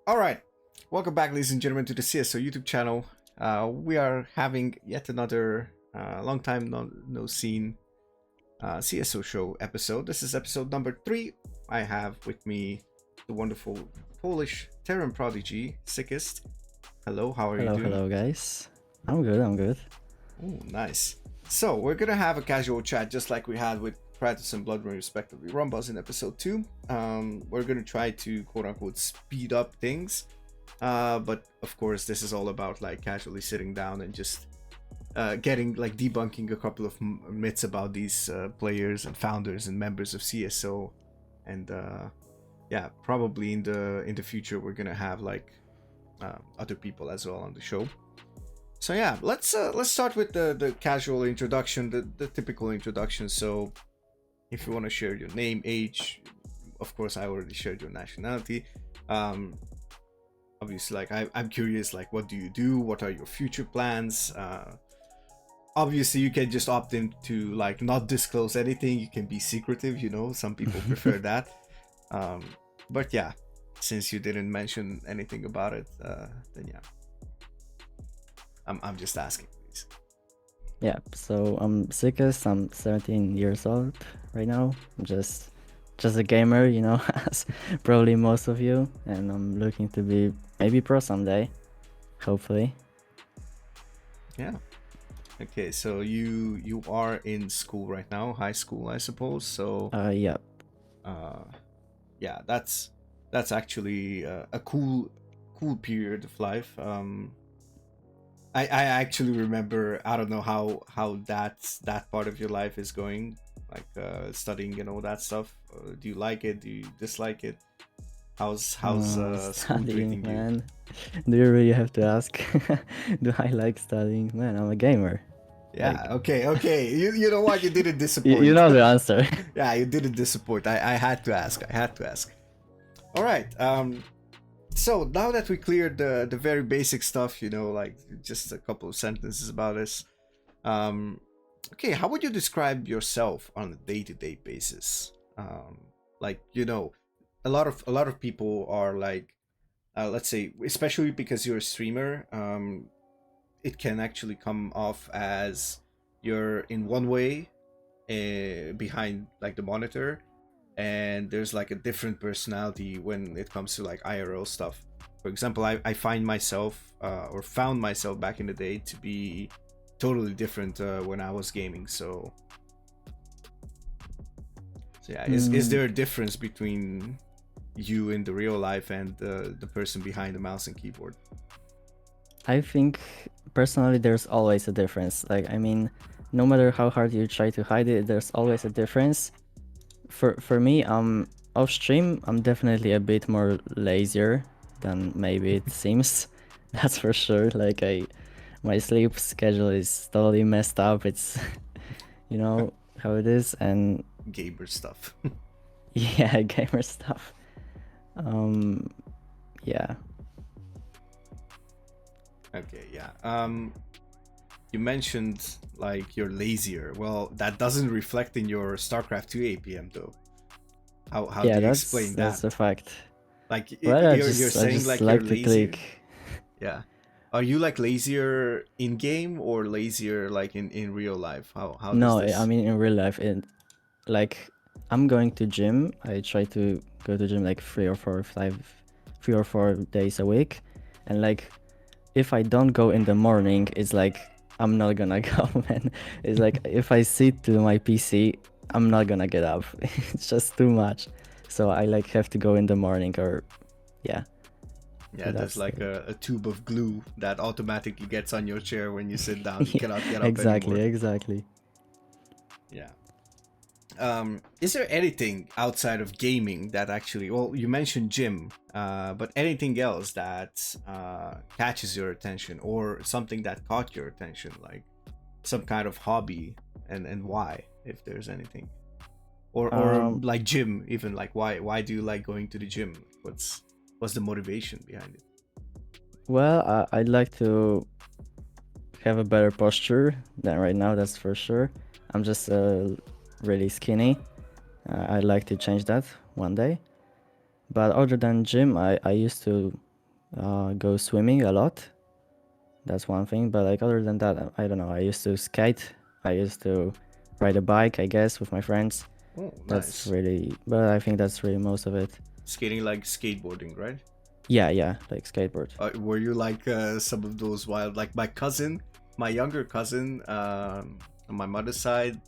All right, welcome back, ladies and gentlemen, to the CSO YouTube channel. We are having yet another long time no seen CSO Show episode. This is episode number 3. I have with me the wonderful Polish Terran Prodigy, Sickest. Hello, how are you doing? Hello guys. I'm good. Oh, nice. So we're gonna have a casual chat just like we had with Kratos and Bloodborne respectively. Rumbuzz in episode 2. We're gonna try to quote unquote speed up things. But of course this is all about like casually sitting down and just getting like debunking a couple of myths about these players and founders and members of CSO. And yeah, probably in the future we're gonna have like other people as well on the show. So yeah, let's start with the casual introduction, the typical introduction. So if you want to share your name, age, of course I already shared your nationality. Obviously, like I'm curious, like what do you do? What are your future plans? Obviously you can just opt in to like not disclose anything. You can be secretive, you know, some people prefer that. But yeah, since you didn't mention anything about it, then yeah, I'm just asking, please. Yeah, so I'm Sickest. I'm 17 years old right now. I'm just a gamer, you know, as probably most of you, and I'm looking to be maybe pro someday, hopefully. Yeah. Okay, so you are in school right now, high school, I suppose. So Yeah. Yeah, that's actually a cool period of life. I actually remember, I don't know how that part of your life is going, like studying and all that stuff. Do you like it? Do you dislike it? How's school treating Studying, you? man. Do you really have to ask? Do I like studying? Man, I'm a gamer. Yeah, Like, okay. You know what? You didn't disappoint. you know the answer. Yeah, you didn't disappoint. I had to ask. All right. So now that we cleared the very basic stuff, you know, like just a couple of sentences about this. Okay, how would you describe yourself on a day-to-day basis? Like, you know, a lot of people are like, let's say, especially because you're a streamer, it can actually come off as you're in one way behind like the monitor, and there's like a different personality when it comes to like IRL stuff. For example, I find myself or found myself back in the day to be totally different when I was gaming. So yeah, is there a difference between you in the real life and the person behind the mouse and keyboard? I think personally there's always a difference. Like, I mean, no matter how hard you try to hide it, there's always a difference. For me, off stream, I'm definitely a bit more lazier than maybe it seems. That's for sure. Like, my sleep schedule is totally messed up. It's you know how it is, and Gamer stuff. yeah, gamer stuff. Yeah. Okay, yeah. You mentioned like you're lazier. Well, that doesn't reflect in your Starcraft 2 APM though. How Yeah, do you explain that's that? a fact. Like Well, you're saying just like you're like to lazier. click. Yeah. Are you like lazier in game or lazier like in real life? How does No, this? I mean in real life, like I'm going to gym. I try to go to gym like 3 or 4 days a week, and like if I don't go in the morning, it's like I'm not gonna go, man. It's like if I sit to my PC, I'm not gonna get up. It's just too much. So I like have to go in the morning, or yeah. Yeah, So there's that's like a tube of glue that automatically gets on your chair when you sit down. You yeah, cannot get up anymore. exactly. Yeah. Is there anything outside of gaming that actually, well, you mentioned gym, but anything else that catches your attention or something that caught your attention, like some kind of hobby, and why, if there's anything, or like gym, even like why do you like going to the gym? What's the motivation behind it? Well, I'd like to have a better posture than right now, that's for sure. I'm just really skinny. I'd like to change that one day. But other than gym, I used to go swimming a lot. That's one thing. But like other than that, I don't know. I used to skate. I used to ride a bike, I guess, with my friends. Oh, That's nice. really, but I think that's really most of it. Skating like skateboarding, right? Yeah, like skateboard. Were you like some of those wild, like my cousin, my younger cousin, on my mother's side,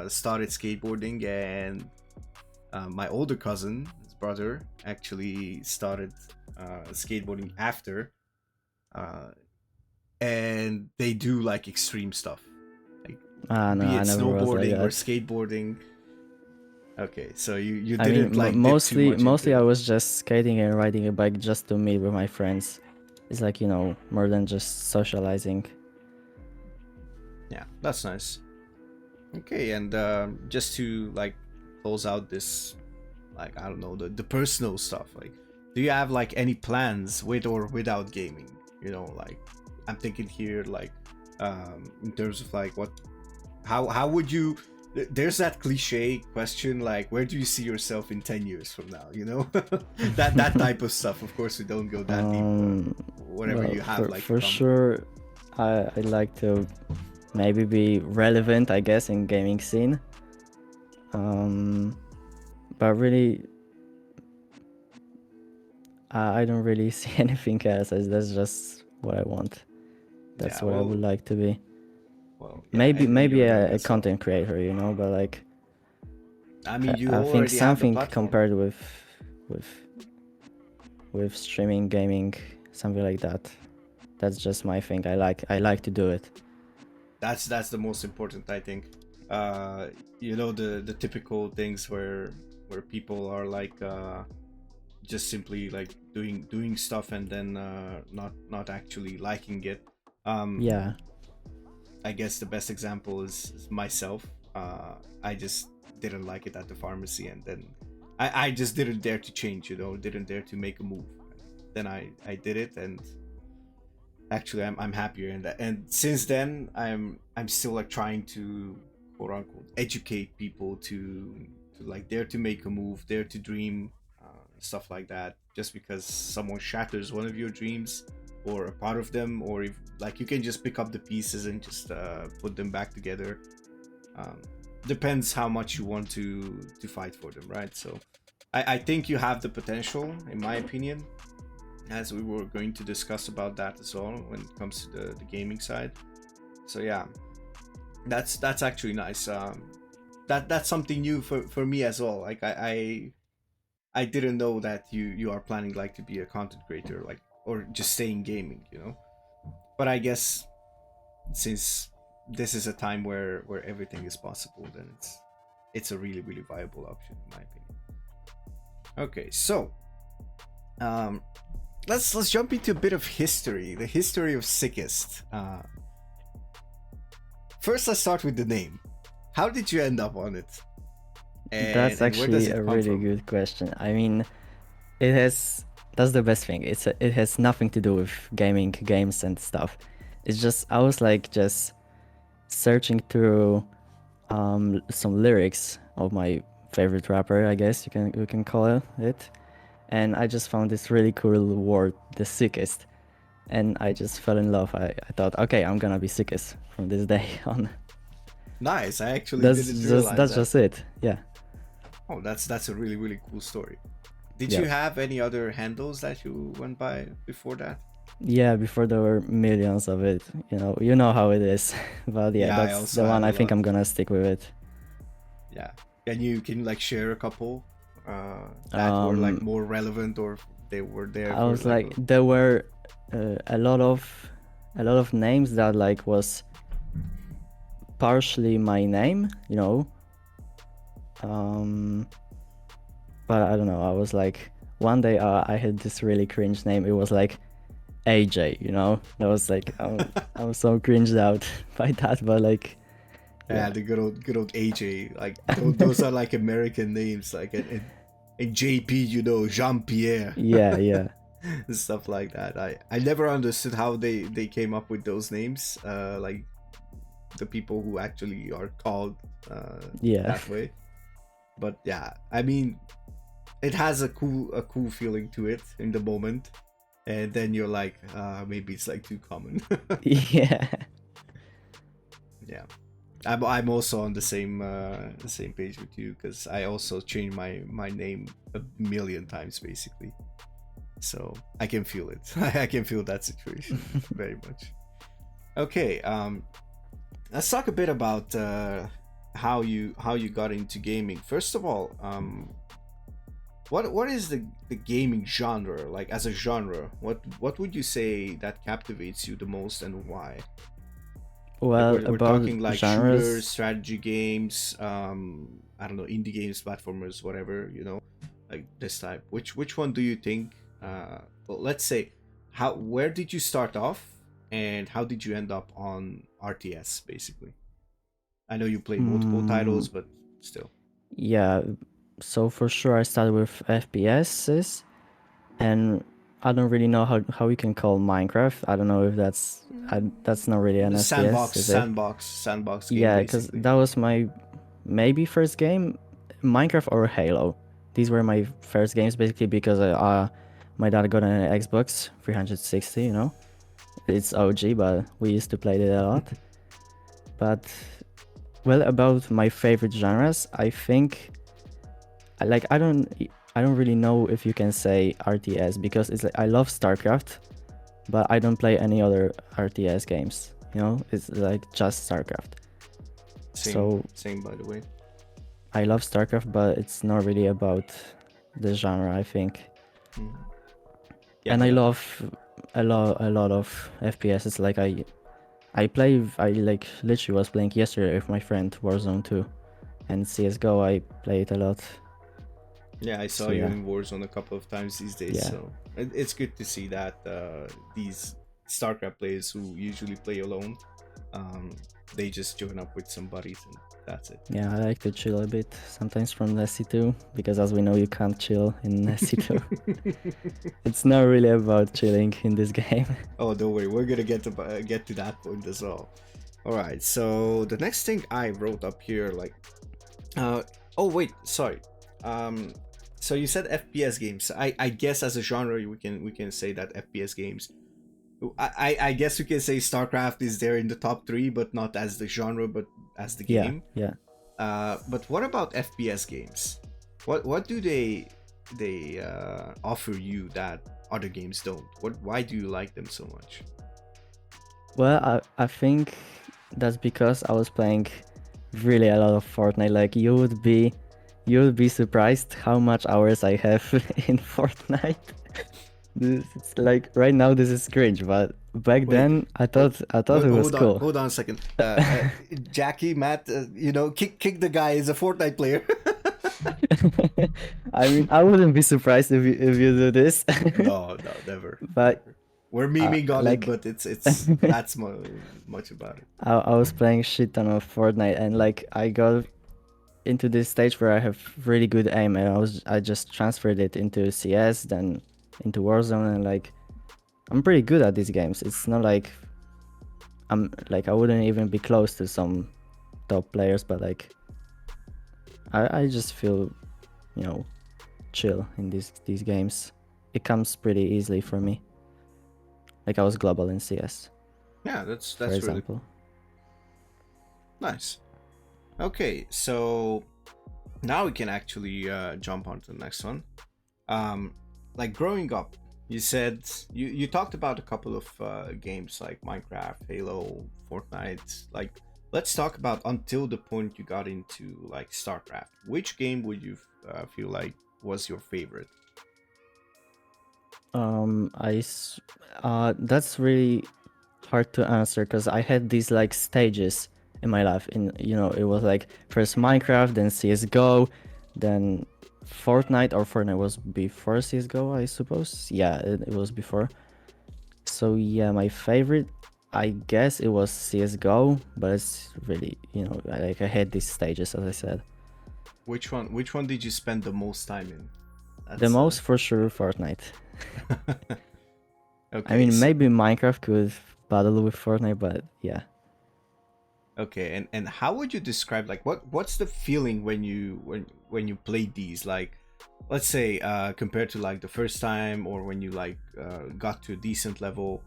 started skateboarding, and my older cousin, his brother, actually started skateboarding after, uh, and they do like extreme stuff, like No, be I it never was like snowboarding or that. skateboarding. Okay, so you I mean, didn't like dip too much mostly into I it. was just skating and riding a bike just to meet with my friends. It's like, more than just socializing. Yeah, that's nice. Okay, and just to like close out this, like I don't know, the personal stuff. Like, do you have like any plans with or without gaming? Like I'm thinking here, like in terms of like how would you? There's that cliche question, like where do you see yourself in 10 years from now? That type of stuff. Of course, we don't go that deep. Whatever Well, you have, like for come. sure, I'd like to maybe be relevant, I guess, in gaming scene. But really, I don't really see anything else. That's just what I want. That's Yeah, where I would like to be. yeah, and Maybe you're young a as well. content creator, but like I mean, you I think already have the something platform. compared with streaming, gaming, something like that. That's just my thing. I like to do it. That's the most important, I think. The typical things where people are like just simply like doing stuff and then not actually liking it. um Yeah, I guess the best example is myself. I just didn't like it at the pharmacy, and then I just didn't dare to change, didn't dare to make a move. Then I did it, and actually I'm happier in that. And since then I'm still like trying to quote unquote educate people to like dare to make a move, dare to dream, stuff like that. Just because someone shatters one of your dreams or a part of them, or if like you can just pick up the pieces and just put them back together. um, Depends how much you want to fight for them, right? So I think you have the potential, in my opinion, as we were going to discuss about that as well when it comes to the gaming side. So yeah, that's actually nice. That's something new for me as well. Like I didn't know that you are planning like to be a content creator, like, or just stay in gaming. But I guess since this is a time where everything is possible, then it's a really really viable option, in my opinion. Okay, so um let's jump into a bit of history, the history of Sickest. First, let's start with the name. How did you end up on it, that's and where does actually it a come really from? good question. I mean, it has that's the best thing. It has nothing to do with gaming, games and stuff. It's just I was like just searching through some lyrics of my favorite rapper, I guess you can call it, and I just found this really cool word, the sickest, and I just fell in love. I thought, okay, I'm gonna be sickest from this day on. Nice. I actually didn't realize That's that. just it. Yeah, Oh, that's a really really cool story. Did yeah, you have any other handles that you went by before that? yeah. Before there were millions of it, you know how it is. But yeah, Yeah, I that's also the one had a I think lot. I'm gonna stick with it. Yeah. Can you like share a couple that were like Um, more relevant, or they were there I for was like like, there were a a lot of names that like was partially my name, um, but I don't know. I was like, one day I had this really cringe name. It was like AJ, That was like, I was so cringed out by that, but like, yeah, yeah, the good old AJ. Like those are like American names, like and JP, Jean Pierre, yeah. and stuff like that. I never understood how they came up with those names. Like the people who actually are called Yeah. that way. But yeah, I mean, it has a cool feeling to it in the moment. and then you're like, maybe it's like too common. Yeah. Yeah, I'm also on the same page with you, because I also changed my name a million times basically. So I can feel it. I can feel that situation very much. Okay, let's talk a bit about how you got into gaming. First of all, what is the gaming genre like as a genre? What would you say that captivates you the most, and why? Like Well, we're about talking like shooters, genres, strategy games, I don't know, indie games, platformers, whatever, like this type. Which one do you think? Well, let's say, where did you start off, and how did you end up on RTS basically? I know you played multiple mm, titles, but still. yeah. So for sure, I started with FPSs, and I don't really know how you can call Minecraft. I don't know if that's not really an The FPS, is it? sandbox game Yeah, because basically. that was my maybe first game, Minecraft or Halo. These were my first games basically because my dad got an Xbox 360. It's OG, but we used to play it a lot. But well, about my favorite genres, I think like I don't really know if you can say RTS because it's like I love Starcraft, but I don't play any other RTS games. It's like just Starcraft. Same, So same by the way. I love Starcraft, but it's not really about the genre, I think. Mhm. Yeah, And I but love a lot of FPS. Like I like literally was playing yesterday with my friend Warzone 2, and CS:GO I play it a lot. yeah, I saw So you yeah, in Warzone a couple of times these days, yeah, so it's good to see that these StarCraft players who usually play alone, um, they just join up with some buddies and that's it. yeah. I like to chill a bit sometimes from SC2 because as we know you can't chill in SC2. It's not really about chilling in this game. Oh, don't worry, we're gonna get to that point as well. All right, so the next thing I wrote up here, like, oh wait, sorry. Um, so you said FPS games. I guess as a genre, we can say that FPS games. I guess we can say StarCraft is there in the top three, but not as the genre, but as the Yeah, game. yeah. But what about FPS games? What do they offer you that other games don't? Why do you like them so much? Well, I think that's because I was playing really a lot of Fortnite. Like you would be surprised how much hours I have in Fortnite. It's like right now this is cringe, but back Wait, then I thought it was cool. hold on a second. Jackie, Matt, kick the guy. Is a Fortnite player. I mean, I wouldn't be surprised if you do this. No, never, But never. We're memeing on it, like but it's that's much about it. I was playing shit ton of Fortnite, and like I got into this stage where I have really good aim, and I just transferred it into CS, then into Warzone, and like I'm pretty good at these games. It's not like I wouldn't even be close to some top players, but like I just feel you know chill in these games. It comes pretty easily for me. Like I was global in CS, Yeah, for that's really example. nice. Okay, so now we can actually jump on to the next one. Um, like growing up, you said you talked about a couple of games like Minecraft, Halo, Fortnite. Like, let's talk about until the point you got into like Starcraft. Which game would you feel like was your favorite? That's really hard to answer because I had these like stages in my life. It was like first Minecraft, then CS:GO, then Fortnite was before CS:GO, I suppose. Yeah, it was before. So yeah, my favorite, I guess it was CS:GO, but it's really, I had these stages, as I said. Which one did you spend the most time in? The That's most for sure Fortnite. I okay. mean, So maybe Minecraft could battle with Fortnite, but yeah. okay, and how would you describe like what's the feeling when you play these? Like, let's say compared to like the first time, or when you like got to a decent level,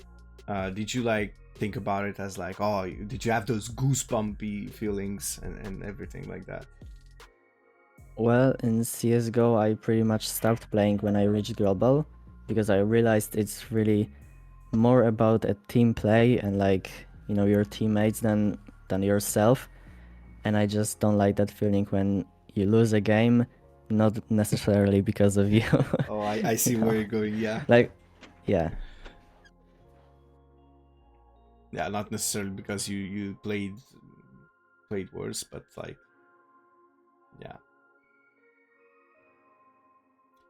did you like think about it as like, oh, did you have those goosebumpy feelings and everything like that? Well, in CSGO, I pretty much stopped playing when I reached global because I realized it's really more about a team play and like, you know, your teammates than yourself. And I just don't like that feeling when you lose a game, not necessarily because of you. Oh, I see You where know? you're going. Yeah. Like, yeah. Yeah, not necessarily because you played worse, but like, yeah.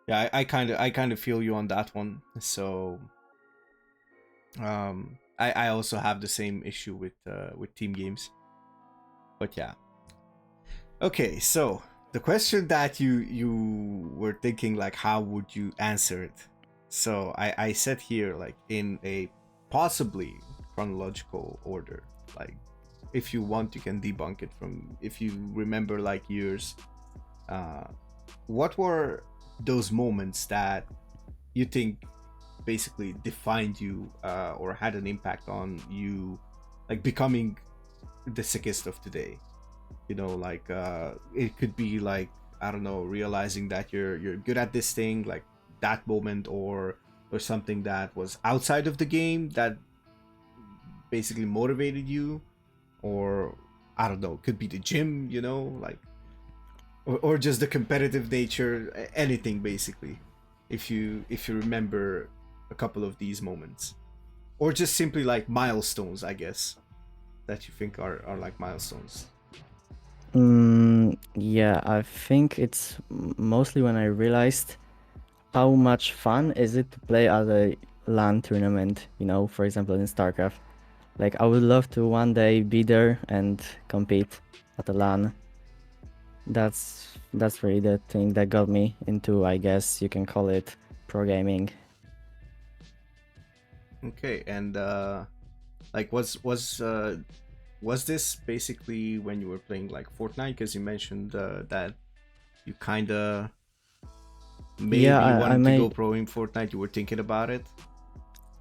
Yeah, I kind of feel you on that one. So I also have the same issue with team games. But yeah. Okay, so the question that you were thinking, like, how would you answer it? So I said here, like, in a possibly chronological order. Like, if you want, you can debunk it from, if you remember like years. Uh, what were those moments that you think basically defined you, or had an impact on you, like becoming the sickest of today? You know, like it could be like, I don't know, realizing that you're good at this thing, like that moment, or something that was outside of the game that basically motivated you, or I don't know, could be the gym, you know, like, or just the competitive nature, anything basically. If you remember a couple of these moments, or just simply like milestones, I guess, that you think are like milestones. Yeah, I think it's mostly when I realized how much fun is it to play at a LAN tournament, you know, for example in Starcraft. Like I would love to one day be there and compete at a LAN. That's really the thing that got me into, I guess you can call it, pro gaming. Okay, and like was this basically when you were playing like Fortnite? Because you mentioned that you kind of Yeah, maybe you I wanted to go made pro in Fortnite. You were thinking about it.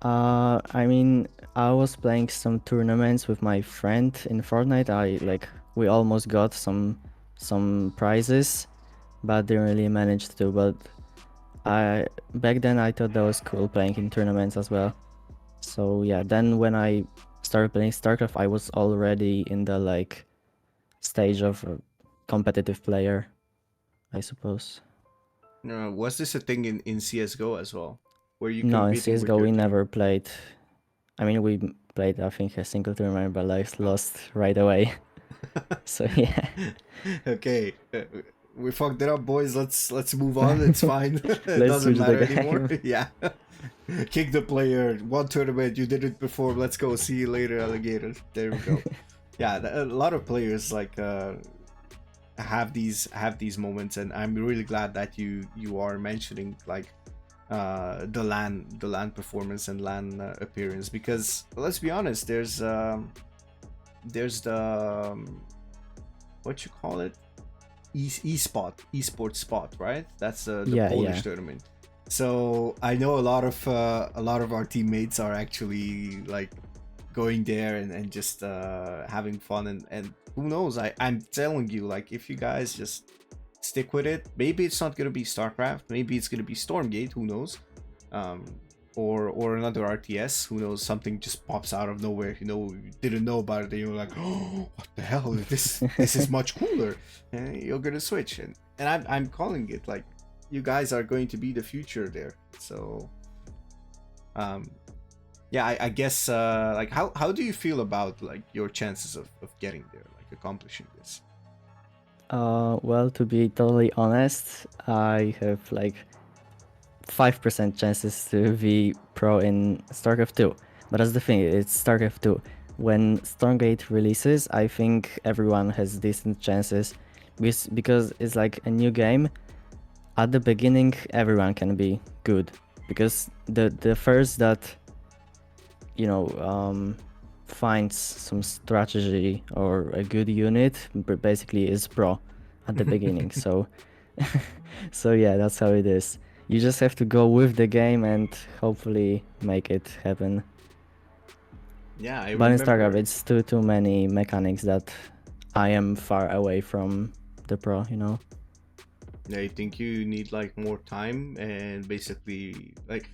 I mean, I was playing some tournaments with my friend in Fortnite. We almost got some prizes, but didn't really manage to. But I back then I thought that was cool playing in tournaments as well. So yeah, then when I started playing StarCraft, I was already in the like stage of a competitive player, I suppose. Was this a thing in CS:GO as well? Were you No, in competing with CS:GO your we team? never played. I mean, we played I think a single tournament, but like lost right away. So yeah. Okay, we fucked it up, boys. Let's move on. It's fine. It Let's doesn't switch the matter anymore. game. Yeah. Kick the player. One tournament, you didn't perform. Let's go. See you later, alligator. There we go. Yeah, a lot of players like have these moments, and I'm really glad that you are mentioning like the LAN performance and LAN appearance, because let's be honest, there's the what you call it, esports spot, right? That's the Yeah, Polish yeah. tournament. So I know a lot of our teammates are actually like going there and just having fun, and who knows, I'm telling you, like, if you guys just stick with it, maybe it's not gonna be Starcraft, maybe it's gonna be Stormgate, who knows, um or another RTS, who knows, something just pops out of nowhere, you know, you didn't know about it, and you're like, oh, what the hell, this is much cooler, and you're gonna switch, and I'm calling it, like, you guys are going to be the future there. So um yeah, I guess like, how do you feel about like your chances of getting there, like accomplishing this? Well, to be totally honest, I have like 5% chances to be pro in StarCraft 2. But that's the thing, it's StarCraft 2. When Stormgate releases, I think everyone has decent chances because it's like a new game. At the beginning, everyone can be good because the first that you know finds some strategy or a good unit basically is pro at the beginning. So So yeah, that's how it is. You just have to go with the game and hopefully make it happen. Yeah, I But in remember. StarCraft, it's too many mechanics that I am far away from the pro, you know? Yeah, I think you need like more time and basically like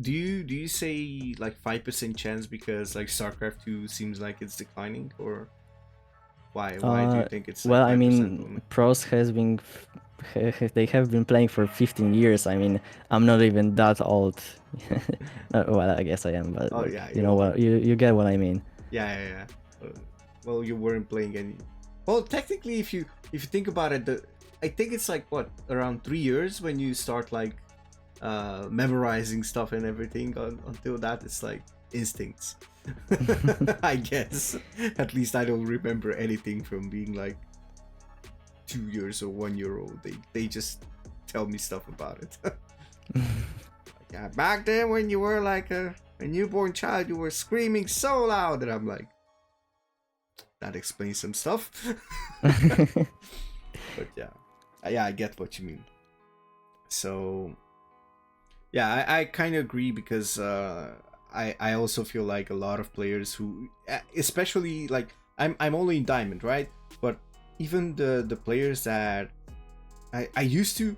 do you say like 5% chance because like StarCraft 2 seems like it's declining, or why do you think it's like Well, I 5% mean, only? pros has been they have been playing for 15 years. I mean, I'm not even that old. Well, I guess I am, but Oh like, yeah, you know you what, you get what I mean. yeah. Well, you weren't playing any. Well, technically, if you think about it, I think it's like what, around 3 years when you start like memorizing stuff and everything. Until that, it's like instincts. I guess. At least I don't remember anything from being like 2 years or 1 year old. They just tell me stuff about it. Yeah, back then when you were like a newborn child, you were screaming so loud, and I'm like, that explains some stuff. But yeah, I get what you mean. So yeah, I kind of agree because I also feel like a lot of players who, especially like I'm only in Diamond, right? But even the players that I used to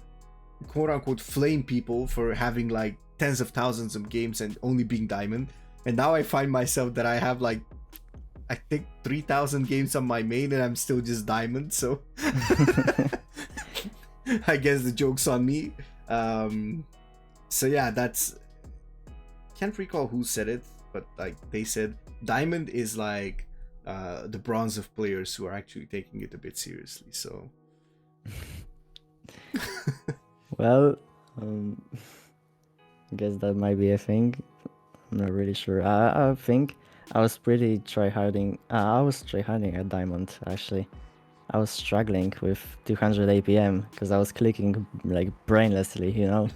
quote unquote flame people for having like tens of thousands of games and only being Diamond, and now I find myself that I have like, I think 3,000 games on my main and I'm still just Diamond, so I guess the joke's on me. So yeah, that's, can't recall who said it, but like they said Diamond is like the bronze of players who are actually taking it a bit seriously. So Well, um, I guess that might be a thing. I'm not really sure. I think I was pretty tryharding. I was tryharding at Diamond actually. I was struggling with 200 APM because I was clicking like brainlessly, you know.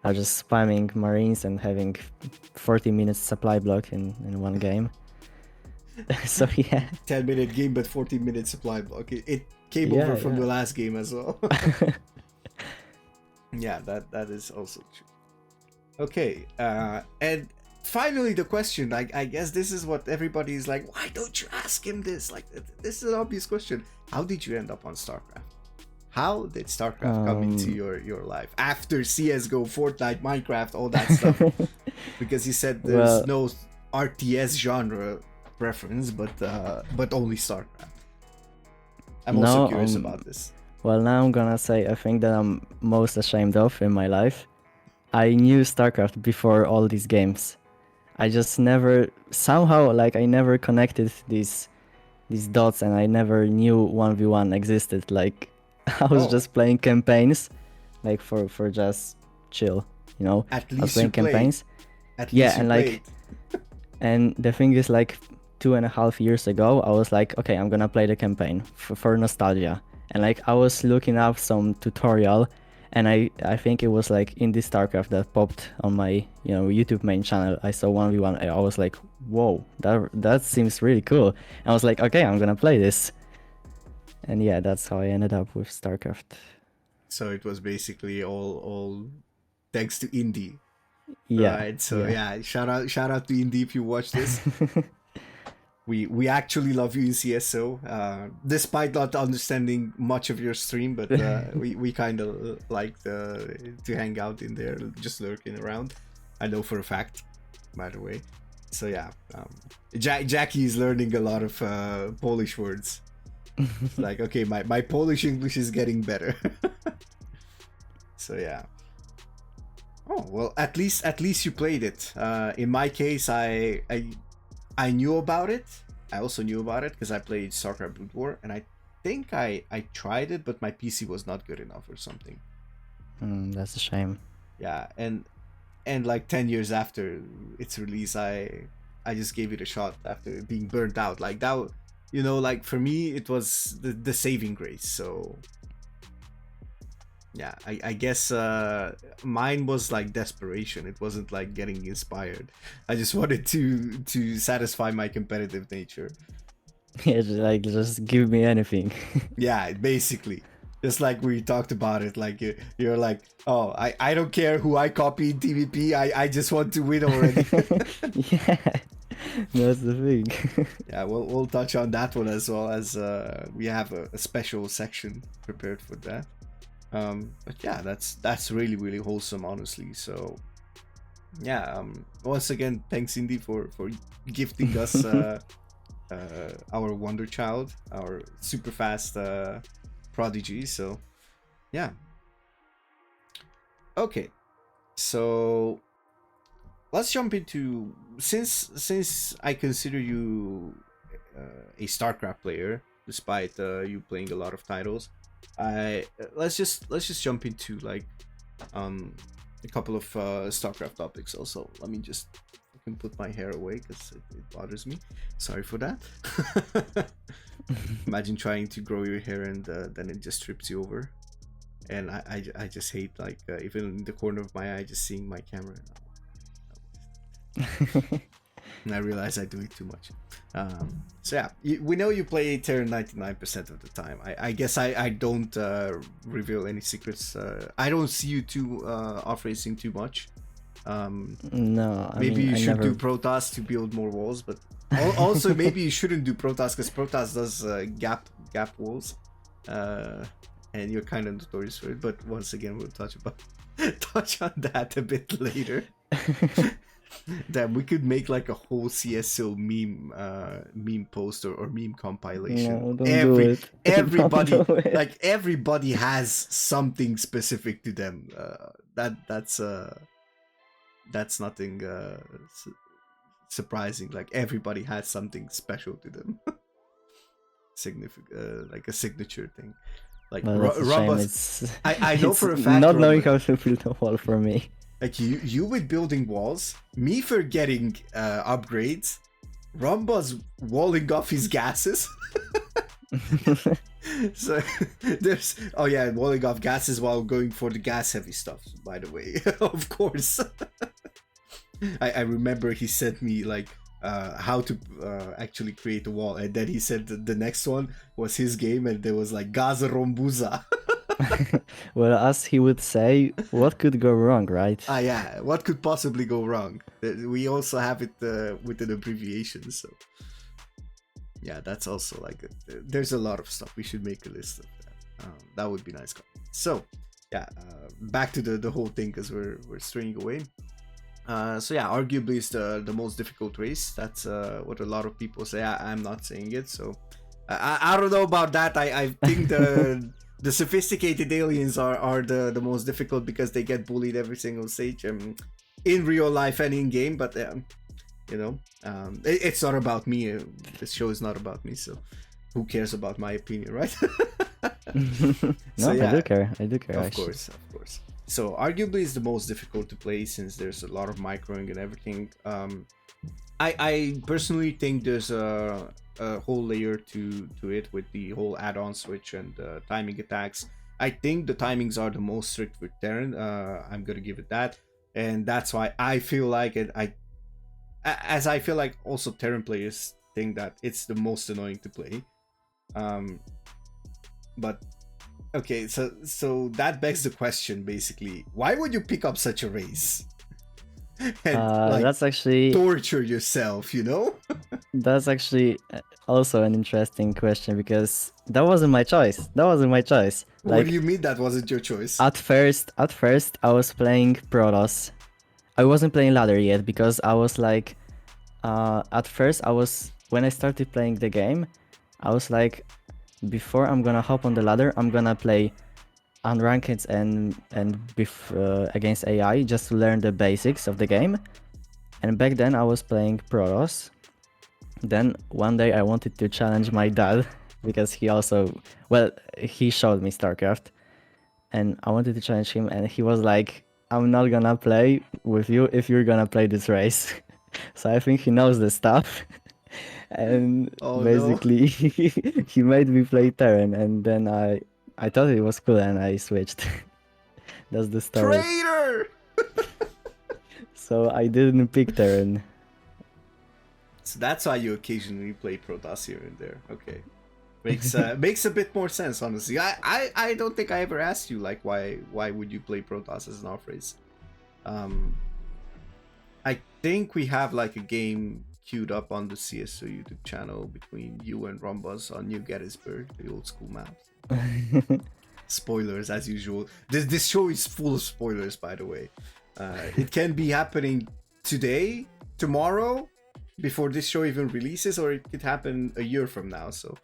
I was just spamming Marines and having 40 minutes supply block in one game. So yeah. 10-minute game but 14-minute supply block. It came Yeah, over from the yeah. last game as well. Yeah, that is also true. Okay, and finally the question, like, I guess this is what everybody is like, why don't you ask him this? Like, this is an obvious question. How did you end up on Starcraft? How did Starcraft come into your life after CSGO, Fortnite, Minecraft, all that stuff? Because you said there's Well, no RTS genre preference, but only Starcraft. I'm also no, curious about this. well, now I'm gonna say a thing that I'm most ashamed of in my life. I knew StarCraft before all these games. I just never, somehow, like, I never connected these dots, and I never knew 1v1 existed. Like, I was Oh, just playing campaigns, like, for just chill, you know. at I was least you playing played. campaigns. At Yeah, least you and played. like, and the thing is, like, 2.5 years ago, I was like, okay, I'm gonna play the campaign for nostalgia. And like, I was looking up some tutorial, and I think it was like in this StarCraft that popped on my, you know, YouTube main channel. I saw 1v1. I was like, whoa, that seems really cool. And I was like, okay, I'm gonna play this. And yeah, that's how I ended up with StarCraft. So it was basically all thanks to Indie. Yeah, Right. So yeah. yeah, shout out to Indie if you watch this. We actually love you in CSO, despite not understanding much of your stream, but we kind of like to hang out in there, just lurking around. I know for a fact, by the way. So yeah, Jackie is learning a lot of Polish words. It's like, okay, my Polish English is getting better. So yeah. Oh well, at least you played it. In my case, I knew about it. I also knew about it because I played Starcraft Brood War, and I think I tried it, but my PC was not good enough or something. That's a shame. Yeah, and like 10 years after its release, I just gave it a shot after being burnt out. Like that, you know, like for me, it was the saving grace. So yeah, I guess mine was like desperation. It wasn't like getting inspired. I just wanted to satisfy my competitive nature. Yeah, just give me anything. Yeah, basically. Just like we talked about it, like you're like, oh, I don't care who I copy in TVP, I just want to win already. Yeah, that's the thing. Yeah, we'll touch on that one as well, as we have a special section prepared for that. But yeah, that's really wholesome, honestly. So yeah, once again, thanks Indy for gifting us our wonder child, our super fast Prodigy. So yeah, okay, so let's jump into, since I consider you a Starcraft player, despite you playing a lot of titles. Let's just jump into like a couple of Starcraft topics. Also, let me just fucking put my hair away because it bothers me. Sorry for that. Imagine trying to grow your hair and then it just trips you over. And I just hate, like, even in the corner of my eye, just seeing my camera. And I realize I do it too much. So yeah, we know you play Terran 99% of the time. I guess I don't reveal any secrets. I don't see you too off racing too much. No, maybe you should never... do Protoss to build more walls, but also maybe you shouldn't do Protoss because Protoss does gap walls, and you're kind of notorious for it. But once again, we'll touch on that a bit later. That we could make like a whole CSO meme poster or meme compilation. No, don't do it. Everybody, Don't do it. like everybody has something specific to them. That's nothing surprising. Like everybody has something special to them. Significant, like a signature thing. Like I know for a fact. Not knowing how to build a wall for me. Like you with building walls, me for getting upgrades, Rumba's walling off his gases. So there's, oh yeah, walling off gases while going for the gas heavy stuff, by the way. Of course. I remember he sent me like how to actually create a wall, and then he said the next one was his game and there was like Gaza Rombuza. Well, as he would say, what could go wrong, right? Yeah, what could possibly go wrong? We also have it with an abbreviation, so yeah, that's also like there's a lot of stuff. We should make a list of that. That would be nice. So yeah, back to the whole thing, because we're straying away. So yeah, arguably it's the most difficult race. That's what a lot of people say. I'm not saying it, so I don't know about that. I think the sophisticated aliens are the most difficult because they get bullied every single stage, in real life and in game. But you know, it's not about me. This show is not about me, so who cares about my opinion, right? No, yeah, I do care. Of course. So arguably it's the most difficult to play since there's a lot of microing and everything. I personally think there's a whole layer to it with the whole add-on switch and timing attacks. I think the timings are the most strict with Terran. I'm gonna give it that, and that's why I feel like it. I feel like also Terran players think that it's the most annoying to play. But okay, so that begs the question, basically, why would you pick up such a race? And that's actually torture yourself, you know? That's actually also an interesting question, because that wasn't my choice. What do you mean that wasn't your choice? At first I was playing Protoss. I wasn't playing ladder yet because I was like, when I started playing the game, I was like, before I'm gonna hop on the ladder, I'm gonna play unranked and against AI just to learn the basics of the game. And back then I was playing Protoss. Then one day I wanted to challenge my dad because he showed me Starcraft, and I wanted to challenge him, and he was like, I'm not gonna play with you if you're gonna play this race. So I think he knows the stuff. And basically he made me play Terran, and then I thought it was cool and I switched. That's the story. Traitor! So I didn't pick Terran. So that's why you occasionally play Protoss here and there. Okay. Makes a bit more sense, honestly. I don't think I ever asked you like why would you play Protoss as an off race. I think we have like a game queued up on the CSO YouTube channel between you and Rombos on New Gettysburg, the old school map. Spoilers as usual. This show is full of spoilers, by the way. It can be happening today, tomorrow, before this show even releases, or it could happen a year from now. So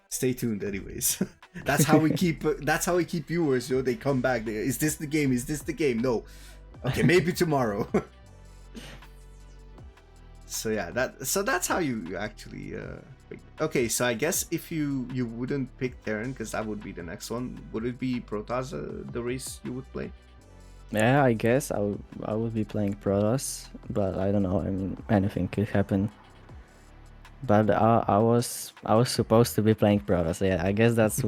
stay tuned, anyways. That's how we keep. That's how we keep viewers. You know, they come back. Is this the game? Is this the game? No. Okay, maybe tomorrow. So yeah, that's how you actually. Okay, so I guess if you wouldn't pick Terran, because that would be the next one, would it be Protoss the race you would play? Yeah, I guess I would be playing Protoss, but I don't know. I mean, anything could happen. But I was supposed to be playing Protoss. Yeah, I guess that's.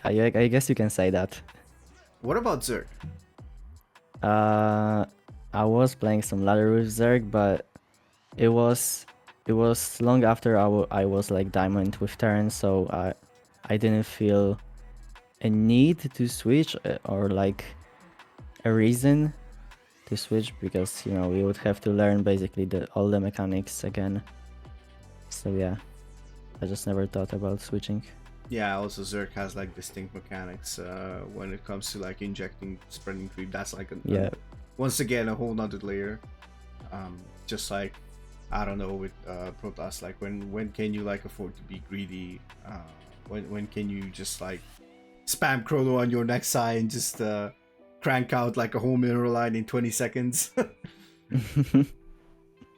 I guess you can say that. What about Zerg? I was playing some ladder with Zerg, but it was long after I was like Diamond with Terran, so I didn't feel a need to switch or like a reason to switch, because you know we would have to learn basically all the mechanics again. So yeah, I just never thought about switching. Yeah, also Zerg has like distinct mechanics when it comes to like injecting spreading creep. That's like once again a whole nother layer. Just like I don't know with Protoss, like when can you like afford to be greedy? When can you just like spam chrono on your next side and just crank out like a whole mineral line in 20 seconds?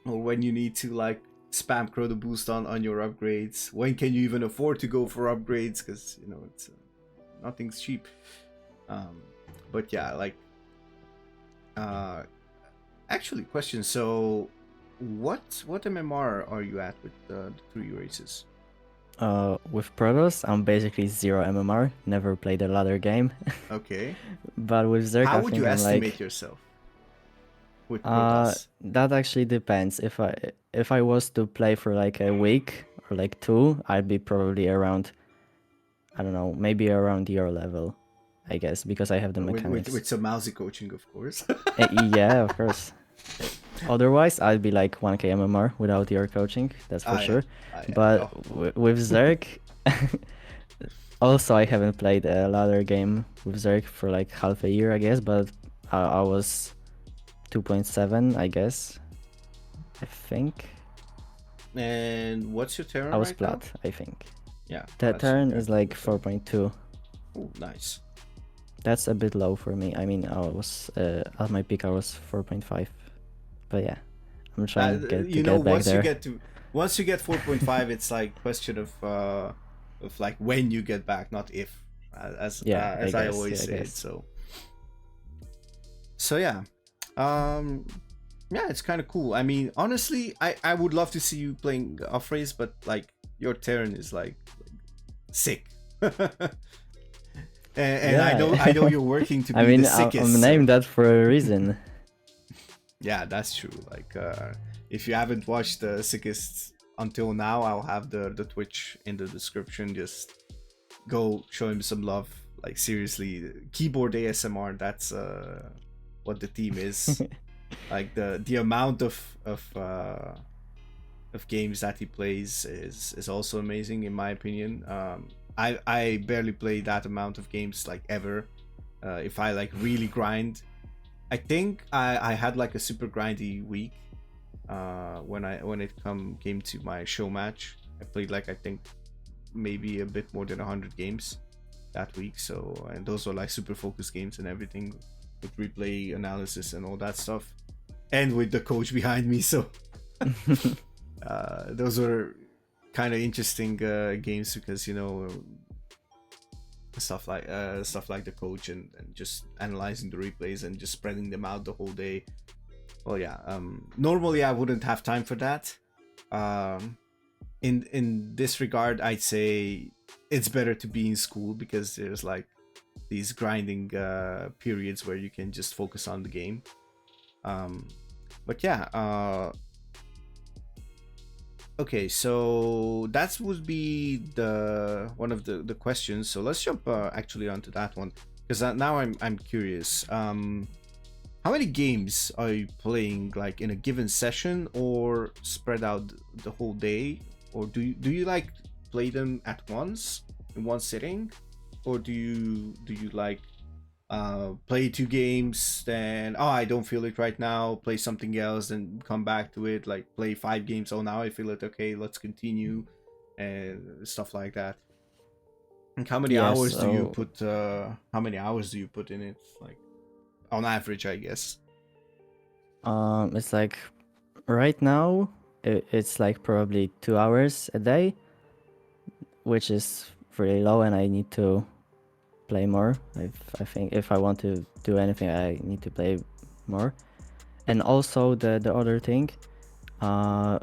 Or when you need to like spam chrono boost on your upgrades? When can you even afford to go for upgrades? Because you know it's nothing's cheap. But yeah, like actually, question. So what MMR are you at with the 3 races? With Protoss, I'm basically 0 MMR. Never played a ladder game. Okay. But with Zerg, how I would think you I'm estimate like, yourself with Protoss? that actually depends. If I was to play for like a week or like 2, I'd be probably around, I don't know, maybe around your level, I guess, because I have the mechanics. With some Mauzy coaching, of course. Yeah, of course. Otherwise, I'd be like 1k MMR without your coaching, that's for sure. Yeah, but no. with Zerg, also I haven't played a ladder game with Zerg for like half a year, I guess, but I was 2.7, I guess. I think. And what's your Terran? I was right plat, now? I think. Yeah. That Terran is like 4.2. Oh, nice. That's a bit low for me. I mean, I was at my peak I was 4.5. But yeah, I'm trying to get back there. Once you get 4.5, it's like question of like when you get back, not if. As I always say it. So yeah. Yeah, it's kind of cool. I mean, honestly, I would love to see you playing off race, but like your Terran is like sick. and yeah. I know you're working to be the sickest. I'm named that for a reason. Yeah, that's true. Like if you haven't watched the Sickest until now, I'll have the Twitch in the description. Just go show him some love. Like seriously, keyboard ASMR, that's what the team is. Like the amount of games that he plays is also amazing in my opinion. I barely play that amount of games like ever. If I like really grind, I think I had like a super grindy week when it came to my show match. I played like I think maybe a bit more than 100 games that week. So and those were like super focused games and everything with replay analysis and all that stuff, and with the coach behind me. So those were kind of interesting games because you know stuff like the coach and just analyzing the replays and just spreading them out the whole day. Well, yeah. Normally I wouldn't have time for that. In this regard, I'd say it's better to be in school because there's like these grinding periods where you can just focus on the game. But yeah. Okay, so that would be the one of the questions. So let's jump actually onto that one, because now I'm curious. How many games are you playing, like in a given session, or spread out the whole day, or do you like play them at once in one sitting, or do you like play 2 games, then I don't feel it right now, play something else, then come back to it, like play 5 games, now I feel it, okay, let's continue, and stuff like that. And how many Yeah, hours do you so put in it, like on average, I guess? it's like right now it's like probably 2 hours a day, which is really low, and I need to play more. I think if I want to do anything, I need to play more. And also the other thing, uh,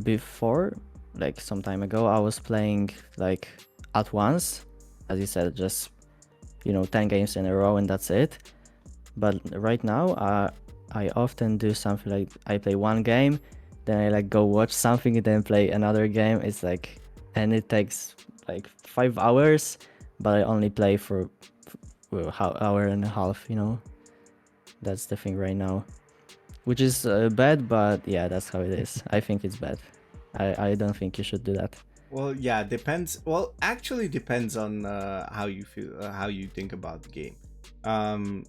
before, like some time ago, I was playing like at once, as you said, just 10 games in a row and that's it. But right now, I often do something like I play one game, then I like go watch something, and then play another game. It's like, and it takes like 5 hours, but I only play for hour and a half. That's the thing right now, which is bad, but yeah, that's how it is. I think it's bad. I don't think you should do that. Well, yeah, depends. Well, actually depends on how you feel, how you think about the game. um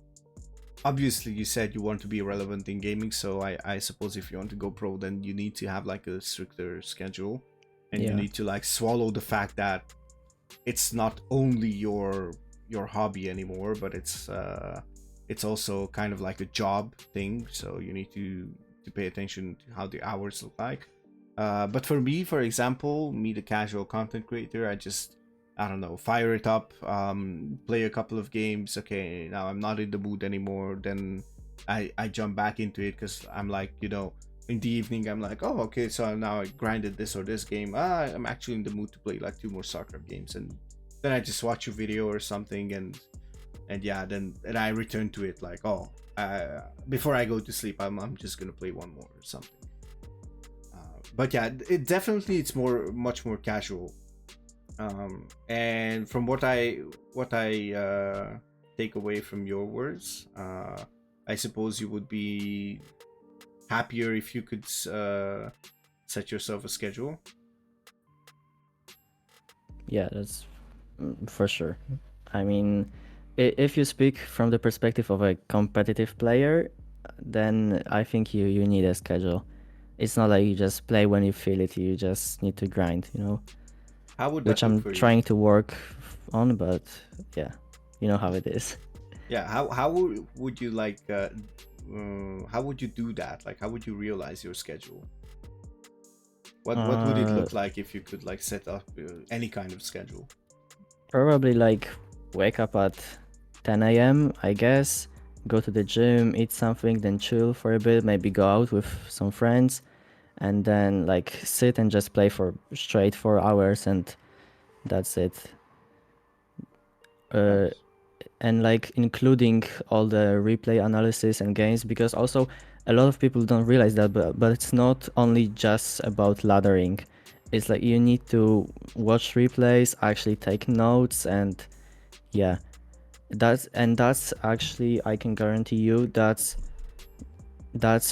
Obviously, you said you want to be relevant in gaming, so I suppose if you want to go pro, then you need to have like a stricter schedule, and you Yeah. need to like swallow the fact that it's not only your hobby anymore, but it's also kind of like a job thing. So you need to pay attention to how the hours look like. But for me, for example, me, the casual content creator, I don't know, fire it up, play a couple of games. Okay, now I'm not in the mood anymore. Then I jump back into it, because I'm like, in the evening, I'm like, oh, okay, so now I grinded this or this game. I'm actually in the mood to play like 2 more Starcraft games, and then I just watch a video or something, and yeah, then I return to it like, before I go to sleep, I'm just gonna play one more or something. But yeah, it's much more casual. And from what I take away from your words, I suppose you would be happier if you could set yourself a schedule. Yeah, that's for sure. I mean, if you speak from the perspective of a competitive player, then I think you need a schedule. It's not like you just play when you feel it. You just need to grind, How would which that look I'm for you? trying to work on, but yeah, you know how it is. Yeah, how would you like how would you do that? Like, how would you realize your schedule? What would it Uh, look like if you could like set up any kind of schedule? Probably like wake up at 10 a.m., I guess, go to the gym, eat something, then chill for a bit, maybe go out with some friends, and then like sit and just play for straight 4 hours, and that's it. Uh, Nice. and like including all the replay analysis and games, because also a lot of people don't realize that, but it's not only just about laddering. It's like you need to watch replays, actually take notes, and yeah, that's actually, I can guarantee you, that's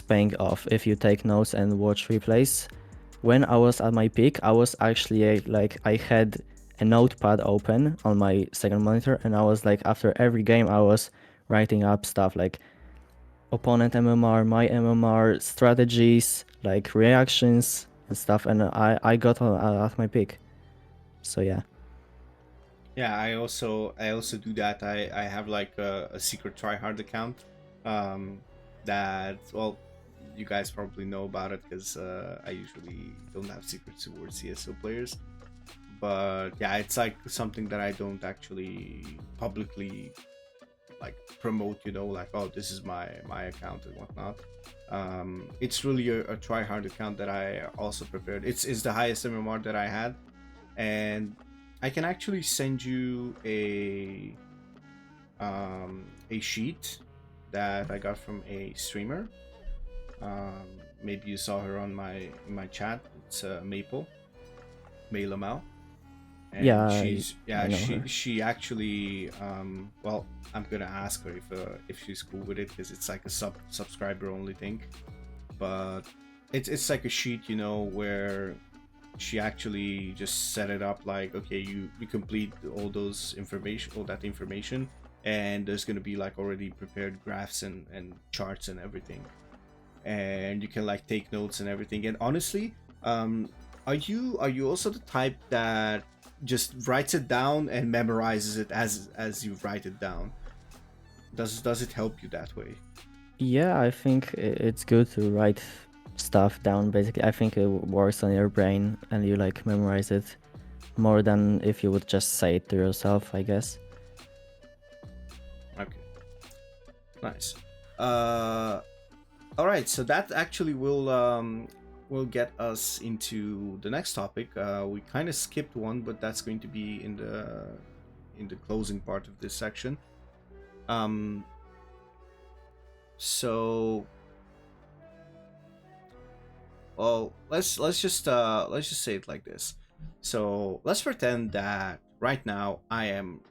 paying off if you take notes and watch replays. When I was at my peak, I was actually like, I had a notepad open on my second monitor, and I was like, after every game, I was writing up stuff like opponent MMR, my MMR, strategies, like reactions and stuff, and I got at my peak. So yeah. Yeah, I also do that. I have like a secret tryhard account, that, well, you guys probably know about it, because I usually don't have secrets towards CSO players. But yeah, it's like something that I don't actually publicly like promote, like, oh, this is my account and whatnot. It's really a tryhard account that I also prepared. It's the highest MMR that I had, and I can actually send you a sheet that I got from a streamer. Maybe you saw her on my chat. It's Maple, Maylamau, Yeah, and she's I yeah know her. she actually well, I'm gonna ask her if she's cool with it, because it's like a subscriber only thing, but it's like a sheet, where she actually just set it up like, okay, you complete all that information, and there's gonna be like already prepared graphs and charts and everything, and you can like take notes and everything. And honestly, are you also the type that just writes it down and memorizes it as you write it down? Does it help you that way? Yeah, I think it's good to write stuff down. Basically, I think it works on your brain and you like memorize it more than if you would just say it to yourself, I guess. Okay, nice. uh all right, so that actually will get us into the next topic. We kind of skipped one, but that's going to be in the closing part of this section. um so well, let's just say it like this. So let's pretend that right now I am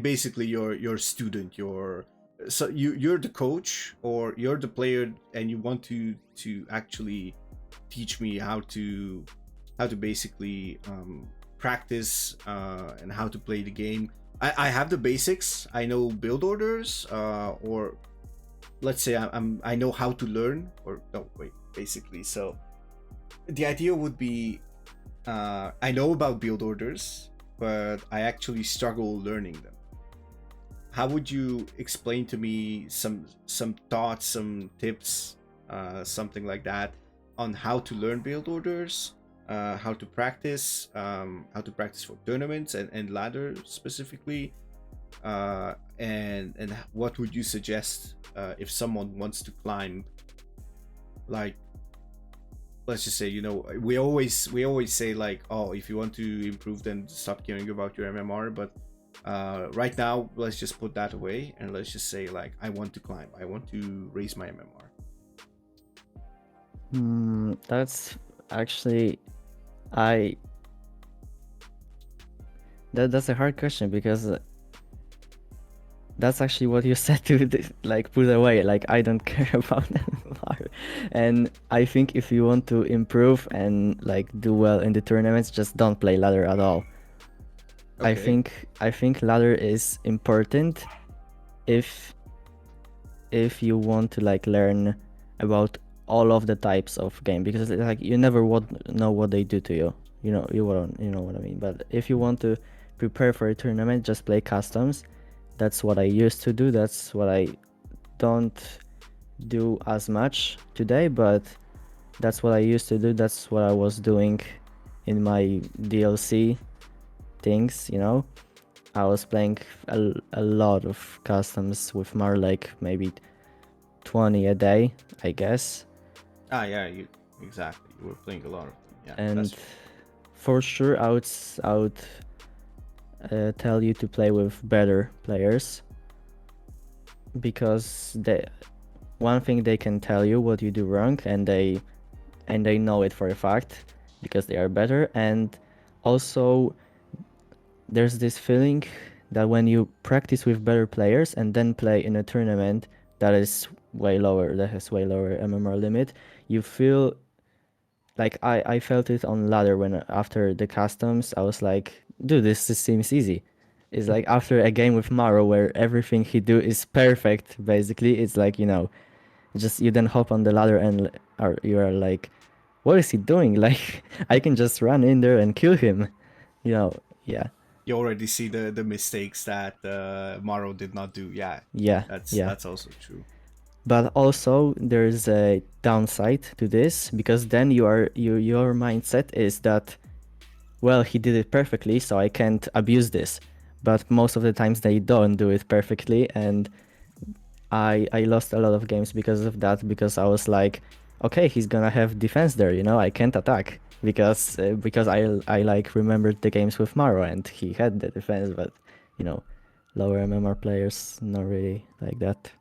basically your student. You're the coach, or you're the player, and you want to actually teach me how to basically practice and how to play the game. I have the basics. I know build orders, or let's say I know how to learn, or no, wait, basically. So the idea would be, I know about build orders, but I actually struggle learning them. How would you explain to me some thoughts, some tips, something like that, on how to learn build orders, how to practice for tournaments and ladder specifically, and what would you suggest if someone wants to climb, like, let's just say, we always say like, oh, if you want to improve, then stop caring about your MMR. But right now, let's just put that away, and let's just say like, I want to climb, I want to raise my MMR. That's actually I that's a hard question because that's actually what you said to like put away. Like I don't care about MMR, and I think if you want to improve and like do well in the tournaments, just don't play ladder at all. Okay. I think ladder is important if you want to like learn about all of the types of game, because like you never would know what they do to you. You know what I mean. But if you want to prepare for a tournament, just play customs. That's what I used to do. That's what I don't do as much today, but that's what I used to do. That's what I was doing in my DLC things, I was playing a lot of customs with Mar, like maybe 20 a day, I guess. Yeah, exactly, you were playing a lot of them. Yeah, And that's for sure, I would tell you to play with better players, because one thing they can tell you what you do wrong, and they know it for a fact because they are better. And also, there's this feeling that when you practice with better players and then play in a tournament that has way lower MMR limit, you feel like I felt it on ladder when after the customs I was like, dude, this seems easy. It's like after a game with Maru where everything he do is perfect, basically, it's like, just you then hop on the ladder and you are like, what is he doing? Like I can just run in there and kill him. Yeah. You already see the mistakes that Maro did not do. Yeah, Yeah, that's yeah. that's also true. But also there's a downside to this, because then your mindset is that, well, he did it perfectly, so I can't abuse this. But most of the times they don't do it perfectly, and I lost a lot of games because of that, because I was like, okay, he's gonna have defense there, I can't attack because I like remembered the games with Maro and he had the defense, but lower MMR players not really like that.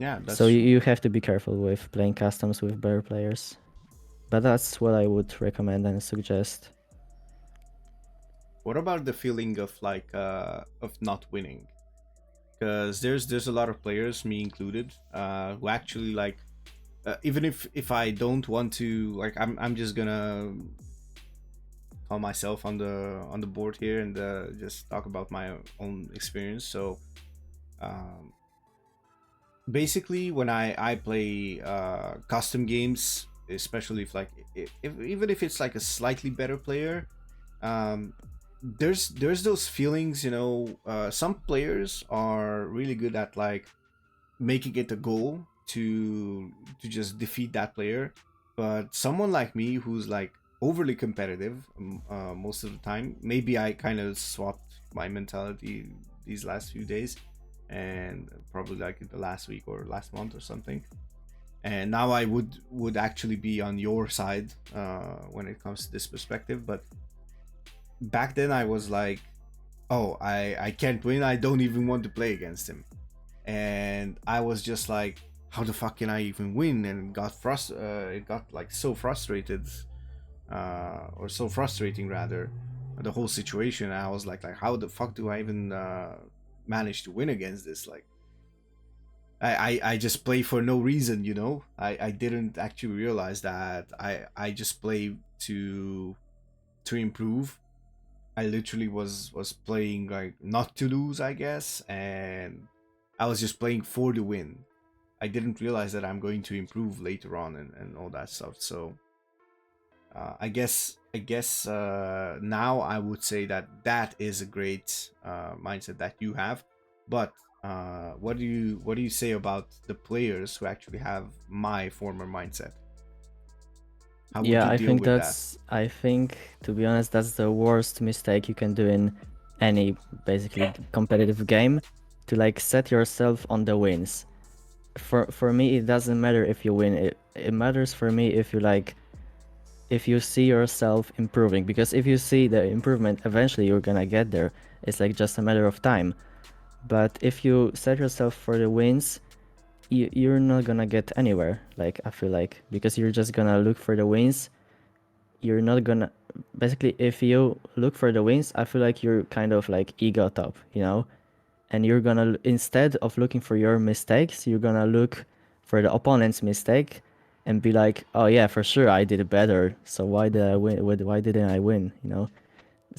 Yeah, that's So true. you have to be careful with playing customs with better players. But that's what I would recommend and suggest. What about the feeling of like of not winning? Because there's a lot of players, me included, who actually like even if I don't want to, like I'm just gonna call myself on the board here and just talk about my own experience. So um, basically, when I play custom games, especially if like if even if it's like a slightly better player, um, there's those feelings, you know. Some players are really good at like making it a goal to just defeat that player, but someone like me who's like overly competitive most of the time, maybe I kind of swapped my mentality these last few days, and probably like the last week or last month or something, and now I would actually be on your side when it comes to this perspective. But back then I was like, oh, I can't win, I don't even want to play against him, and I was just like, how the fuck can I even win? And it got like so frustrated, or so frustrating rather, the whole situation. I was like how the fuck do I even manage to win against this? Like, I just play for no reason, you know. I didn't actually realize that I just play to improve. I literally was playing like not to lose, I guess, and I was just playing for the win. I didn't realize that I'm going to improve later on and all that stuff. So I guess now I would say that that is a great mindset that you have. But what do you say about the players who actually have my former mindset? How would Yeah, you deal with that? I think, to be honest, that's the worst mistake you can do in any basically competitive game, to like set yourself on the wins. For me, it doesn't matter if you win. It matters for me if you like, if you see yourself improving, because if you see the improvement, eventually you're gonna get there. It's like just a matter of time. But if you set yourself for the wins, you're not gonna get anywhere, like, I feel like, because you're just gonna look for the wins. You're not gonna, basically, if you look for the wins, I feel like you're kind of like ego top, you know. And you're gonna, instead of looking for your mistakes, you're gonna look for the opponent's mistake and be like, oh yeah, for sure I did it better, so why did I win? Why didn't I win, you know?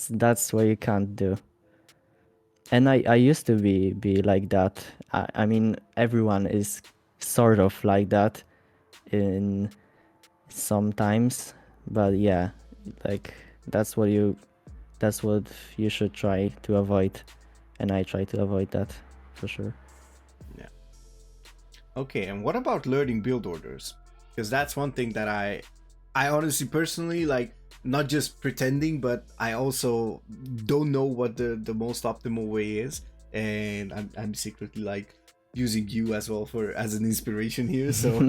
That's what you can't do. And I used to be like that. I mean, everyone is sort of like that in sometimes, but yeah, like, that's what you that's what you should try to avoid, and I try to avoid that for sure. Yeah. Okay, and what about learning build orders? Because that's one thing that I honestly personally like, not just pretending, but I also don't know what the most optimal way is, and I'm secretly like using you as well for as an inspiration here. So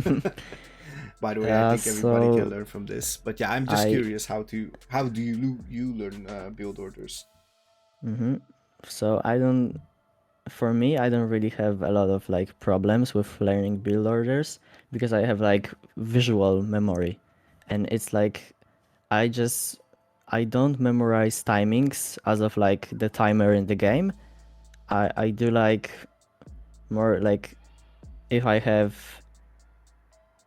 by the way, I think everybody can So learn from this. But yeah, I'm just I curious how do you learn build orders? mhm. So I don't for me, I don't really have a lot of like problems with learning build orders, because I have like visual memory, and it's like, I just I don't memorize timings as of like the timer in the game. I do like more like, if I have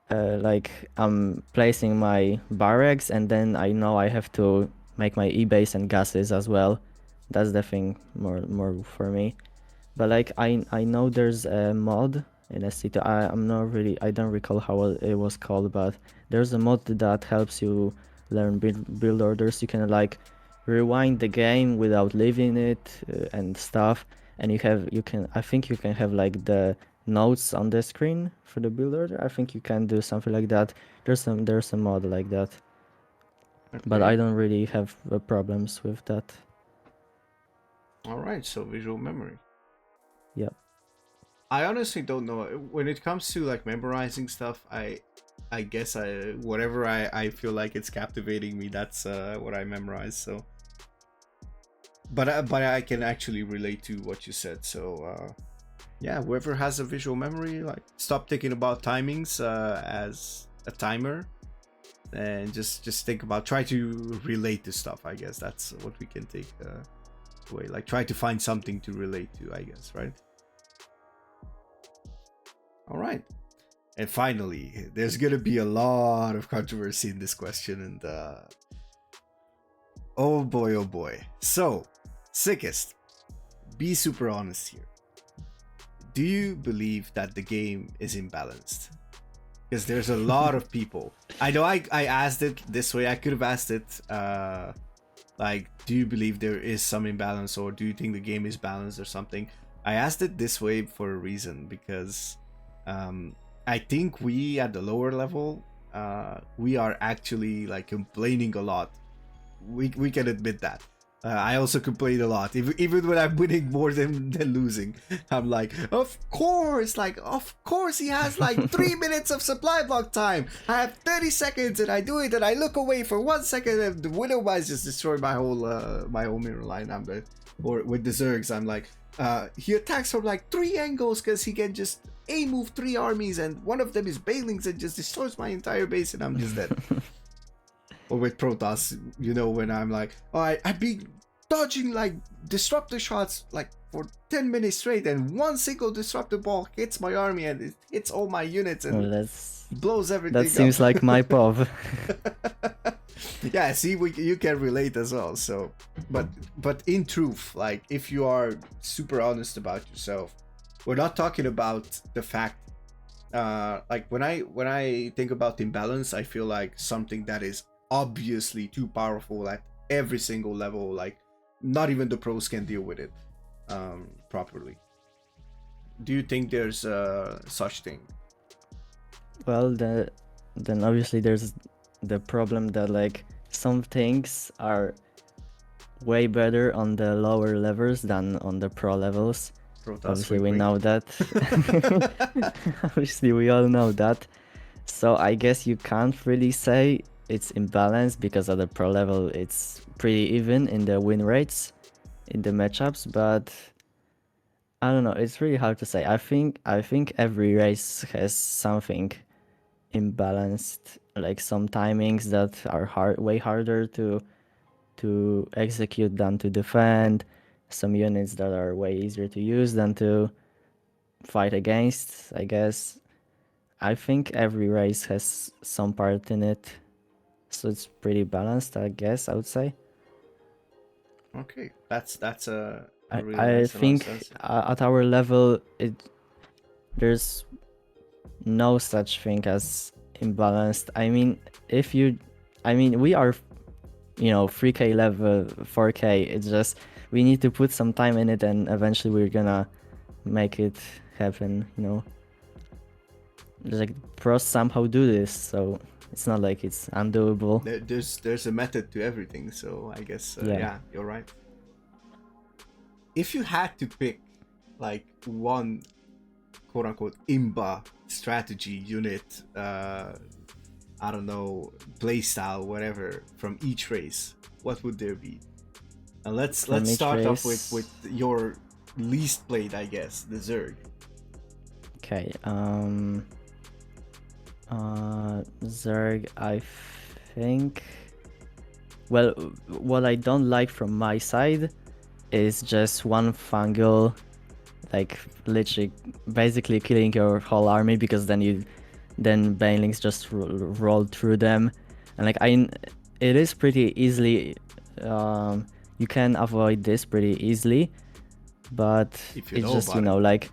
like, I'm placing my barracks, and then I know I have to make my e-base and gases as well. That's the thing more for me. But like, I know there's a mod in SC2. I'm not really, I don't recall how it was called, but there's a mod that helps you learn build orders. You can like rewind the game without leaving it, and stuff. And you can, I think you can have like the notes on the screen for the build order. I think you can do something like that. There's a mod like that, but I Okay, don't really have problems with that. all right. So visual memory. Yeah. I honestly don't know. When it comes to like memorizing stuff, I guess whatever I feel like it's captivating me, that's what I memorize. So, but I can actually relate to what you said. So yeah, whoever has a visual memory, like stop thinking about timings as a timer, and just think about, try to relate to stuff. I guess that's what we can take away. Like try to find something to relate to, I guess, right? All right. And finally, there's gonna be a lot of controversy in this question, and oh boy. So, Sickest, be super honest here. Do you believe that the game is imbalanced? Because there's a lot of people. I know I asked it this way. I could have asked it like, do you believe there is some imbalance, or do you think the game is balanced or something? I asked it this way for a reason, because I think we at the lower level, we are actually like complaining a lot. We can admit that. I also complain a lot, even when I'm winning more than losing. I'm like, of course he has like 3 minutes of supply block time. I have 30 seconds and I do it, and I look away for 1 second and the Widow Mice just destroy my whole mirror line. Or with the Zergs, I'm like, he attacks from like 3 angles because he can just move 3 armies, and one of them is Bailings and just destroys my entire base, and I'm just dead. Or with Protoss, when I'm like, I've been dodging like disruptor shots like for 10 minutes straight, and one single disruptor ball hits my army and it hits all my units and blows everything that seems up. like my POV. Yeah, see, you can relate as well. So, but in truth, like if you are super honest about yourself, we're not talking about the fact. Like when I think about imbalance, I feel like something that is obviously too powerful at every single level. Like not even the pros can deal with it properly. Do you think there's such thing? Well, then obviously there's the problem that like some things are way better on the lower levels than on the pro levels. Obviously we know that. Obviously we all know that. So I guess you can't really say it's imbalanced, because at the pro level it's pretty even in the win rates in the matchups, but I don't know, it's really hard to say. I think every race has something imbalanced, like some timings that are way harder to execute than to defend, some units that are way easier to use than to fight against. I guess I think every race has some part in it, so it's pretty balanced, I guess, I would say. Okay, that's a really I nice think at our level there's no such thing as imbalanced. I mean, we are 3K level, 4K. It's just we need to put some time in it, and eventually we're gonna make it happen. Like pros somehow do this, so it's not like it's undoable. There's a method to everything, so I guess yeah, you're right. If you had to pick like one quote unquote imba strategy unit, I don't know, playstyle, whatever, from each race, what would there be? And let's start off with your least played, I guess, the Zerg. Okay, Zerg, I think. Well, what I don't like from my side is just one fungal, like literally, basically killing your whole army, because then banelings just roll through them, and like it is pretty easily. You can avoid this pretty easily, but it's just like,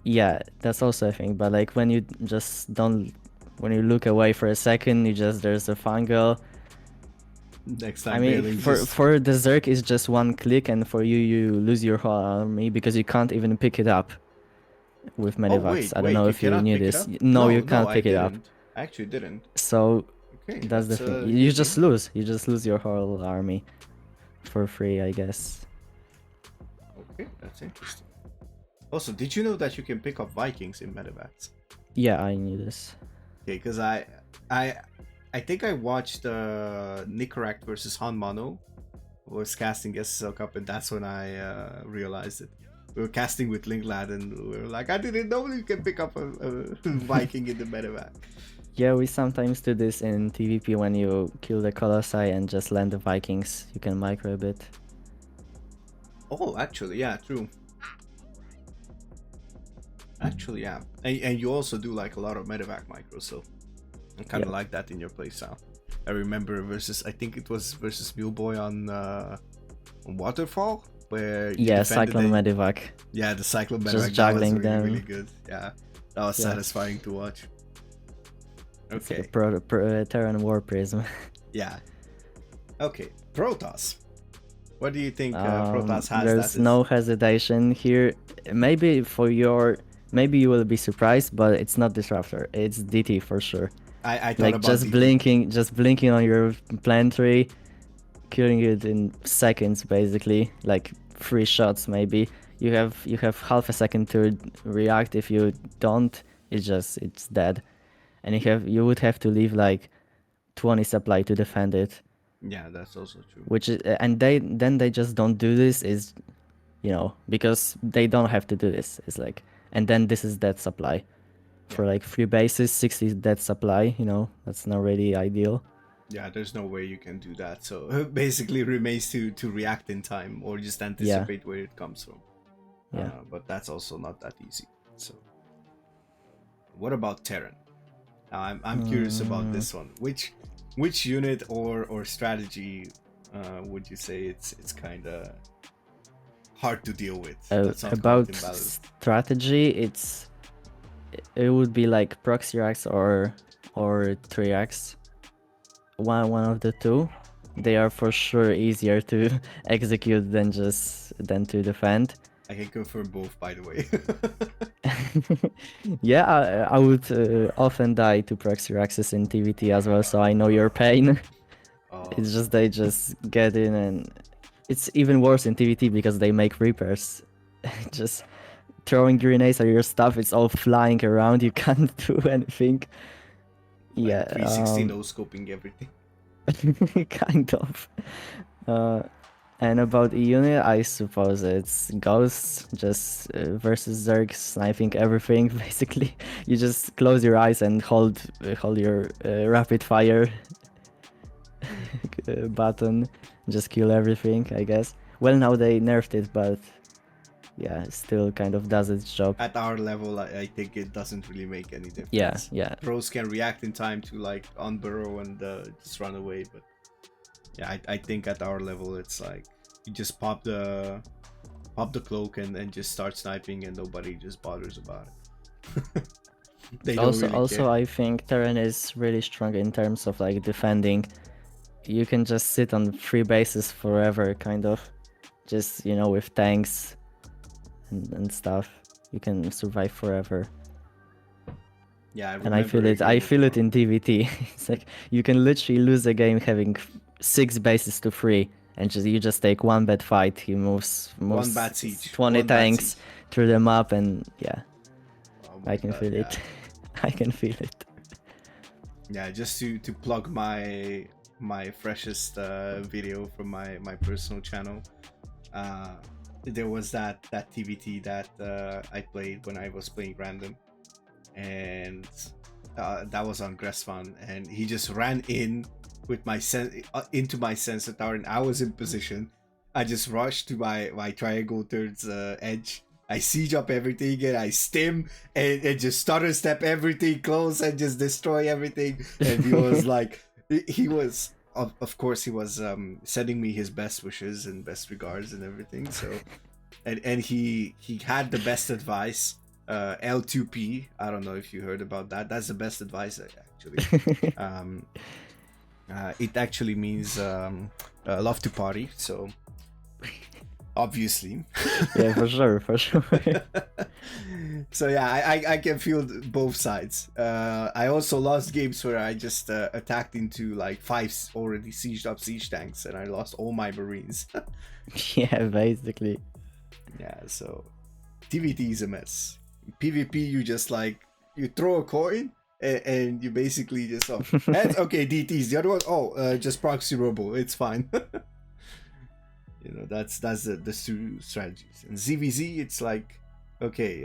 yeah, that's also a thing. But like when you just don't. When you look away for a second, there's a fungal. Next time, I mean, for the Zerg is just one click, and for you lose your whole army because you can't even pick it up with medivacs. I don't know if you knew this. No, you can't pick it up. I actually didn't. So that's the thing. You just lose. You just lose your whole army for free, I guess. Okay, that's interesting. Also, did you know that you can pick up Vikings in medivacs? Yeah, I knew this. Okay, because I think I watched Nicorak versus Han Mano was casting SSL Cup, and that's when I realized it. we were casting with Linklad, and we were like, I didn't know you can pick up a Viking in the medevac. Yeah, we sometimes do this in TVP when you kill the Colossi and just land the Vikings. You can micro a bit. Oh, actually, yeah, true. Actually, yeah. And you also do like a lot of medevac micros, so I kind of like that in your playstyle. I remember I think it was versus Muleboy on Waterfall, where you Cyclone medevac. Yeah, the Cyclone medevac. Just juggling that was really, them. really good. Yeah, that was satisfying to watch. Okay. It's like a Terran War Prism. Yeah. Okay, Protoss. What do you think Protoss has? There's no hesitation here. Maybe you will be surprised, but it's not Disruptor. It's DT for sure. I thought like about just DT. blinking on your plant tree, killing it in seconds basically, like 3 shots maybe. You have half a second to react. If you don't, it's dead, and you would have to leave like 20 supply to defend it. Yeah, that's also true. Which is, and they just don't do this, is, because they don't have to do this. It's like, and then this is dead supply for like 3 bases, 60 dead supply. That's not really ideal. Yeah, there's no way you can do that. So basically, remains to react in time or just anticipate where it comes from. Yeah, but that's also not that easy. So, what about Terran? I'm curious about this one. Which unit or strategy would you say it's kind of hard to deal with? About strategy, it would be like Proxy-Rax or Triax. One of the two. They are for sure easier to execute than to defend. I can confirm both, by the way. Yeah, I would often die to Proxy-Raxes in TVT as well, so I know your pain. It's just they just get in, and it's even worse in TVT because they make Reapers. Just throwing grenades at your stuff, it's all flying around, you can't do anything. Like 360 no-scoping everything. Kind of. And about E-Unit, I suppose it's Ghosts just versus Zerg sniping everything, basically. You just close your eyes and hold your rapid fire button, just kill everything, I guess. Well, now they nerfed it, but yeah, it still kind of does its job. At our level, I think it doesn't really make any difference. Yeah. Pros can react in time to like unburrow and just run away, but yeah, I think at our level it's like you just pop the cloak and just start sniping and nobody just bothers about it. They don't really care. I think Terran is really strong in terms of like defending. You can just sit on 3 bases forever, kind of, just with tanks and stuff. You can survive forever. Yeah, I feel it in TVT. It's like you can literally lose a game having 6 bases to 3, and you just take one bad fight. He moves one bad siege, 20 tanks through the map, and I can feel yeah. it. I can feel it. Yeah, just to plug my freshest video from my personal channel. There was that TVT that I played when I was playing random, and that was on Gressfan, and he just ran in with into my sensor tower, and I was in position. I just rushed to my triangle turns edge. I siege up everything and I stim and just stutter step everything close and just destroy everything. And he was like, he was of course he was sending me his best wishes and best regards and everything. So and he had the best advice. L2P. I don't know if you heard about that. That's the best advice actually. It actually means love to party. So obviously. Yeah, for sure. So yeah, I can feel both sides. I also lost games where I just attacked into like 5 already sieged up siege tanks and I lost all my marines. Yeah, basically. Yeah, so TVT is a mess. PvP, you just like you throw a coin and you basically just heads. Okay, DTs. The other one, just proxy robo. It's fine. That's the two strategies. And ZVZ, it's like, okay,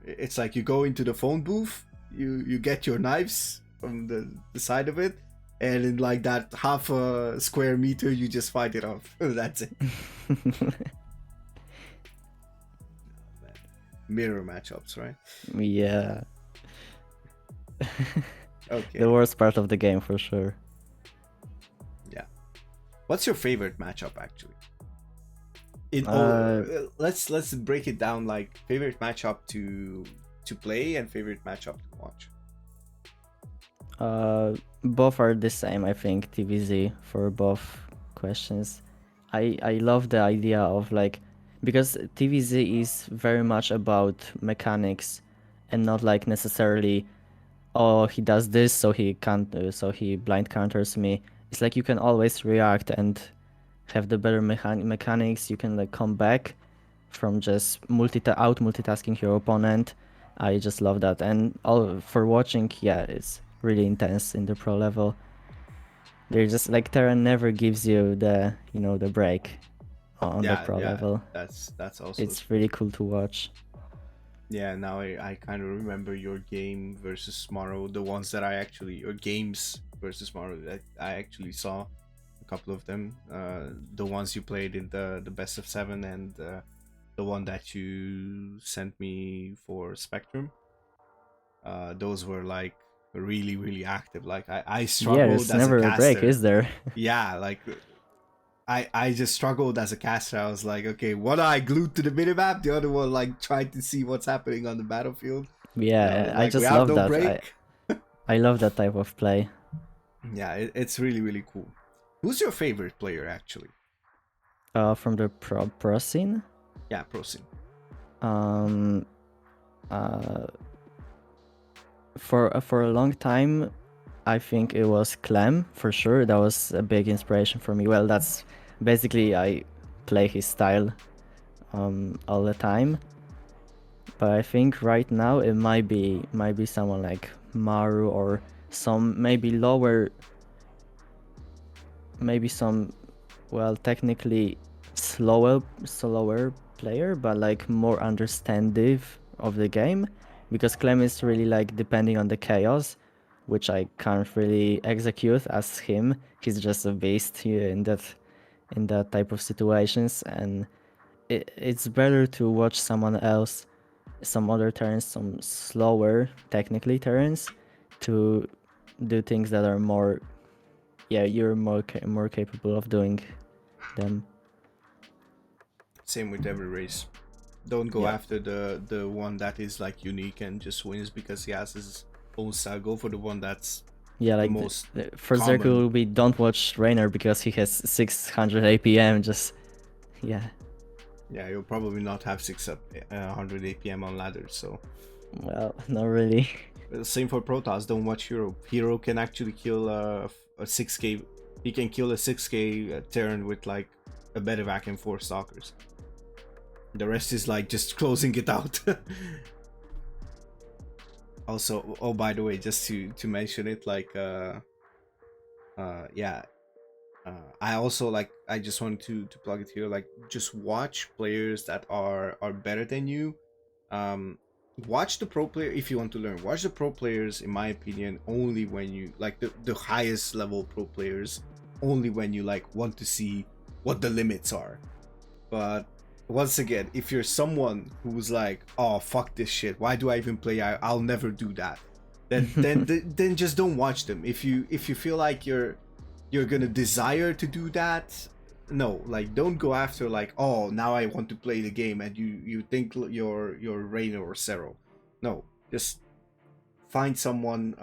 it's like you go into the phone booth, you get your knives from the side of it, and in like that half a square meter, you just fight it off. That's it. Mirror matchups, right? Yeah. Okay. The worst part of the game for sure. Yeah. What's your favorite matchup actually? Let's break it down, like favorite matchup to play and favorite matchup to watch. Both are the same, I think. TVZ for both questions. I love the idea of like, because TVZ is very much about mechanics and not like necessarily, oh, he does this so he can't, so he blind counters me. It's like you can always react and have the better mechanics. You can like come back from just multitasking your opponent. I just love that. And all for watching, yeah, it's really intense in the pro level. They're just like, Terran never gives you the the break on the pro level. That's also, it's really cool to watch. Yeah, now I kind of remember your game versus Maru, the ones that I actually, your games versus Maru that I actually saw a couple of them. The ones you played in the best of 7 and the one that you sent me for Spectrum. Those were like really, really active. Like I struggled there's as never a caster. break, is there? Yeah, like I just struggled as a caster. I was like, okay, one eye glued to the minimap, the other one like trying to see what's happening on the battlefield. Yeah, like, I just love that. I love that type of play. Yeah, it's really, really cool. Who's your favorite player actually? From the pro scene? Yeah, pro scene. For a long time, I think it was Clem for sure. That was a big inspiration for me. Well, that's basically I play his style all the time. But I think right now it might be someone like Maru or some maybe some technically slower player, but like more understanding of the game, because Clem is really like depending on the chaos, which I can't really execute as him. He's just a beast here in that type of situations, and it's better to watch someone else, some other turns, some slower technically turns, to do things that are more, you're more capable of doing them. Same with every race. Don't go after the one that is like unique and just wins because he has his own style. Go for the one that's like the most for Zerko will be, don't watch Rainer because he has 600 APM. Just yeah, you'll probably not have 600 APM on ladders. So well, not really. Same for Protoss. Don't watch Hero. Hero can actually kill a 6k. He can kill a 6k Terran with like a Bedevac and 4 Stalkers. The rest is like just closing it out. Also, oh, by the way, just to mention it, like I also like, I just wanted to plug it here, like just watch players that are better than you. Watch the pro player if you want to learn. Watch the pro players, in my opinion, only when you like the highest level pro players, only when you like want to see what the limits are. But once again, if you're someone who's like, oh fuck this shit, why do I even play? I'll never do that. Then just don't watch them. If you feel like you're gonna desire to do that, no, like don't go after like, oh now I want to play the game, and you think you're Reina or Cero. No, just find someone,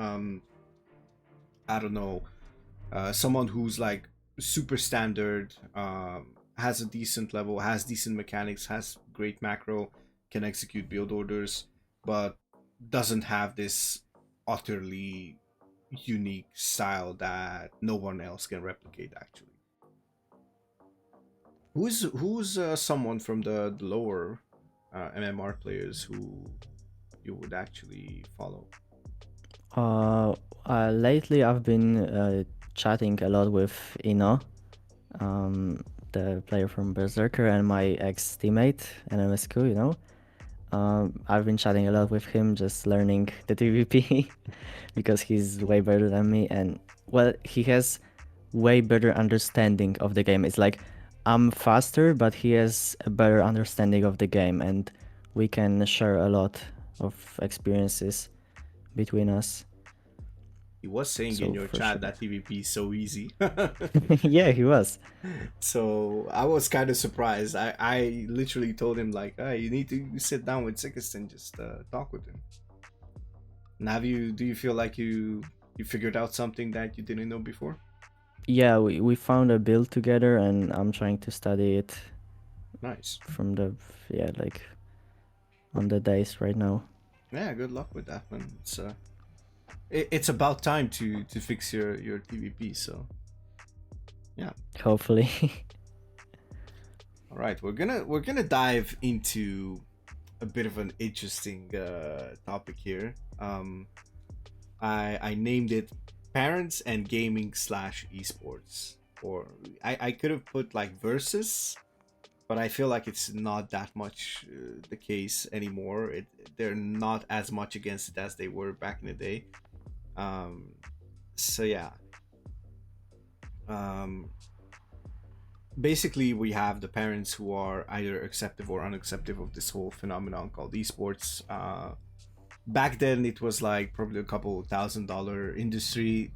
I don't know, someone who's like super standard, has a decent level, has decent mechanics, has great macro, can execute build orders, but doesn't have this utterly unique style that no one else can replicate actually. Who's someone from the lower MMR players who you would actually follow? Lately I've been chatting a lot with Ino. the player from Berserker and my ex teammate in MSQ, you know. I've been chatting a lot with him, just learning the PvP because he's way better than me, and well, he has way better understanding of the game. It's like I'm faster, but he has a better understanding of the game, and we can share a lot of experiences between us. He was saying in So your for chat sure. that PvP is so easy. Yeah, he was. So I was kind of surprised. I literally told him like, hey, you need to sit down with Sickest and just talk with him. And do you feel like you figured out something that you didn't know before? Yeah, we found a build together, and I'm trying to study it Nice. from the yeah like on the days right now. Yeah, good luck with that, man. It's about time to fix your TVP. So yeah. Hopefully. All right, we're gonna dive into a bit of an interesting topic here. I named it parents and gaming slash esports, or I could have put like versus, but I feel like it's not that much the case anymore. They're not as much against it as they were back in the day. Um, so yeah. Um, Basically, we have the parents who are either acceptive or unacceptive of this whole phenomenon called esports. Back then, it was like probably a couple $1,000 industry.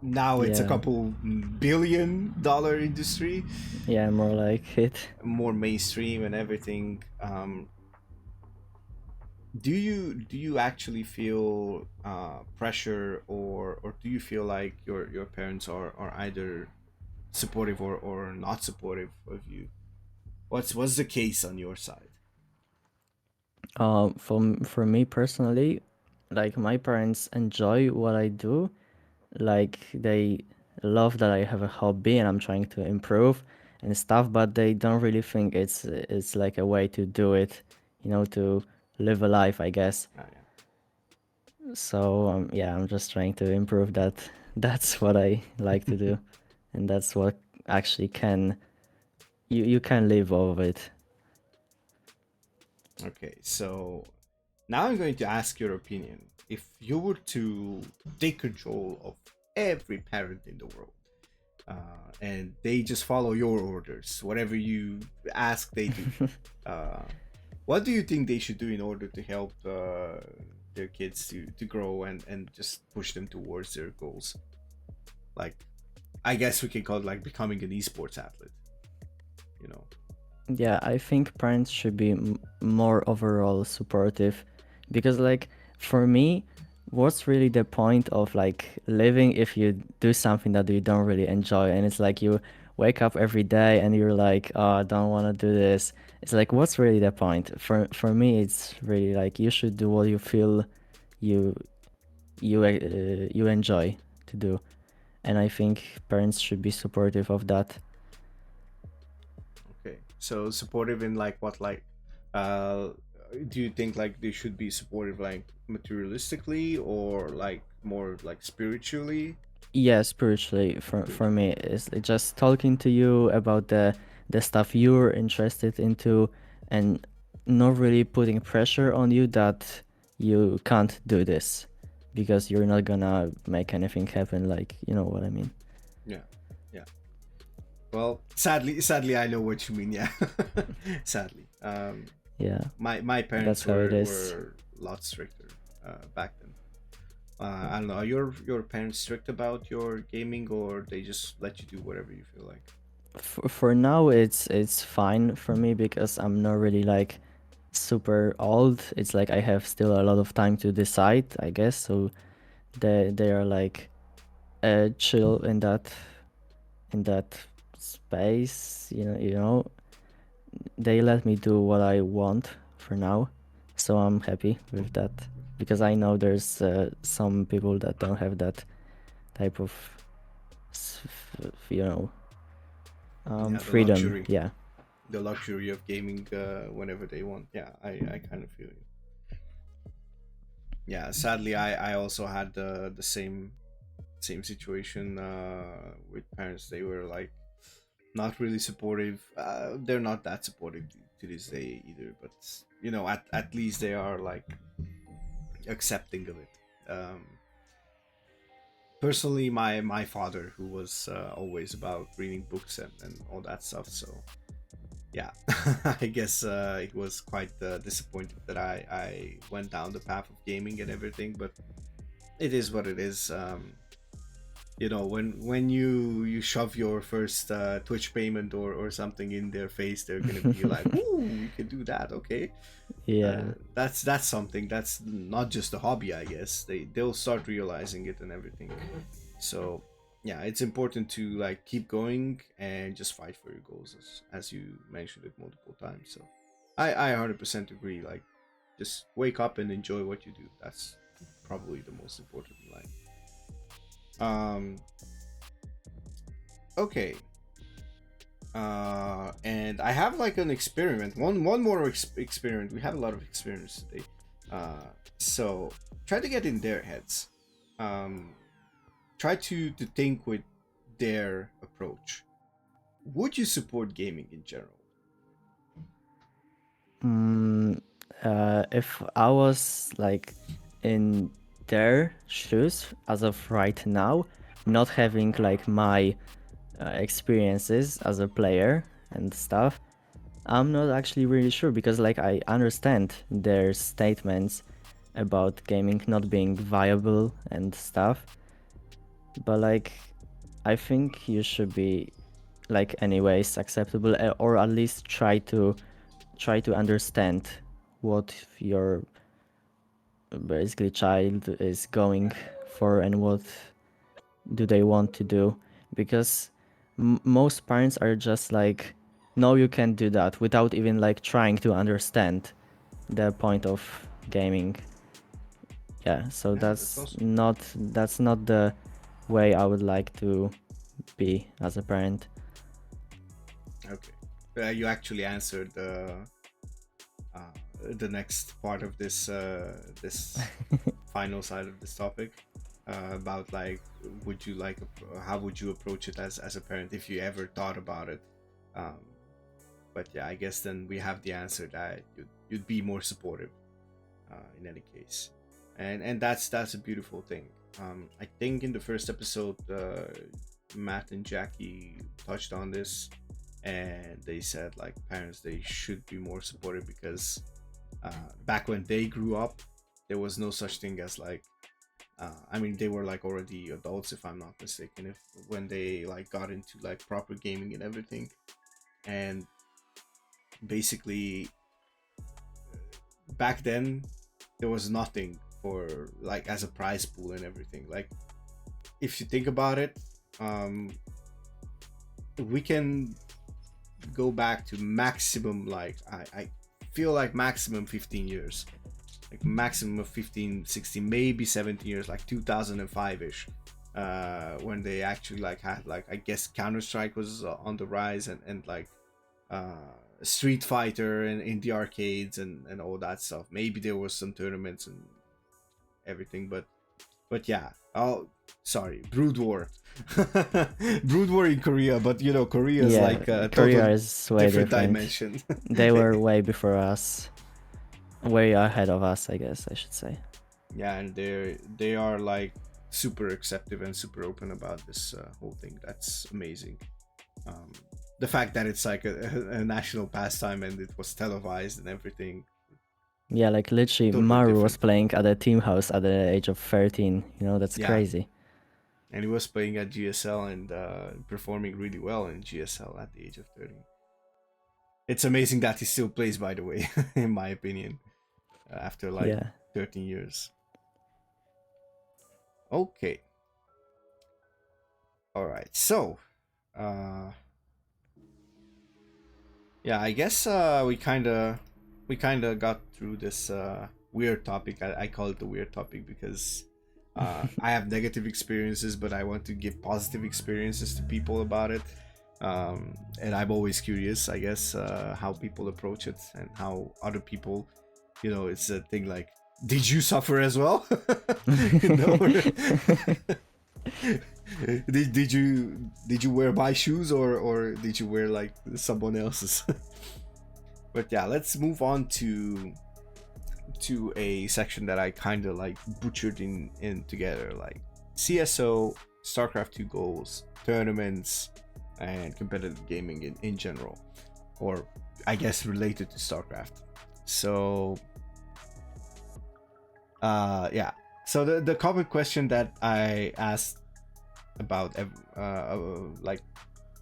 Now it's a Yeah. couple $1 billion industry, Yeah, more like it. more mainstream and everything. Do you actually feel pressure, or do you feel like your parents are either supportive or not supportive of you? What's the case on your side? For me personally, like my parents enjoy what I do. Like they love that I have a hobby and I'm trying to improve and stuff, but they don't really think it's like a way to do it, you know, to live a life, I guess. Ah, yeah. So yeah, I'm just trying to improve that. That's what I like to do, and that's what actually can you can live off it. Okay, so now I'm going to ask your opinion. If you were to take control of every parent in the world, and they just follow your orders, whatever you ask, they do. Uh, what do you think they should do in order to help their kids to grow and just push them towards their goals? Like, I guess we can call it like becoming an esports athlete. You know. Yeah, I think parents should be more overall supportive because, like, for me, what's really the point of like living if you do something that you don't really enjoy? And it's like you wake up every day and you're like, oh, I don't want to do this. It's like, what's really the point? For me, it's really like you should do what you feel you you enjoy to do, and I think parents should be supportive of that. Okay. So supportive in like what, like uh do you think like they should be supportive like materialistically or like more like spiritually? Yeah, spiritually for Spiritually. me is just talking to you about the stuff you're interested into, and not really putting pressure on you that you can't do this because you're not gonna make anything happen, like, you know what I mean. Yeah. Yeah. Well, sadly I know what you mean, yeah. Sadly. Yeah, My that's parents how it is. were a lot stricter back then. I don't know, are your parents strict about your gaming, or they just let you do whatever you feel like? For now it's fine for me because I'm not really like super old. It's like I have still a lot of time to decide, I guess. So they are like chill in that space, you know. They let me do what I want for now, so I'm happy with that because I know there's some people that don't have that type of s- you know Yeah, freedom. Yeah. the luxury of gaming whenever they want. Yeah, I kind of feel you. Yeah, sadly, I also had the same situation with parents. They were like not really supportive. They're not that supportive to this day either, but you know, at least they are like accepting of it. Personally, my father, who was always about reading books and all that stuff, so yeah, I guess he was quite disappointed that I went down the path of gaming and everything, but it is what it is. You know, when you shove your first Twitch payment or something in their face, they're gonna be like, "Ooh, you can do that, okay?" Yeah. That's something. That's not just a hobby, I guess. They'll start realizing it and everything. So yeah, it's important to like keep going and just fight for your goals, as you mentioned it multiple times. So I 100% agree. Like, just wake up and enjoy what you do. That's probably the most important in life. Okay. And I have like an experiment. One more experiment. We have a lot of experience today. So try to get in their heads. Try to think with their approach. Would you support gaming in general? If I was like in their shoes as of right now, not having like my experiences as a player and stuff, I'm not actually really sure, because like I understand their statements about gaming not being viable and stuff, but like I think you should be like anyways acceptable, or at least try to understand what your basically child is going for and what do they want to do, because most parents are just like, no, you can't do that, without even like trying to understand the point of gaming. Yeah, so Yeah, that's awesome. that's not the way I would like to be as a parent. Okay. You actually answered uh, the next part of this final side of this topic, about like, would you like how would you approach it as a parent if you ever thought about it. um, but yeah, I guess then we have the answer that you'd be more supportive in any case, and that's a beautiful thing. I think in the first episode, Matt and Jackie touched on this, and they said like parents, they should be more supportive because back when they grew up, there was no such thing as like, I mean, they were like already adults, if I'm not mistaken, if when they like got into like proper gaming and everything. And basically back then there was nothing for like as a prize pool and everything. Like, if you think about it, um we can go back to maximum, like I feel like maximum 15 years, like maximum of 15, 16, maybe 17 years, like 2005ish, when they actually like had like, I guess Counter-Strike was on the rise, and like Street Fighter and in the arcades and all that stuff. Maybe there was some tournaments and everything, but yeah. Oh, sorry, Brood War. Brood War in Korea, but you know, Korea is Yeah, like a Korea total is way different different. dimension. They were way before us, way ahead of us, I guess I should say. Yeah, and they are like super accepting and super open about this whole thing. That's amazing. um the fact that it's like a national pastime and it was televised and everything. Yeah, like literally Totally Maru was different. playing at a team house at the age of 13. You know, that's Yeah, crazy. and he was playing at GSL and performing really well in GSL at the age of 13. It's amazing that he still plays, by the way, in my opinion, after like Yeah. 13 years. Okay. All right. So, uh, yeah, I guess we kind of got through this weird topic. I call it the weird topic because I have negative experiences, but I want to give positive experiences to people about it. And I'm always curious, I guess, how people approach it and how other people, you know, it's a thing like, did you suffer as well? You know? did you wear my shoes or did you wear like someone else's? But yeah, let's move on to a section that I kind of like butchered in together, like CSO, Starcraft 2 goals, tournaments, and competitive gaming in general, or I guess related to Starcraft. So yeah, so the common question that I asked about like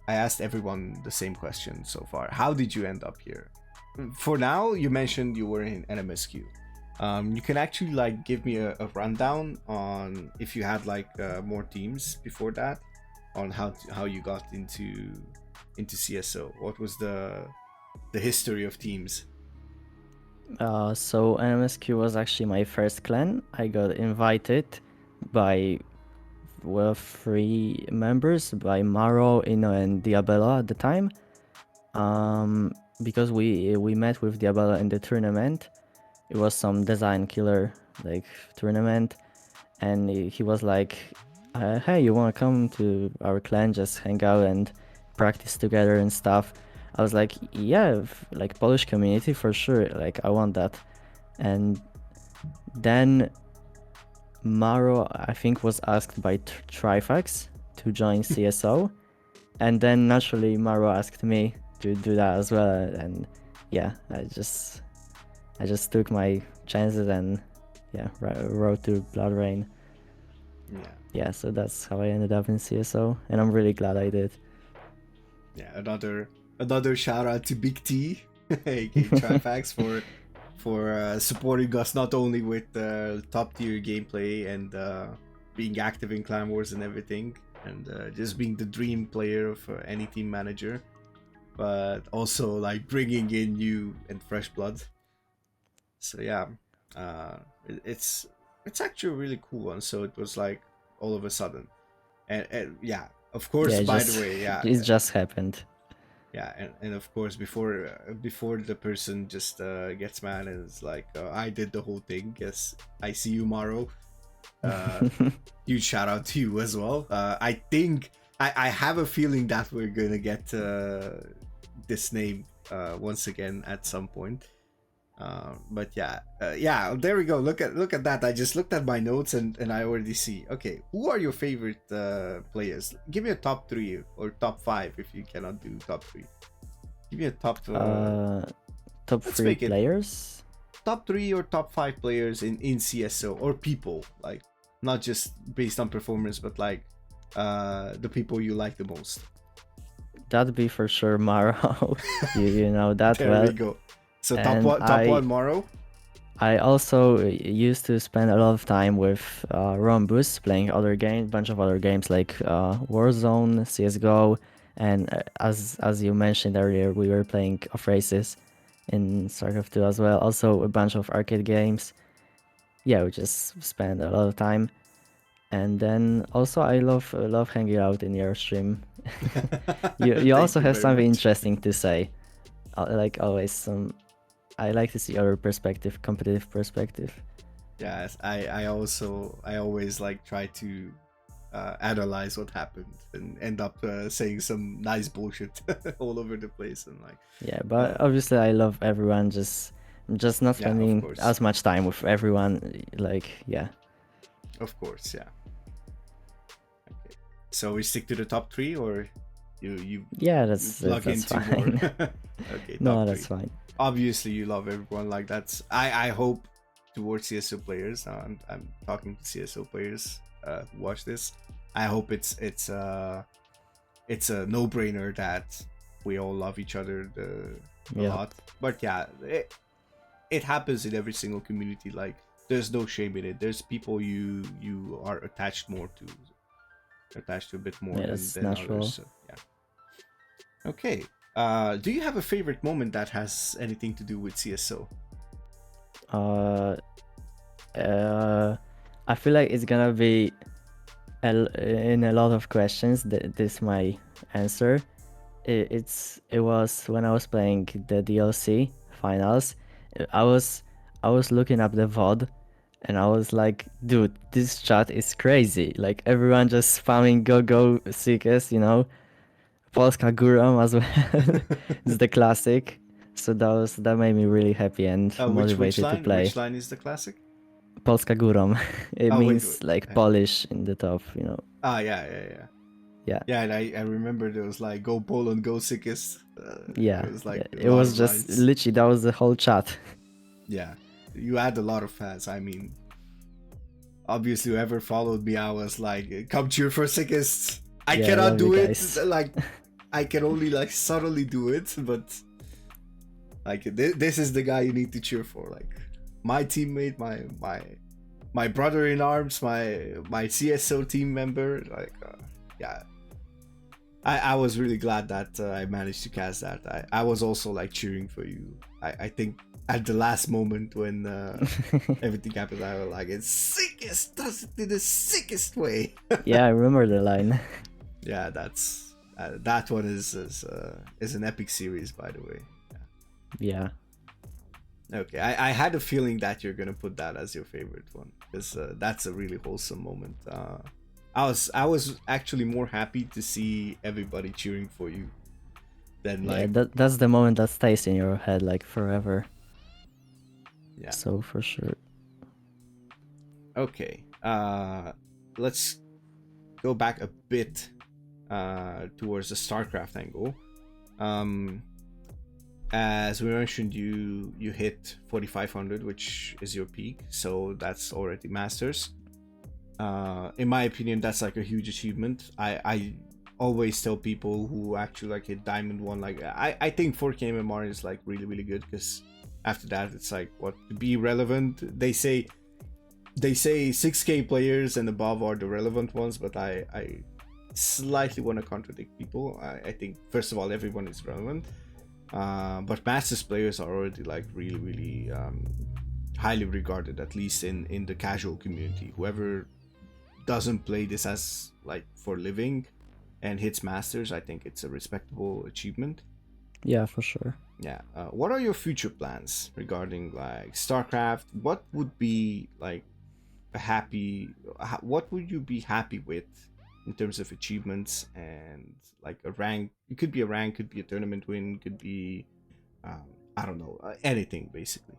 I asked everyone the same question so far: how did you end up here? For now, you mentioned you were in NMSQ. You can actually like give me a rundown on if you had like more teams before that, on how you got into CSO. What was the history of teams? So NMSQ was actually my first clan. I got invited by three members, by Maro, Ino, and Diabella at the time. Because we met with Diabella in the tournament. It was some design killer like tournament, and he was like, "Hey, you wanna come to our clan, just hang out and practice together and stuff?" I was like, "Yeah, like Polish community for sure. Like I want that." And then Maro, I think, was asked by Trifax to join CSO, and then naturally Maro asked me to do that as well, and yeah, I just took my chances and yeah, wrote to Blood Rain. Yeah, so that's how I ended up in CSO, and I'm really glad I did. Yeah, another shout out to Big T, aka Trifax, for supporting us not only with top tier gameplay and being active in Clan Wars and everything, and just being the dream player of any team manager, but also like bringing in new and fresh blood. So yeah, it's actually a really cool one. So it was like all of a sudden, and yeah, of course. Yeah, By the way, yeah, it just happened. yeah, and of course before the person just gets mad and is like, I did the whole thing. Yes, I see you, Maro. Huge shout out to you as well. I think I have a feeling that we're gonna get this name once again at some point. But yeah, there we go. Look at that. I just looked at my notes and I already see. Okay, who are your favorite players? Give me a top 3 or top 5 if you cannot do top 3. Give me a top. Top 3 players. Top 3 or top 5 players in CSO, or people, like not just based on performance, but like the people you like the most. That'd be for sure Maro. you know that there well. We go. So top one, Maro. I also used to spend a lot of time with Rombus, playing bunch of other games like Warzone, CS:GO, and as you mentioned earlier, we were playing Off Races in Starcraft 2 as well. Also a bunch of arcade games. Yeah, we just spend a lot of time. And then also I love hanging out in your stream. you also have something interesting to say. Like always, I like to see other perspective, competitive perspective. Yes, I always like try to analyze what happened and end up saying some nice bullshit all over the place, and like, yeah, but obviously I love everyone, just not spending as much time with everyone, like, yeah. Of course, yeah. Okay, so we stick to the top 3, or you yeah, that's fine. Okay, no, that's fine. Obviously you love everyone, like that's I hope towards CSO players. I'm talking to CSO players who watch this. I hope it's a no-brainer that we all love each other a lot. But yeah, it happens in every single community. Like there's no shame in it. There's people you are attached a bit more than others. So, yeah. Okay. Do you have a favorite moment that has anything to do with CSO? I feel like it's gonna be in a lot of questions. This my answer. It was when I was playing the DLC finals. I was looking up the VOD, and I was like, dude, this chat is crazy. Like everyone just spamming go Sickest, Polska Góra as well. It's the classic. So that made me really happy and Which motivated to line? play. Which line is the classic? Polska Górą. It Oh wait, means like yeah. Polish in the top. Ah, yeah. Yeah. Yeah, and I remember there was like "Go Poland, Go Sickest." Yeah. It was like a It lot was of just lines. literally that was the whole chat. Yeah, you had a lot of fans. I mean, obviously, whoever followed me, I was like, "Come cheer for Sickest." I Yeah, I cannot love you do it. guys. Like, I can only like subtly do it, but like this is the guy you need to cheer for. Like, my teammate, my brother in arms, my CSO team member. Like, yeah. I was really glad that I managed to cast that. I was also like cheering for you. I think at the last moment when everything happened, I was like, "It's Sickest, does it in the sickest way." Yeah, I remember the line. Yeah, that's that one is an epic series, by the way. Yeah. Okay, I had a feeling that you're gonna put that as your favorite one because that's a really wholesome moment. I was actually more happy to see everybody cheering for you than Yeah, like that's the moment that stays in your head like forever. yeah. So for sure. Okay, let's go back a bit towards the Starcraft angle. As we mentioned, you hit 4500, which is your peak, so that's already masters. In my opinion, that's like a huge achievement. I always tell people who actually like hit Diamond 1, like I think 4K MMR is like really good, because after that it's like, what, to be relevant, they say 6K players and above are the relevant ones, but I slightly want to contradict people. I think first of all, everyone is relevant, but masters players are already like really highly regarded, at least in the casual community. Whoever doesn't play this as like for living and hits masters, I think it's a respectable achievement. Yeah, for sure. Yeah. What are your future plans regarding like Starcraft? What would be like what would you be happy with in terms of achievements and like a rank? It could be a rank, could be a tournament win, could be I don't know, anything basically.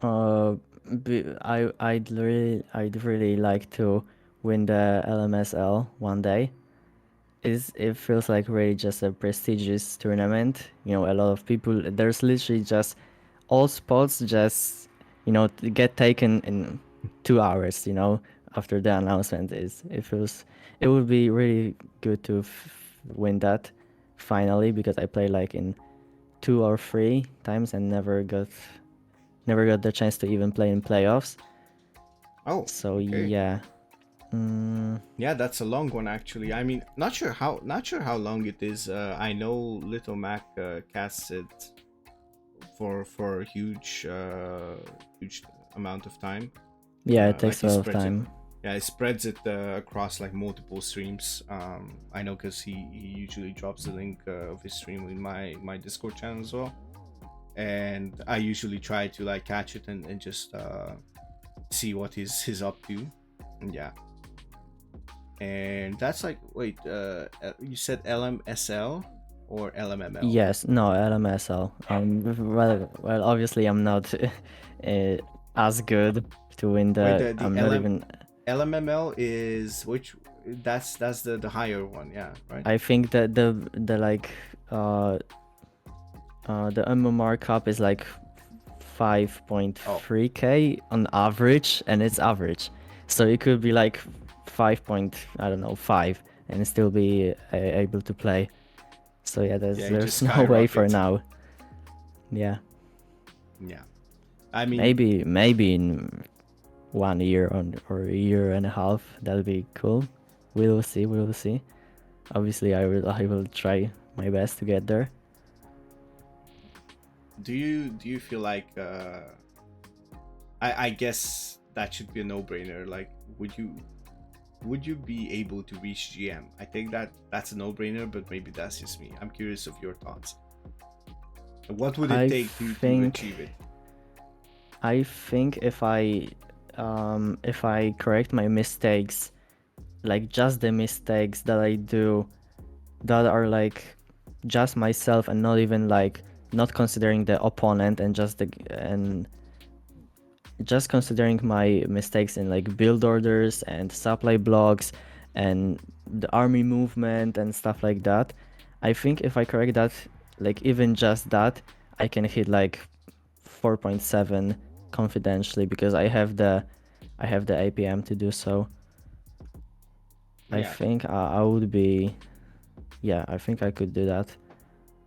I'd really like to win the LMSL one day. It feels like really just a prestigious tournament. A lot of people. There's literally just all spots just get taken in 2 hours. After the announcement it would be really good to win that finally, because I played like in 2 or 3 times and never got the chance to even play in playoffs. Oh, So okay. yeah. Yeah, that's a long one actually. I mean, not sure how long it is. I know Little Mac casts it for a huge amount of time. Yeah, it takes Like a he lot of spreads it. time. Yeah, he spreads it across like multiple streams. I know because he usually drops the link of his stream in my Discord channel as well, and I usually try to like catch it and just see what he's up to. Yeah. And that's like, wait, you said LMSL or LMML? Yes, no, LMSL. Well, obviously I'm not as good to win Wait, the. the I'm not even. LMML is which? That's the higher one, yeah, right? I think that the like the MMR cup is like 5.3k on average, and it's average, so it could be like 5 point, I don't know, 5, and still be able to play. So yeah, Yeah, you just there's no way for skyrocket. now. Yeah, Yeah, I mean, maybe in 1 year or a year and a half, that'll be cool. We will see. Obviously, I will try my best to get there. do you feel like I guess that should be a no-brainer. Like, would you be able to reach GM? I think that's a no-brainer, but maybe that's just me. I'm curious of your thoughts. What would it I take to think achieve it? I think if I correct my mistakes, like just the mistakes that I do that are like just myself and not even like not considering the opponent and just considering my mistakes in like build orders and supply blocks and the army movement and stuff like that. I think if I correct that, like even just that, I can hit like 4.7 confidentially because I have the APM to do so. I Yeah, think I would be, yeah, I think I could do that.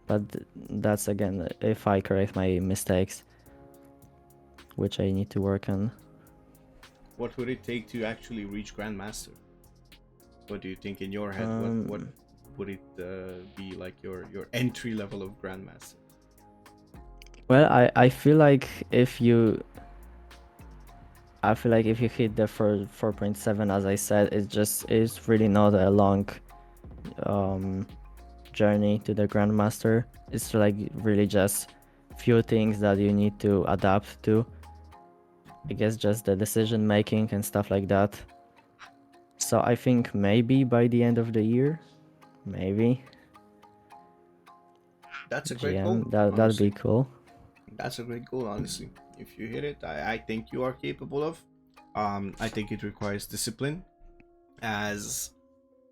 But that's again if I correct my mistakes, which I need to work on. what would it take to actually reach Grandmaster? What do you think in your head? What Um, would it be like your entry level of Grandmaster? well, I feel like if you hit the 4.7, as I said, it's really not a long um, journey to the Grandmaster. It's like really just few things that you need to adapt to. I guess just the decision making and stuff like that. So I think maybe by the end of the year, maybe That's a great goal, GM, that'd be honestly. cool. That's a great goal, honestly. If you hit it, I think you are capable of. I think it requires discipline, as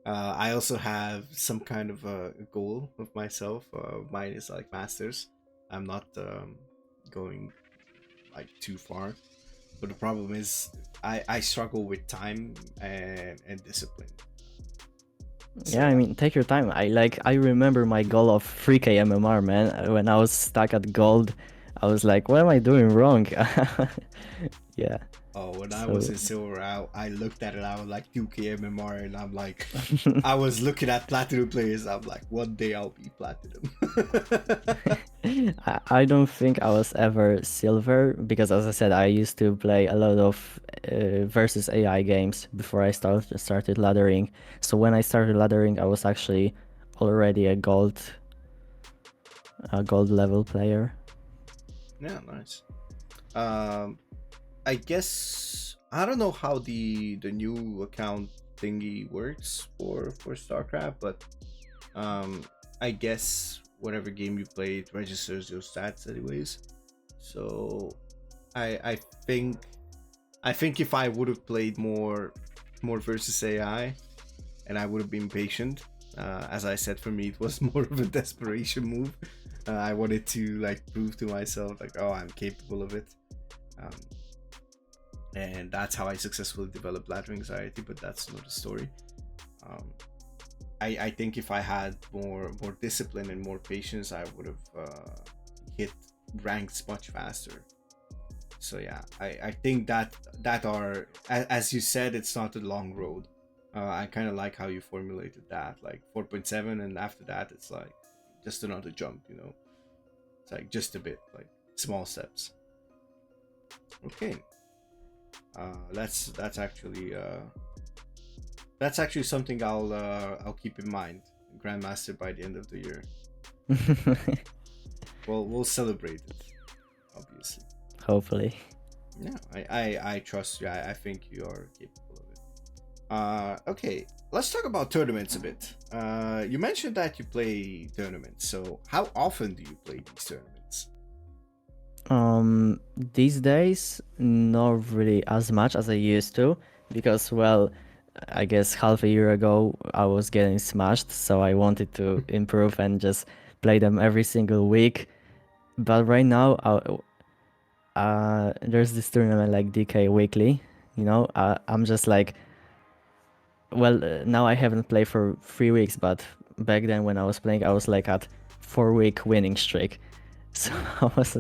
I also have some kind of a goal of myself. Mine is like masters. I'm not going like too far, but the problem is I struggle with time and discipline. So Yeah, I yeah. mean, take your time. I remember my goal of 3k MMR, man. When I was stuck at gold, I was like, what am I doing wrong? Yeah. Oh, when I was So in silver, I looked at it. I was like 2K MMR, and I'm like, I was looking at platinum players. I'm like, one day I'll be platinum. I don't think I was ever silver because, as I said, I used to play a lot of versus AI games before I started laddering. So when I started laddering, I was actually already a gold level player. Yeah, nice. Um, I guess I don't know how the new account thingy works for StarCraft, but um, I guess whatever game you play, it registers your stats anyways. So I think I think if I would have played more versus AI, and I would have been patient. As I said, for me, it was more of a desperation move. I wanted to like prove to myself like, oh, I'm capable of it, um, and that's how I successfully developed ladder anxiety. But that's another story. Um, I think if I had more discipline and more patience, I would have hit ranks much faster. So yeah, I think that are as you said, it's not a long road. I kind of like how you formulated that, like 4.7, and after that, it's like just another jump. It's like just a bit, like small steps. Okay, that's actually something I'll keep in mind. Grandmaster by the end of the year. Well, we'll celebrate it, obviously. Hopefully. Yeah, I trust you. I think you are capable of it. Okay, let's talk about tournaments a bit. You mentioned that you play tournaments, so how often do you play these tournaments? These days, not really as much as I used to, because, well, I guess half a year ago I was getting smashed, so I wanted to improve and just play them every single week. But right now, there's this tournament like DK Weekly, I'm just like, well, now I haven't played for 3 weeks, but back then when I was playing, I was like at 4 week winning streak. So I was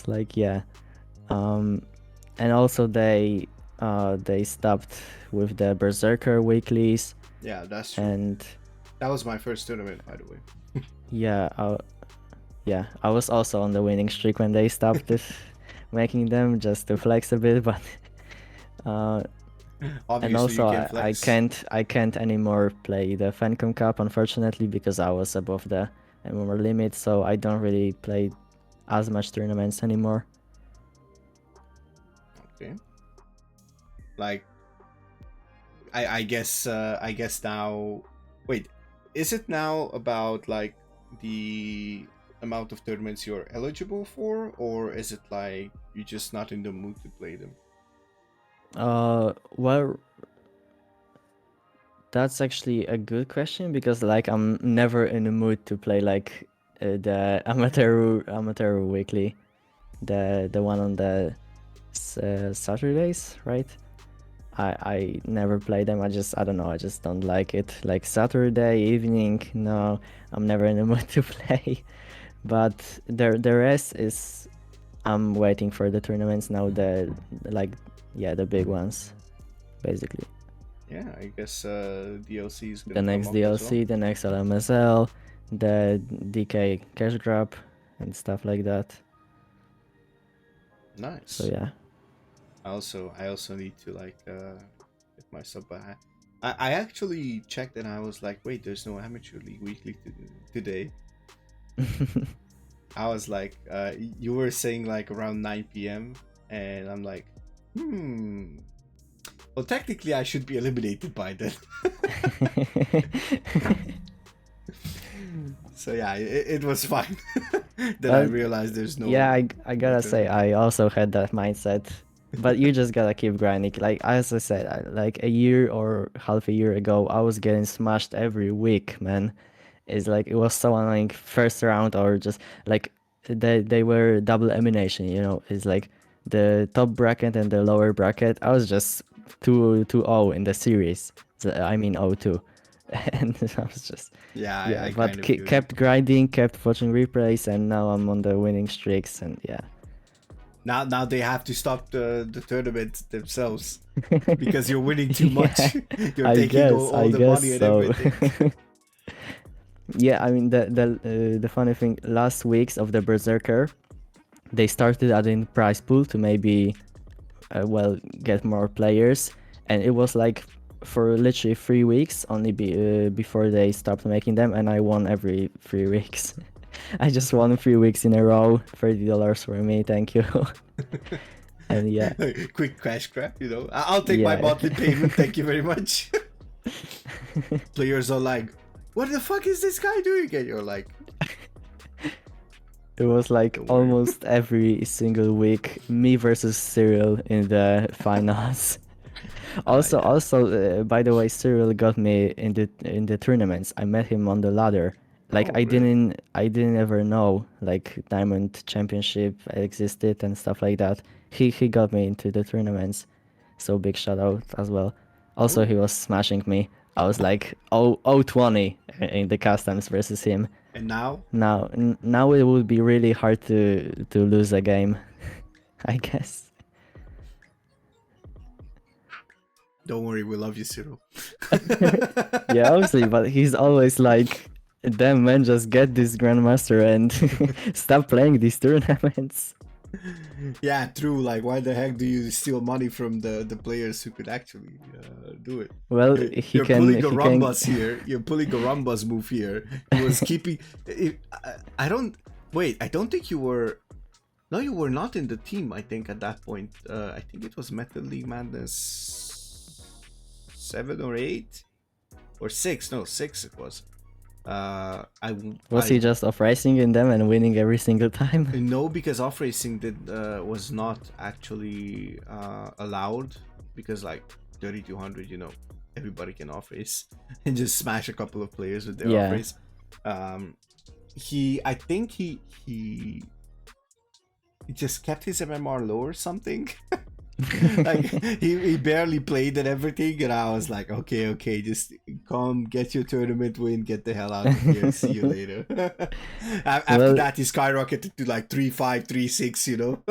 like, yeah. Um, and also they stopped with the Berserker weeklies, Yeah, that's true. and That was my first tournament, by the way. yeah, I was also on the winning streak when they stopped it, making them just to flex a bit, but uh, and Obviously, you also can I flex. can't anymore play the Fancom Cup, unfortunately, because I was above the MMR limit, so I don't really play as much tournaments anymore. Like, I guess now. Wait, is it now about like the amount of tournaments you're eligible for, or is it like you're just not in the mood to play them? Well, that's actually a good question because like I'm never in the mood to play like the amateur weekly, the one on the Saturdays, right? I never play them. I don't know. I just don't like it. Like Saturday evening, no, I'm never in the mood to play. But the rest is I'm waiting for the tournaments now. The big ones, basically. Yeah, I guess DLC is gonna The come next up as well. DLC, the next LMSL, the DK cash grab, and stuff like that. Nice. So yeah. I also need to like get my sub. I actually checked and I was like, wait, there's no amateur league weekly today. I was like, you were saying like around 9 p.m. and I'm like, well, technically I should be eliminated by then. So yeah, it was fine. Then I realized there's no. Yeah, I gotta say, I also had that mindset. But you just gotta keep grinding. Like as I said, like a year or half a year ago, I was getting smashed every week, man. It's like it was so annoying. First round or just like they were double elimination. You know, it's like the top bracket and the lower bracket. I was just 2-0 in the series. I mean 0-2. And I was just I but kind of kept grinding, kept watching replays, and now I'm on the winning streaks. And yeah. Now they have to stop the tournament themselves because you're winning too much. You're taking all the money and everything. Yeah, I mean the funny thing, last weeks of the Berserker, they started adding prize pool to maybe get more players, and it was like for literally 3 weeks only before they stopped making them, and I won every 3 weeks. I just won 3 weeks in a row. $30 for me, thank you. And yeah, quick cash grab, you know. I'll take my monthly payment, thank you very much. Players are like, what the fuck is this guy doing? And you're like, it was like almost every single week me versus Cyril in the finals. Also, by the way, Cyril got me in the tournaments. I met him on the ladder. Like I didn't ever know like Diamond Championship existed and stuff like that. He got me into the tournaments, so big shout out as well. Also, he was smashing me. I was like 0-20 in the customs versus him. And now? Now it would be really hard to lose a game, I guess. Don't worry, we love you, Cyril. Yeah, obviously, but he's always like, damn man, just get this Grandmaster and stop playing these tournaments. Yeah, true. Like, why the heck do you steal money from the players who could actually do it? Well, you're pulling a Rumbus here. You're pulling a Rumbus move here. He was keeping. I don't think you were. No, you were not in the team. I think at that point. I think it was Metal League Madness 7 or 8 or 6. No, 6 it was. Was he just off racing in them and winning every single time? No, because off racing was not actually allowed, because like 3200, you know, everybody can off race and just smash a couple of players with their off race. I think he just kept his MMR low or something. Like he barely played and everything, and I was like, okay, just come get your tournament win, get the hell out of here, see you later. After that, he skyrocketed to like 3-5, 3-6, you know.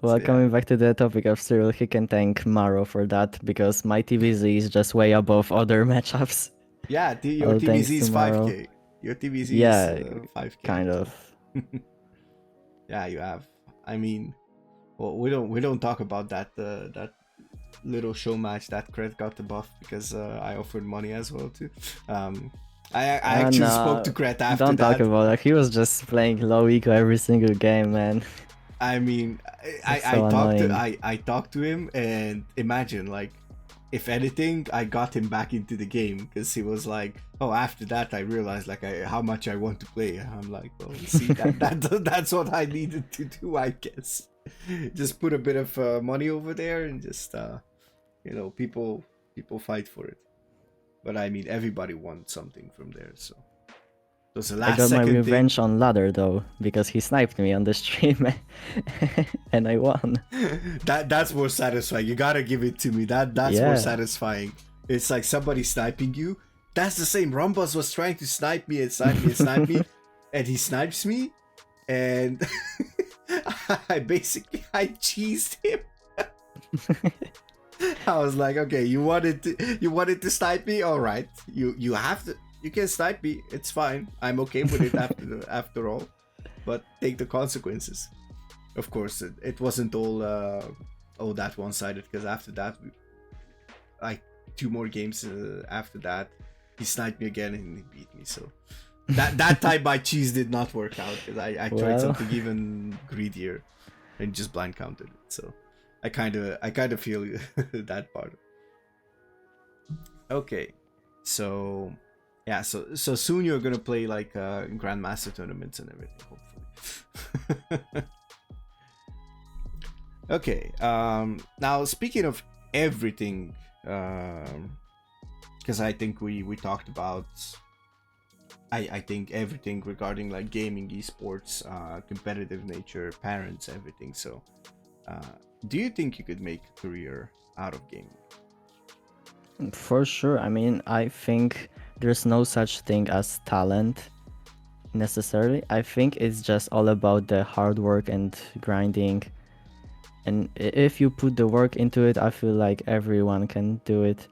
Well, coming back to the topic of Cyril, he can thank Maru for that, because my TVZ is just way above other matchups. Yeah, your TVZ is 5k. Your TVZ is 5k. Kind of. Yeah, you have. I mean, well, we don't talk about that little show match that Kret got the buff, because I offered money as well too. I actually spoke to Kret after that. Don't talk about it. He was just playing low eco every single game, man. I mean, It's I so talked to annoying. I talked to him, and imagine, like, if anything, I got him back into the game because he was like, "Oh, after that, I realized like how much I want to play." I'm like, "Well, see, that's what I needed to do, I guess. Just put a bit of money over there and just people fight for it." But I mean, everybody wants something from there, so it was a I last got my second thing. revenge on Ladder though, because he sniped me on the stream and I won. That's more satisfying. You gotta give it to me. That's more Yeah. satisfying. It's like somebody sniping you. That's the same. Rumbus was trying to snipe me and snipe me and snipe me, and he snipes me, and I cheesed him. I was like, okay, you wanted to snipe me, all right. You have to. You can snipe me. It's fine. I'm okay with it after all, but take the consequences. Of course, it wasn't all that one-sided, because after that, like 2 more games after that, he sniped me again and he beat me. So that time my cheese did not work out, because I tried something even greedier and just blind counted it. So I kind of feel that part. Okay, so yeah, so soon you're gonna play like Grandmaster tournaments and everything, hopefully. Okay, now speaking of everything, because I think we talked about, I think everything regarding like gaming, esports, competitive nature, parents, everything. So, do you think you could make a career out of gaming? For sure. I mean, I think there's no such thing as talent necessarily. I think it's just all about the hard work and grinding. And if you put the work into it, I feel like everyone can do it.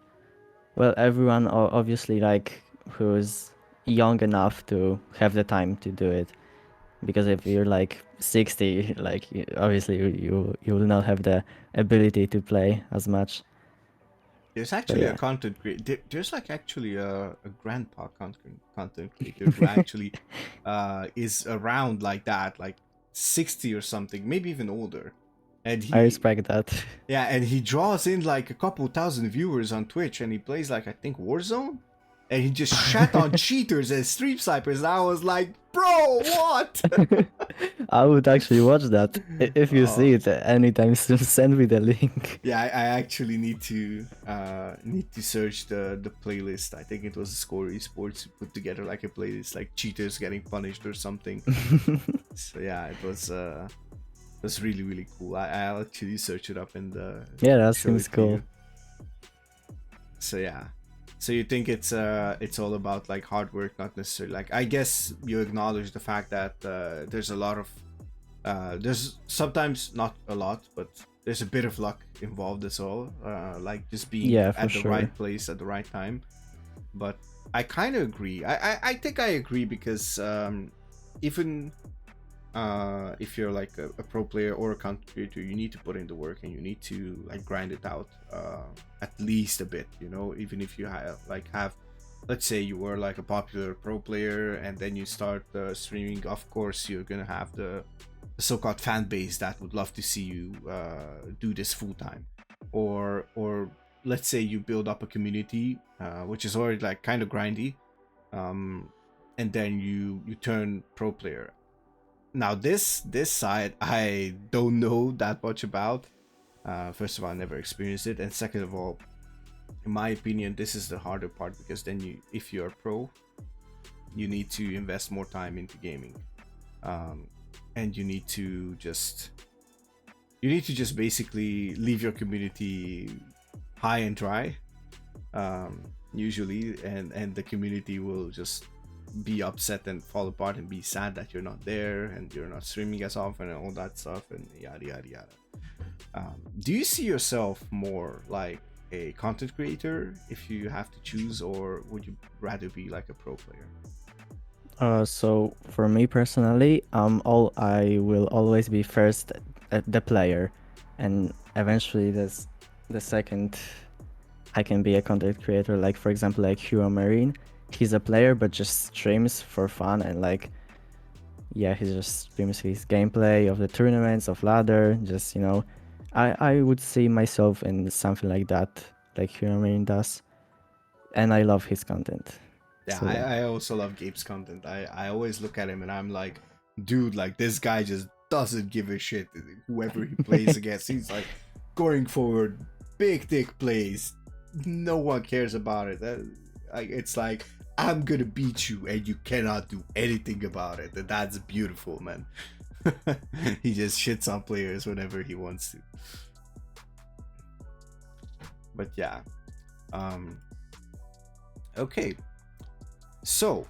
Well, everyone obviously like who's young enough to have the time to do it. Because if you're like 60, like obviously you will not have the ability to play as much. There's But actually a yeah. content creator. There's like actually a grandpa content creator who actually is around like that, like 60 or something, maybe even older. And I he respect that. Yeah, and he draws in like a couple thousand viewers on Twitch, and he plays like, I think, Warzone, and he just shat on cheaters and stream snipers. And I was like, bro, what? I would actually watch that. If you see Oh, it anytime soon, send me the link. yeah, I actually need to search the playlist. I think it was CSO Esports who put together like a playlist like cheaters getting punished or something. So yeah, it was really really cool. I'll actually search it up and Yeah, that show seems it to cool. you. So yeah, so you think it's all about like hard work, not necessarily like, I guess you acknowledge the fact that there's a lot of there's sometimes not a lot, but there's a bit of luck involved as well, like just being Yeah, for at the sure. right place at the right time. But I kind of agree. I think I agree, because even if you're like a pro player or a content creator, you need to put in the work and you need to like grind it out at least a bit, even if you have, let's say you were like a popular pro player and then you start streaming. Of course you're gonna have the so-called fan base that would love to see you do this full time, or let's say you build up a community which is already like kind of grindy, and then you turn pro player. Now this side I don't know that much about. First of all, I never experienced it, and second of all, in my opinion, this is the harder part, because then if you're a pro, you need to invest more time into gaming, and you need to just basically leave your community high and dry, usually, and the community will just be upset and fall apart and be sad that you're not there and you're not streaming as often and all that stuff and yada yada yada. Do you see yourself more like a content creator if you have to choose, or would you rather be like a pro player? So for me personally, I will always be first at the player, and eventually the second I can be a content creator. Like for example, like Hero Marine, he's a player but just streams for fun, and like yeah, he just streams his gameplay of the tournaments, of ladder, just, you know, I would see myself in something like that, like Human does, and I love his content. Yeah, So yeah. I also love Gabe's content. I always look at him and I'm like, dude, like this guy just doesn't give a shit. Whoever he plays against, he's like going forward, big dick plays. No one cares about it. It's like I'm gonna beat you and you cannot do anything about it. And that's beautiful, man. He just shits on players whenever he wants to. But yeah. Okay. So,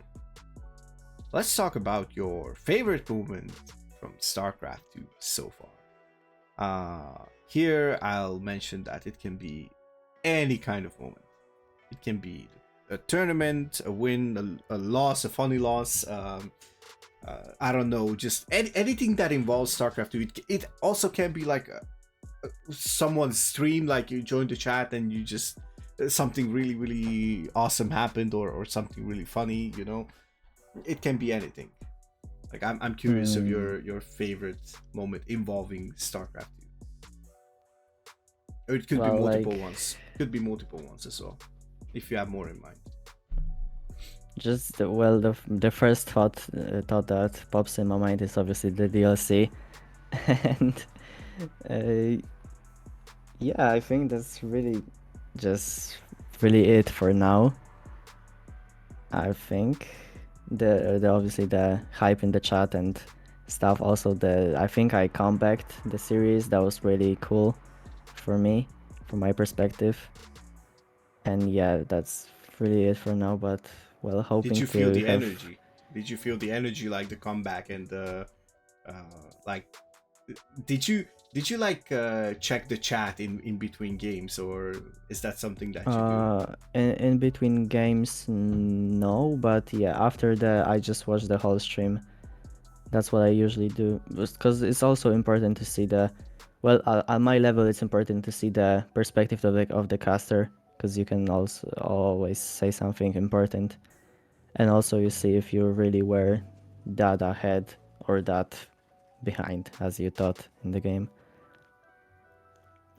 let's talk about your favorite moment from StarCraft 2 so far. Here, I'll mention that it can be any kind of moment. It can be a tournament, a win, a loss, a funny loss. I don't know, just anything that involves StarCraft 2. It also can be like someone's stream, like you join the chat and you just something really really awesome happened, or something really funny, you know. It can be anything. Like I'm curious of your favorite moment involving StarCraft 2. Or it could be multiple ones. Could be multiple ones as well, if you have more in mind. Just the first thought that pops in my mind is obviously the DLC, and yeah, I think that's really just really it for now. I think the obviously the hype in the chat and stuff. Also I think I comebacked the series. That was really cool for me, from my perspective. And yeah, that's really it for now. But well, hoping Did you to feel the have... energy? Did you feel the energy, like the comeback and like did you like check the chat in between games, or is that something that you do? In between games, no, but yeah, after I just watch the whole stream. That's what I usually do, because it's also important to see at my level, it's important to see the perspective of the caster, because you can also always say something important, and also you see if you really were that ahead or that behind as you thought in the game.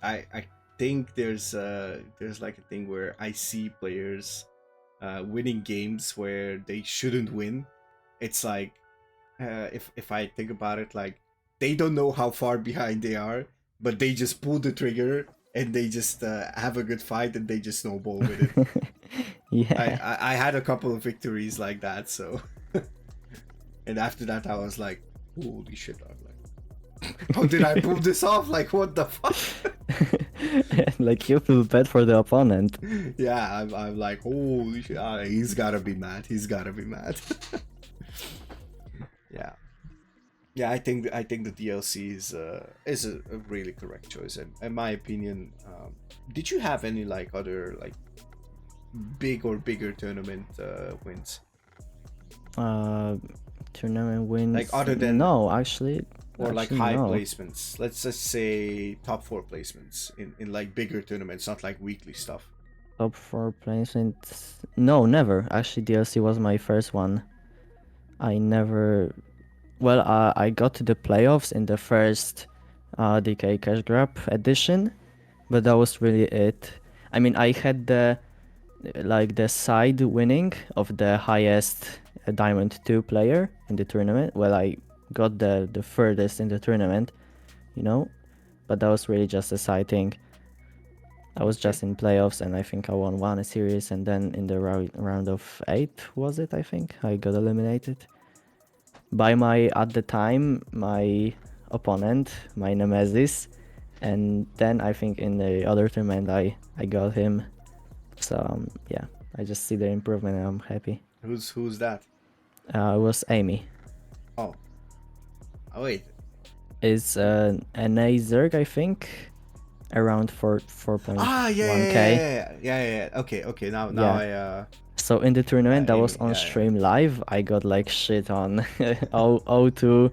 I think there's like a thing where I see players winning games where they shouldn't win. It's like if I think about it, like they don't know how far behind they are, but they just pull the trigger and they just have a good fight and they just snowball with it. Yeah. I had a couple of victories like that, so and after that I was like, holy shit, I'm like, how did I pull this off? Like, what the fuck? Like, you feel bad for the opponent. Yeah, I'm like, holy shit, he's gotta be mad. He's gotta be mad. Yeah, I think the DLC is a really correct choice, and in my opinion. Did you have any like other like big or bigger tournament wins? Tournament wins. Like other than no, actually, like high no. placements. Let's just say top 4 placements in like bigger tournaments, not like weekly stuff. Top 4 placements? No, never. Actually, DLC was my first one. I never... Well, I got to the playoffs in the first DK Cash Grab edition, but that was really it. I mean, I had the side winning of the highest Diamond 2 player in the tournament. Well, I got the furthest in the tournament, you know, but that was really just a side thing. I was just in playoffs, and I think I won one series, and then in the round of 8, was it, I think, I got eliminated by at the time, my opponent, my nemesis, and then I think in the other tournament I got him. So yeah, I just see the improvement and I'm happy. Who's that? It was Amy. Oh wait. It's an NA Zerg, I think, around 4.1k. Yeah. Okay. Now yeah. So in the tournament that was on stream live, I got like shit on 0-2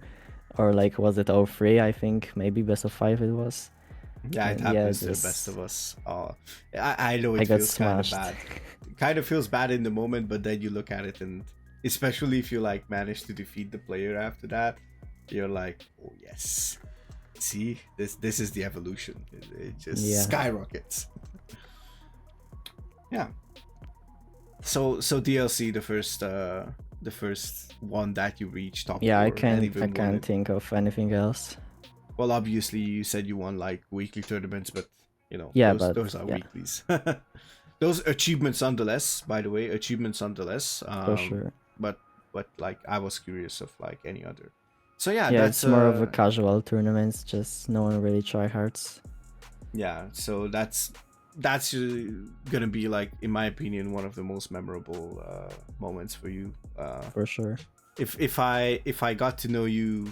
or like, was it 0-3? I think maybe best of 5 it was. Yeah, it happens to the best of us. I know it feels kind of bad. It kind of feels bad in the moment, but then you look at it and especially if you like manage to defeat the player after that. You're like, oh yes, see, this is the evolution. It just skyrockets. Yeah. So DLC, the first one that you reached top Yeah, I 4, and even can't think of anything else. Well, obviously you said you won like weekly tournaments, but you know, Yeah, those are weeklies. Those achievements nonetheless, by the way, achievements nonetheless. For sure. But like I was curious of like any other. So yeah, Yeah, that's it's more of a casual tournaments, just no one really try hards. Yeah, so that's gonna be like, in my opinion, one of the most memorable moments for you. For sure. If I got to know you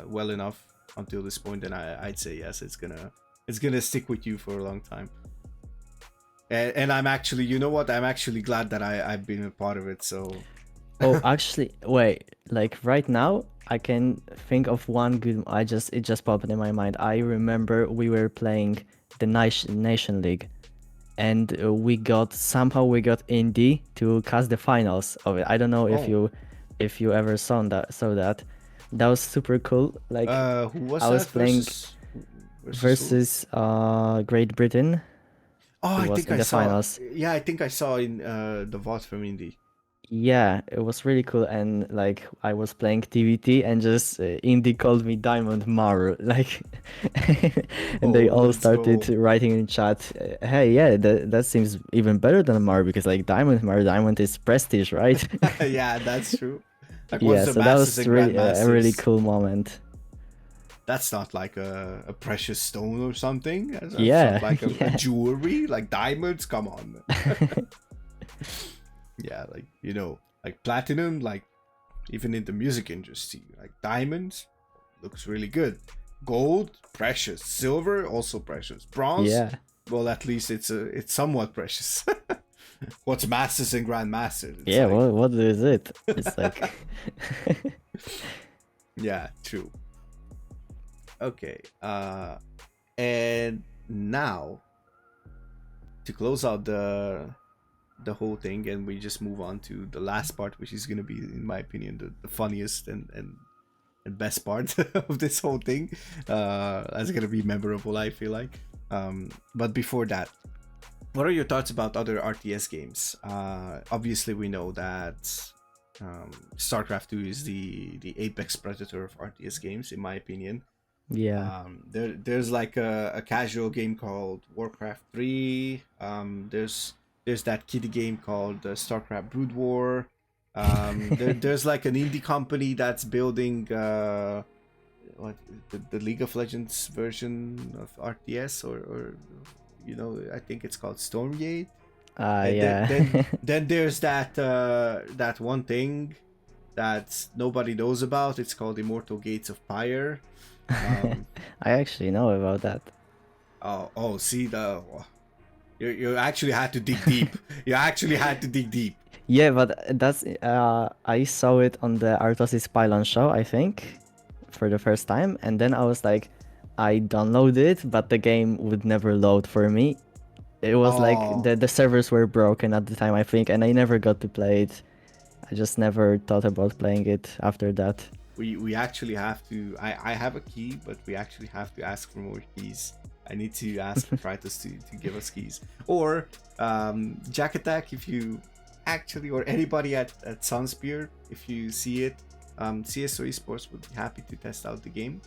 well enough until this point, then I'd say yes, it's gonna stick with you for a long time. And I'm actually, you know what, I'm actually glad that I've been a part of it. So oh, actually, wait, like right now I can think of one good, it just popped in my mind. I remember we were playing the Nation League, and we got Indy to cast the finals of it. I don't know if you ever saw that. That was super cool. Like, who was I was that playing versus Great Britain. Oh, I think I saw. Finals. Yeah, I think I saw in the VOD from Indy. Yeah, it was really cool, and like I was playing TVT, and just Indy called me Diamond Maru, like, and they all started writing in chat, "Hey, yeah, that seems even better than Maru, because like Diamond is prestige, right?" Yeah, that's true. Like, yeah, so that was really a really cool moment. That's not like a precious stone or something. That's yeah, not like a jewelry, like diamonds. Come on. Yeah, like, you know, like platinum, like even in the music industry, like diamonds looks really good. Gold, precious. Silver, also precious. Bronze, yeah. Well, at least it's somewhat precious. What's Masters and Grandmaster? Yeah, like, what is it? It's like yeah, true. Okay, and now to close out the whole thing, and we just move on to the last part, which is gonna be, in my opinion, the funniest and best part of this whole thing. That's gonna be memorable, I feel like. But before that, what are your thoughts about other RTS games? Obviously, we know that Starcraft 2 is the apex predator of RTS games, in my opinion. Yeah. There's like a casual game called Warcraft 3. There's that kiddie game called Starcraft Brood War. There's like an indie company that's building what the League of Legends version of RTS, or you know, I think it's called Stormgate. Yeah. Then there's that one thing that nobody knows about. It's called Immortal Gates of Pyre. I actually know about that. Oh, see, you actually had to dig deep. You actually had to dig deep. Yeah, but that's I saw it on the Artosis Pylon show, I think, for the first time, and then I was like, I downloaded it, but the game would never load for me. It was like the servers were broken at the time, I think, and I never got to play it. I just never thought about playing it after that. We actually have to. I have a key, but we actually have to ask for more keys. I need to ask Fritus to give us keys, or Jack Attack, if you actually, or anybody at Sunspear, if you see it. CSO Esports would be happy to test out the game.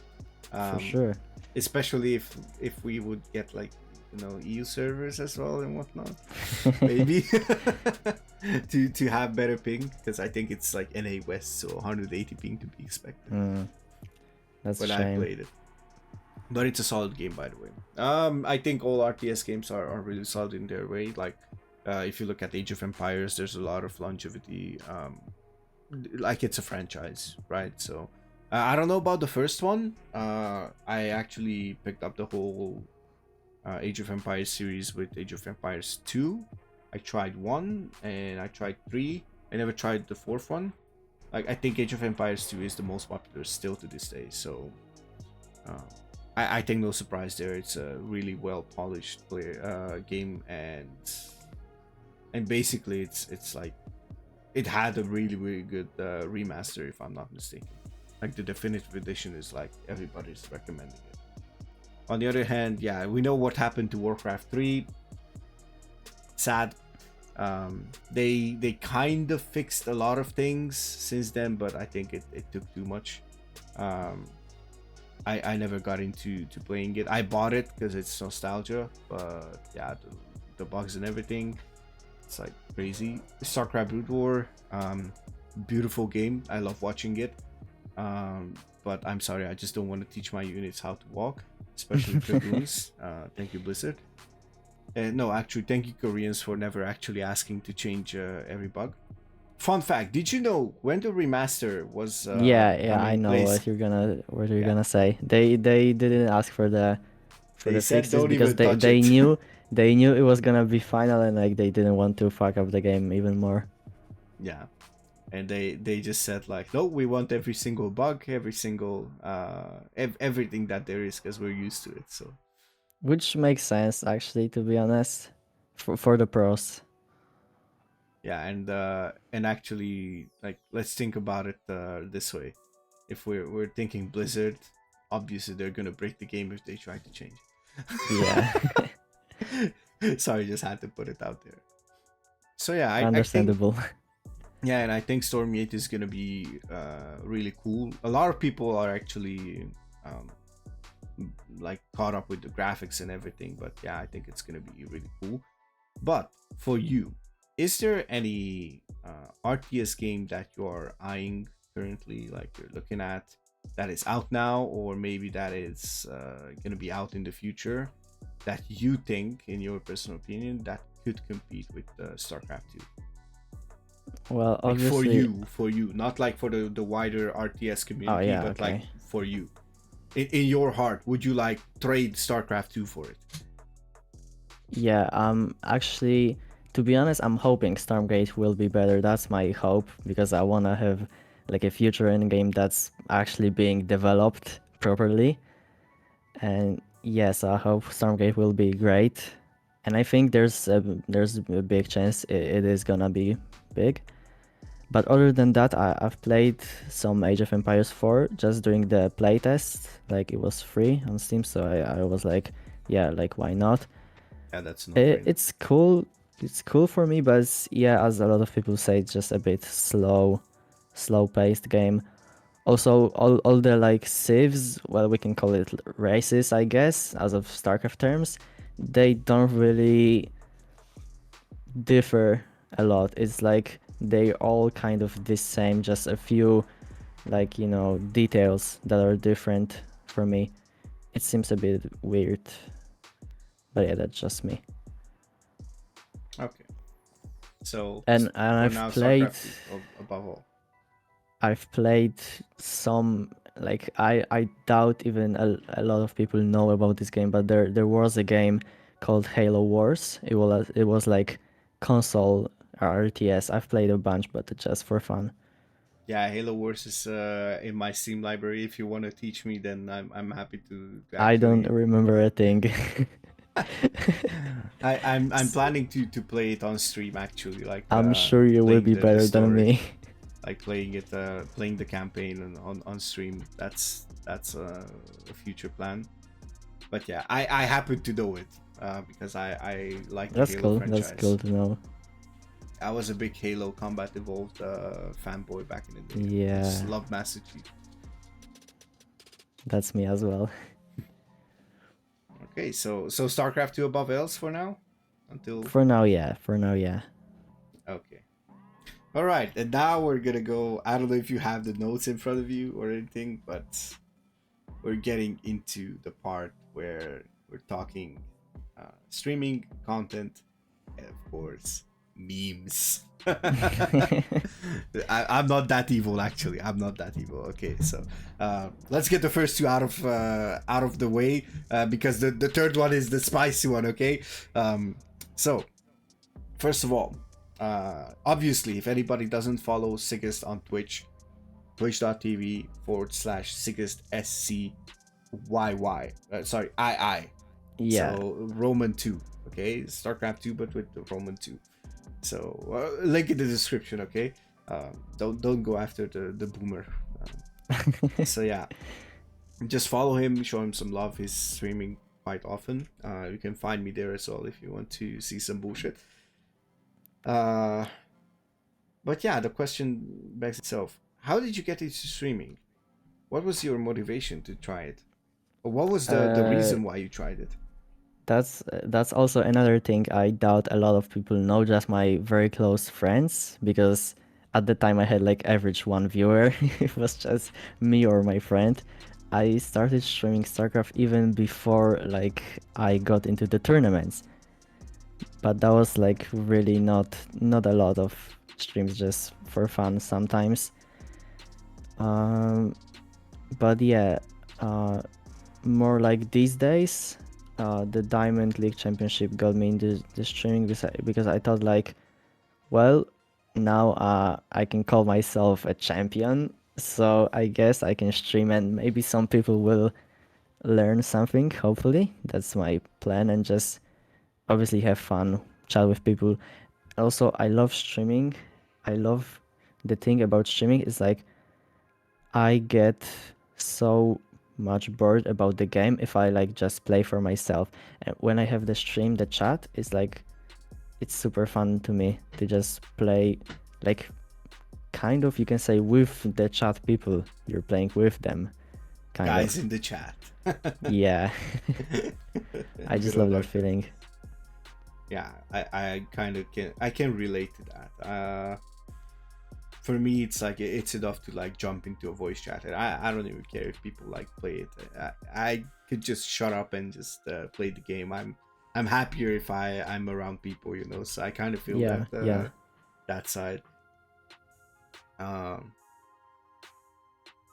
For sure. Especially if we would get, like, you know, EU servers as well and whatnot. Maybe to have better ping, because I think it's like NA West, so 180 ping to be expected. That's when a shame. I played it. But it's a solid game, by the way. I think all RTS games are really solid in their way. Like, if you look at Age of Empires, there's a lot of longevity. Like, it's a franchise, right? So I don't know about the first one. I actually picked up the whole Age of Empires series with Age of Empires 2. I tried 1 and I tried 3. I never tried the 4th one. Like, I think Age of Empires 2 is the most popular still to this day. So I think no surprise there. It's a really well polished game, and and basically it's like it had a really good remaster, if I'm not mistaken. Like the definitive edition is like everybody's recommending it. On the other hand, yeah, we know what happened to Warcraft 3. Sad. They kind of fixed a lot of things since then, but I think it took too much. I never got into playing it. I bought it because it's nostalgia, but yeah, the bugs and everything, it's like crazy. Starcraft Brood War, beautiful game. I love watching it. But I'm sorry, I just don't want to teach my units how to walk, especially dragoons. Thank you, Blizzard. No, actually, thank you, Koreans, for never actually asking to change every bug. Fun fact: did you know when the remaster was? I know what you're gonna say. They didn't ask for the said fixes don't because even touch they it. knew it was gonna be final, and like they didn't want to fuck up the game even more. Yeah, and they just said like, no, we want every single bug, every single everything that there is, because we're used to it. So, which makes sense actually, to be honest, for the pros. yeah, and actually, like, let's think about it this way: if we're thinking Blizzard, obviously they're gonna break the game if they try to change. Yeah. Sorry, just had to put it out there. So yeah, Understandable. I think, yeah, and I think Storm 8 is gonna be really cool. A lot of people are actually like caught up with the graphics and everything, but yeah, I think it's gonna be really cool. But for you, is there any RTS game that you're eyeing currently, like you're looking at, that is out now, or maybe that is gonna be out in the future, that you think, in your personal opinion, that could compete with Starcraft 2? Well, Like obviously. for you, not like for the wider RTS community, yeah, but okay. like for you. In your heart, would you like trade Starcraft 2 for it? Yeah, actually, to be honest, I'm hoping Stormgate will be better. That's my hope, because I wanna have like a future end game that's actually being developed properly. And yes, I hope Stormgate will be great. And I think there's a big chance it is gonna be big. But other than that, I've played some Age of Empires 4 just during the playtest. Like, it was free on Steam, so I was like, yeah, like, why not? Yeah, that's no brainer. It's cool. It's cool for me, but yeah, as a lot of people say, it's just a bit slow paced game. Also, all the like civs, well, we can call it races, I guess, as of StarCraft terms, they don't really differ a lot. It's like they all kind of the same, just a few like, details that are different for me. It seems a bit weird, but yeah, that's just me. Okay. So And for I've now, played Starcraft 2 above all. I've played some, like, I doubt even a lot of people know about this game, but there was a game called Halo Wars. It was like console RTS. I've played a bunch, but just for fun. Yeah, Halo Wars is in my Steam library. If you want to teach me, then I'm happy to I don't actually. remember a thing. I'm planning to play it on stream, actually, like I'm sure you will playing be the better than story, me. like playing it playing the campaign on stream. That's a future plan. But yeah, I happen to know it because I like the That's Halo cool. franchise. That's cool to know. I was a big Halo Combat Evolved fanboy back in the day. Yeah. I just love Master Chief. That's me as well. Okay, so StarCraft 2 above else for now? For now, yeah. Okay. Alright, and now we're gonna go. I don't know if you have the notes in front of you or anything, but we're getting into the part where we're talking streaming content and, of course, memes. I'm not that evil, actually. I'm not that evil. Okay, so let's get the first two out of the way because the third one is the spicy one. Okay, so first of all, obviously, if anybody doesn't follow Sickest on Twitch, twitch.tv/Sickest SCYY. Sorry, II. Yeah. So Roman 2. Okay, StarCraft 2, but with the Roman 2. So link in the description, okay? Don't go after the boomer. So yeah, just follow him, show him some love. He's streaming quite often. You can find me there as well if you want to see some bullshit. But yeah, the question begs itself: how did you get into streaming? What was your motivation to try it? Or what was the reason why you tried it? That's also another thing I doubt a lot of people know, just my very close friends, because at the time I had like average one viewer. It was just me or my friend. I started streaming Starcraft even before like I got into the tournaments. But that was like really not a lot of streams, just for fun sometimes. But yeah, more like these days, the Diamond League Championship got me into the streaming because I thought like, well, now I can call myself a champion, so I guess I can stream and maybe some people will learn something, hopefully. That's my plan, and just obviously have fun, chat with people. Also, I love streaming. I love the thing about streaming is like I get so much bored about the game if I like just play for myself. And when I have the stream, the chat is like it's super fun to me to just play, like kind of you can say with the chat people, you're playing with them. Guys in the chat. Yeah. I just love that feeling. Yeah, I kind of can relate to that. For me, it's like it's enough to like jump into a voice chat, and I don't even care if people like play it. I could just shut up and just play the game. I'm happier if I'm around people, you know. So I kind of feel that side.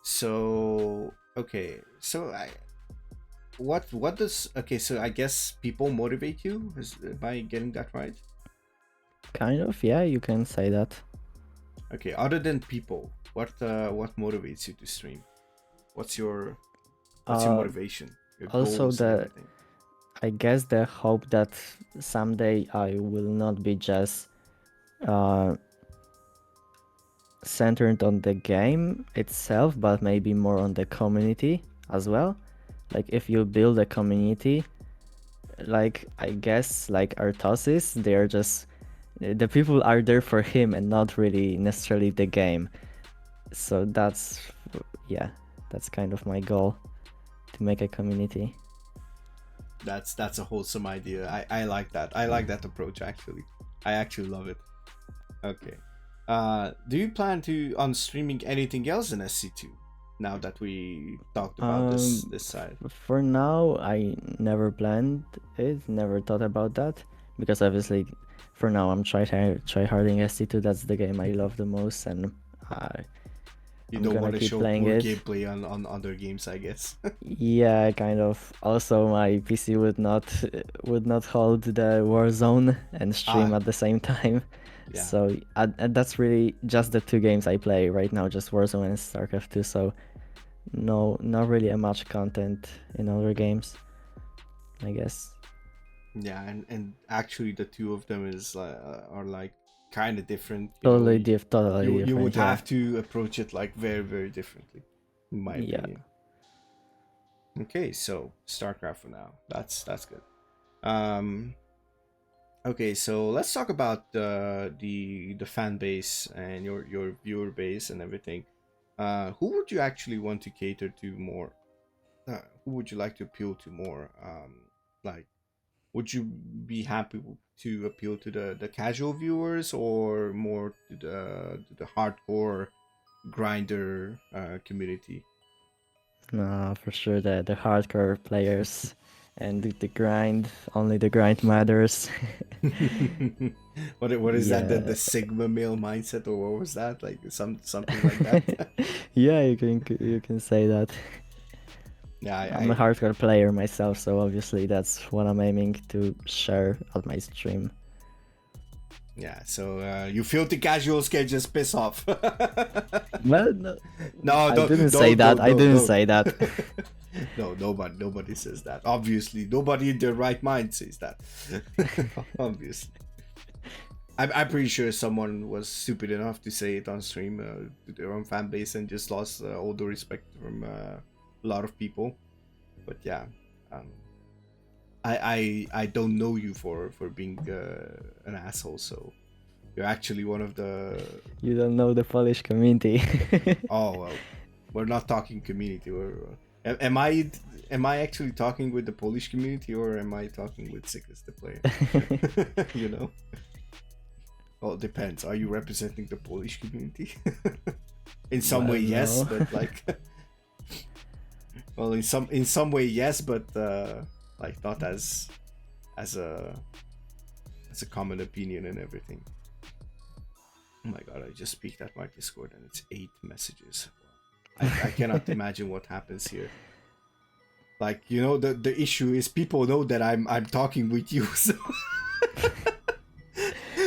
So okay, so what does so I guess people motivate you, am I getting that right? Kind of, yeah, you can say that. Okay, other than people, what motivates you to stream? What's your motivation? Your also goals and everything? I guess the hope that someday I will not be just centered on the game itself, but maybe more on the community as well. Like if you build a community, like I guess like Artosis, they are just the people are there for him and not really necessarily the game. So that's kind of my goal, to make a community. That's a wholesome idea. I like that. I like that approach actually. I actually love it. Okay. Do you plan on streaming anything else in SC2 now that we talked about this side? For now, I never planned it, never thought about that, because obviously for now I'm tryharding SC2. That's the game I love the most, and you don't want to show poor gameplay on other games, I guess. Yeah, kind of. Also, my PC would not hold the Warzone and stream at the same time. Yeah. So that's really just the two games I play right now, just Warzone and Starcraft 2. So no, not really a much content in other games, I guess. Yeah, and actually the two of them are like kind of different. Totally different. You would have to approach it like very, very differently, in my opinion. Okay, so StarCraft for now. That's good. Okay, so let's talk about the fan base and your viewer base and everything. Who would you actually want to cater to more? Who would you like to appeal to more? Like, would you be happy to appeal to the casual viewers or more to the hardcore grinder community? No, for sure the hardcore players and the grind. Only the grind matters. What is that? The Sigma male mindset, or what was that? Like something like that? Yeah, you can say that. Yeah, I'm a hardcore player myself, so obviously that's what I'm aiming to share at my stream. Yeah, so you filthy casuals can just piss off. Well, no, I didn't say that. No, nobody says that. Obviously, nobody in their right mind says that. Obviously. I'm pretty sure someone was stupid enough to say it on stream to their own fan base and just lost all the respect from a lot of people. But yeah, um, I don't know you for being an asshole. So you're actually one of the. You don't know the Polish community. Oh well, we're not talking community. Am I actually talking with the Polish community or am I talking with Sickest the player? You know. Well, it depends. Are you representing the Polish community? In some way, Well, yes, no. but like, well, in some way, yes, but like not as a as a common opinion and everything. Oh my god, I just peeked at my Discord and it's 8 messages. I cannot imagine what happens here. Like, you know, the issue is people know that I'm talking with you, so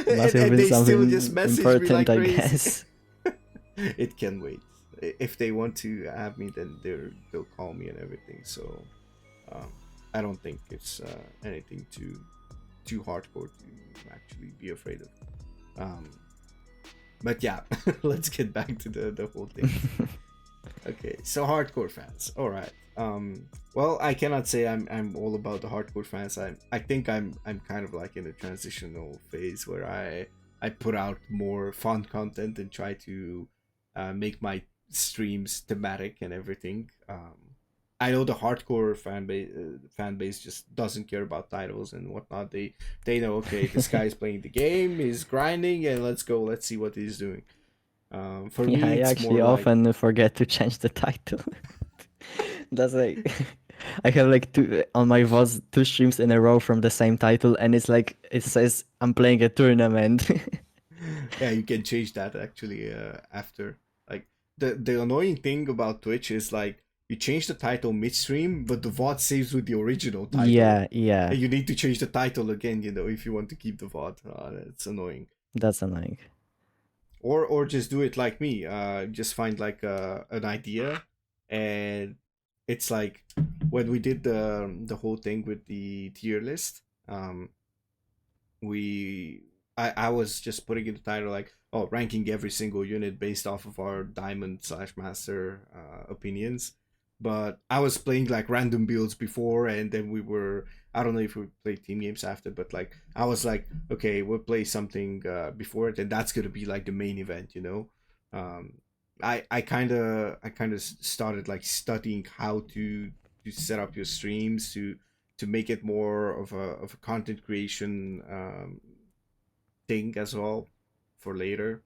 Must have and been they still just something message me important, like I crazy. guess. It can wait. If they want to have me, then they'll call me and everything. So um, I don't think it's anything too hardcore to actually be afraid of. Um, but yeah, let's get back to the whole thing. Okay, so hardcore fans. All right. Well, I cannot say I'm all about the hardcore fans. I think I'm kind of like in a transitional phase where I put out more fun content and try to make my streams thematic and everything. I know the hardcore fan base just doesn't care about titles and whatnot. They know, okay, this guy is playing the game, he's grinding, and let's go. Let's see what he's doing. For Yeah, me, I it's actually more like often forget to change the title. That's like I have like two on my VODs, two streams in a row from the same title, and it's like it says I'm playing a tournament. yeah, you can change that actually after. Like the annoying thing about Twitch is like you change the title midstream, but the VOD saves with the original title, Yeah, yeah, and you need to change the title again. You know, if you want to keep the VOD, that's annoying. that's annoying. Or just do it like me. Just find like an idea, and it's like when we did the whole thing with the tier list. We I was just putting in the title like, oh, ranking every single unit based off of our diamond slash master opinions, but I was playing like random builds before, and then we were, I don't know if we played team games after, but like I was like, okay, we'll play something before it, and that's gonna be like the main event, you know. um I kind of started like studying how to set up your streams to make it more of a content creation thing as well for later,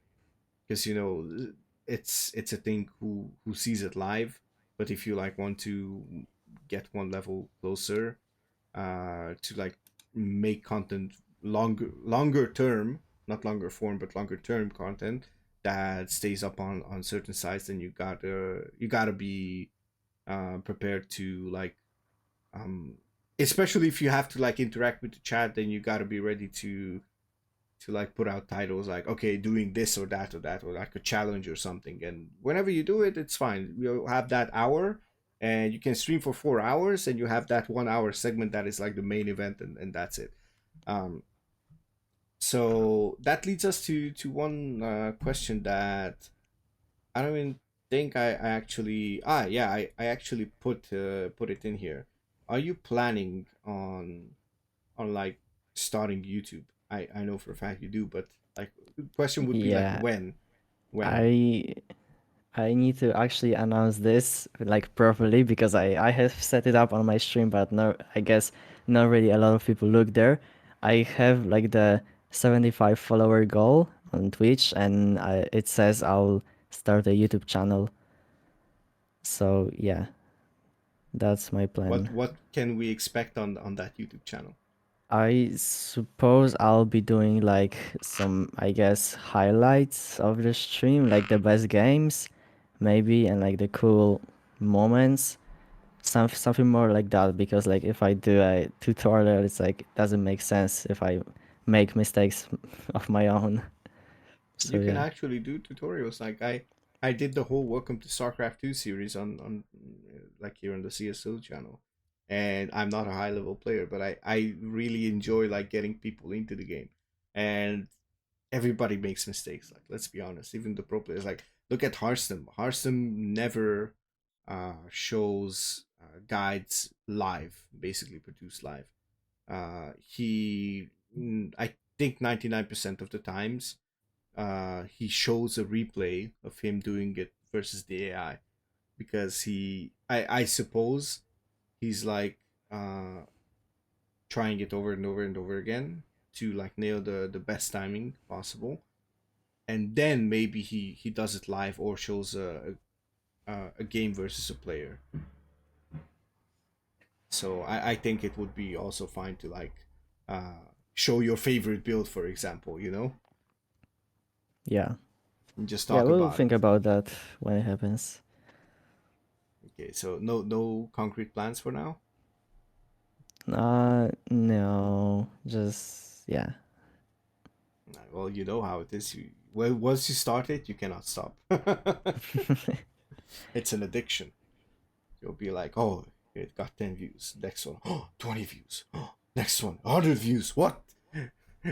because you know it's a thing who sees it live, but if you like want to get one level closer to like make content longer term, not longer form but longer term content that stays up on certain sites, then you gotta be prepared to like um especially if you have to like interact with the chat, then you got to be ready to like put out titles like, okay, doing this or that or that, or like a challenge or something, and whenever you do it, it's fine. You'll have that hour and you can stream for 4 hours, and you have that 1 hour segment that is like the main event, and that's it. um so that leads us to one question that I don't even think I actually yeah, I actually put it in here. Are you planning on like starting YouTube? I know for a fact you do, but like the question would be like Yeah, when I I need to actually announce this like properly because I have set it up on my stream, but no, I guess not really a lot of people look there. I have like the 75 follower goal on Twitch, and it says I'll start a YouTube channel. So yeah, that's my plan. what can we expect on that YouTube channel? I suppose I'll be doing like some, I guess, highlights of the stream, like the best games, maybe, and like the cool moments. Something more like that, because like if I do a tutorial, it's like doesn't make sense if I make mistakes of my own. So You can yeah. actually do tutorials. Like I did the whole Welcome to Starcraft 2 series on like here on the CSO channel. And I'm not a high level player, but I really enjoy like getting people into the game. And everybody makes mistakes. Like, let's be honest, even the pro players. Like, look at Hearthstone. Hearthstone never shows guides live, basically produced live. I think 99% of the times, he shows a replay of him doing it versus the AI, because I suppose he's like trying it over and over and over again to like nail the best timing possible, and then maybe he does it live or shows a game versus a player. So I think it would be also fine to like show your favorite build, for example, Yeah. and just Yeah, talk we'll about it. think about that when it happens. Okay, so no concrete plans for now. No, just yeah. Well, you know how it is. Well, once you start it, you cannot stop. It's an addiction. You'll be like, oh, it got 10 views. Next one, oh, 20 views. Oh, next one, 100 views. What?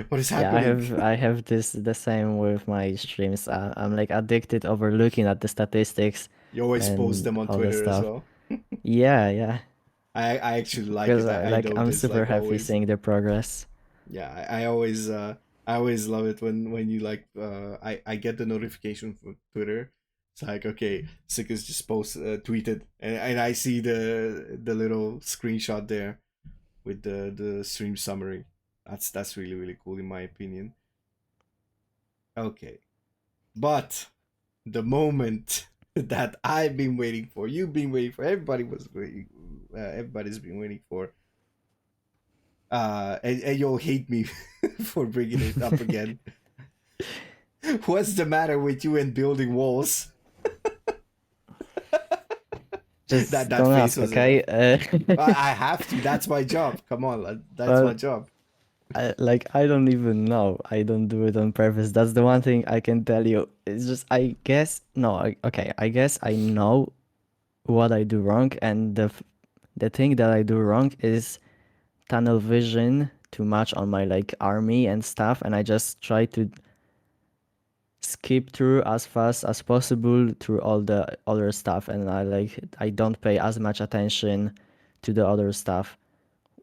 What is Yeah, I happening? have I have this the same with my streams. I'm like addicted over looking at the statistics You always post and them on all the Twitter as stuff. well. Yeah, yeah. I actually like Because it. I like I'm notice super like happy always. seeing the progress. Yeah, I always love it when you like I get the notification from Twitter. It's like, okay, Sickest just tweeted, and I see the little screenshot there with the stream summary. That's really really cool in my opinion. Okay, but the moment that I've been waiting for, you've been waiting for, everybody's been waiting for, and you'll hate me for bringing it up again. What's the matter with you and building walls? That Just that don't face ask, was enough. okay? I have to. That's my job. Come on, that's my Well, job. I don't even know. I don't do it on purpose. That's the one thing I can tell you. It's just I guess no. Okay, I guess I know what I do wrong, and the thing that I do wrong is tunnel vision too much on my like army and stuff, and I just try to skip through as fast as possible through all the other stuff, and I don't pay as much attention to the other stuff,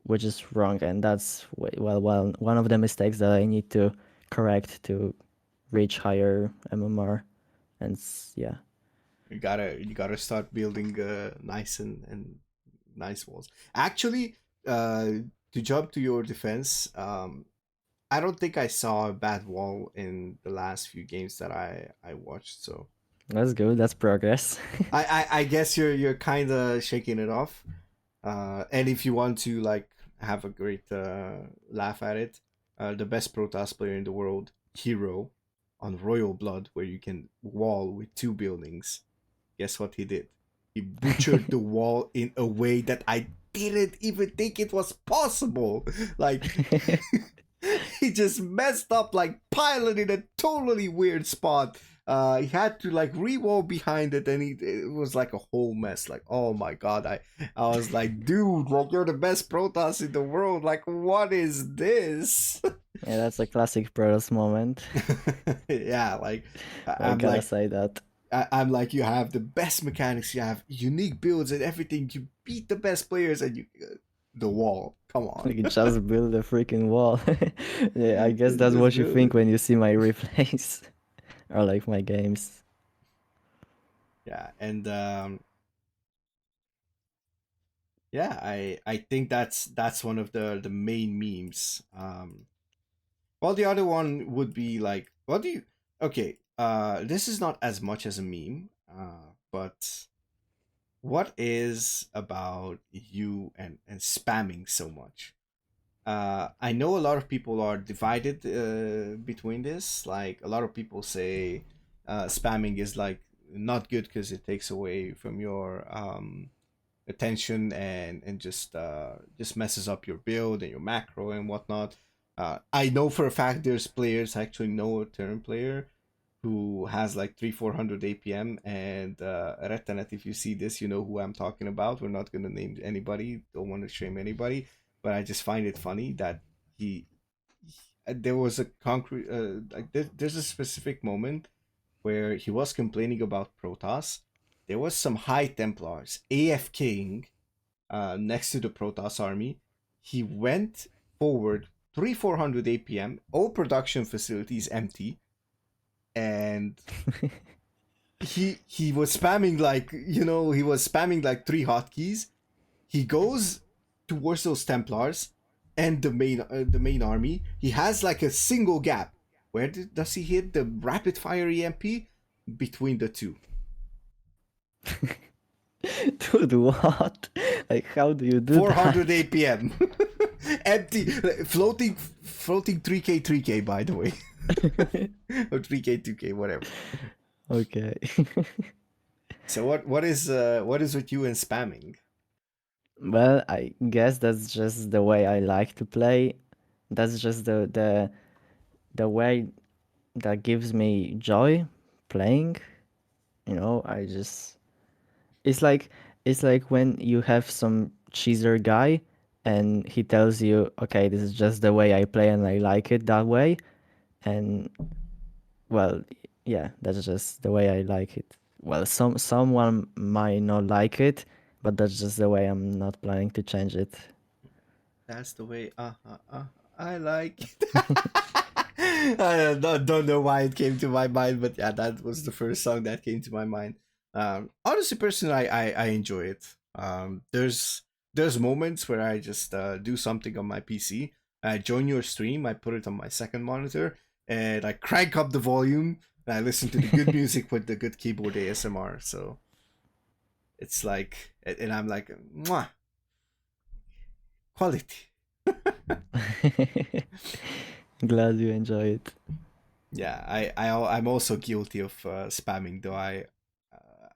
which is wrong, and that's well one of the mistakes that I need to correct to reach higher MMR, and yeah. You gotta start building nice and nice walls. Actually, to jump to your defense, I don't think I saw a bad wall in the last few games that I watched. So That's good. That's progress. I guess you're kind of shaking it off. And if you want to like have a great laugh at it, the best Protoss player in the world, Hero, on Royal Blood, where you can wall with two buildings. Guess what he did? He butchered the wall in a way that I didn't even think it was possible. Like, he just messed up, like pilot in a totally weird spot. He had to like re-wall behind it, and it was like a whole mess. Like, oh my god, I was like, dude, like you're the best Protoss in the world. Like, what is this? Yeah, that's a classic Protoss moment. Yeah, like I I'm gotta like say that. I'm like, you have the best mechanics, you have unique builds and everything. You beat the best players, and you the wall. Come on. You just build a freaking wall. Yeah, I guess that's Just what you build think it. when you see my replays or like my games. Yeah, and yeah, I think that's one of the main memes. Well, the other one would be like, what do you? Okay, this is not as much as a meme, but what is about you and spamming so much? I know a lot of people are divided between this. Like, a lot of people say spamming is like not good because it takes away from your attention, and just messes up your build and your macro and whatnot. I know for a fact there's players, I actually know a Terran player who has like 300-400 APM, and Retanet, if you see this, you know who I'm talking about. We're not gonna name anybody, don't want to shame anybody, but I just find it funny that he there was a concrete like there's a specific moment where he was complaining about Protoss. There was some High Templars AFKing next to the Protoss army. He went forward 300-400 APM, all production facilities empty, and he was spamming like, he was spamming like three hotkeys. He goes towards those Templars and the main army. He has like a single gap. Where does he hit the rapid fire EMP? Between the two. Dude, what? Like, how do you do 400 that? APM. Empty, floating 3K 3K, by the way. Or 3K 2K, whatever. Okay. So what is with you and spamming? Well, I guess that's just the way I like to play. That's just the way that gives me joy playing. I just it's like when you have some cheeser guy and he tells you, okay, this is just the way I play and I like it that way. And well, yeah, that's just the way I like it. Well, someone might not like it, but that's just the way. I'm not planning to change it. That's the way. I like it. I don't know why it came to my mind, but yeah, that was the first song that came to my mind. Honestly, personally, I enjoy it. There's moments where I just do something on my PC. I join your stream. I put it on my second monitor, and I crank up the volume. And I listen to the good music with the good keyboard ASMR. So it's like, and I'm like, mwah, quality. Glad you enjoy it. Yeah, I'm also guilty of spamming though.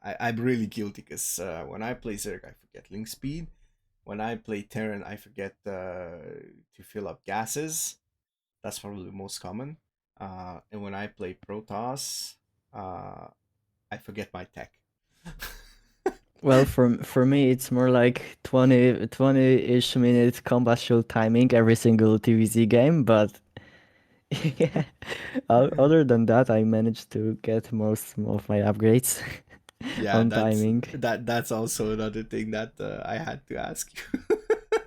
I'm really guilty because when I play Zerg, I forget link speed. When I play Terran, I forget to fill up gases. That's probably the most common. And when I play Protoss, I forget my tech. Well, for me, it's more like 20-ish minute combat shield timing every single TVZ game, but yeah. Other than that, I managed to get most of my upgrades Yeah, on timing. that's also another thing that I had to ask you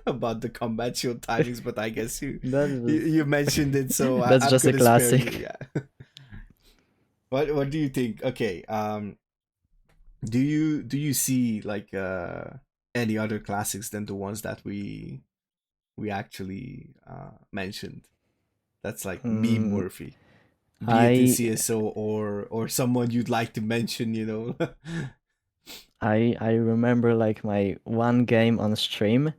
about the combat shield timings, but I guess That was you mentioned it, so that's I'm just a gonna spare you. classic. Yeah. What do you think? Okay, do you see like any other classics than the ones that we actually mentioned? That's like meme Mm, worthy, be it in I CSO or someone you'd like to mention. I remember like my one game on stream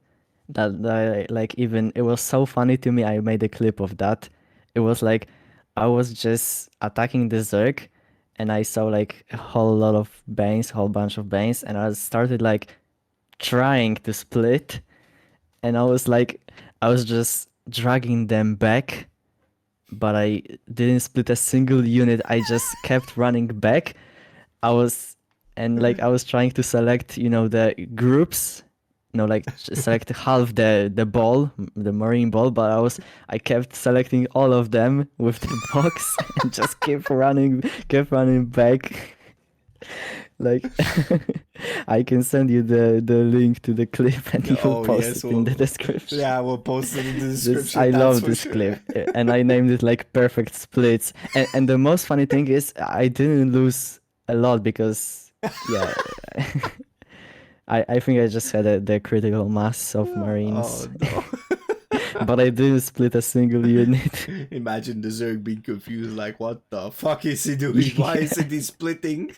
that like even it was so funny to me. I made a clip of that. It was like I was just attacking the Zerg, and I saw like a whole lot of Banes, whole bunch of Banes, and I started like trying to split, and I was just dragging them back, but I didn't split a single unit. I just kept running back. I was I was trying to select, the groups, like select half the ball, the marine ball, but I kept selecting all of them with the box and just kept running back. Like I can send you the link to the clip and you'll Oh post yes, it in the well, description. yeah, we'll post it in the This description. I That's love for this sure. clip, and I named it like perfect splits. And the most funny thing is I didn't lose a lot because yeah, I think I just had the critical mass of Oh Marines, no. but I didn't split a single unit. Imagine the Zerg being confused, like, what the fuck is he doing? Why isn't he splitting?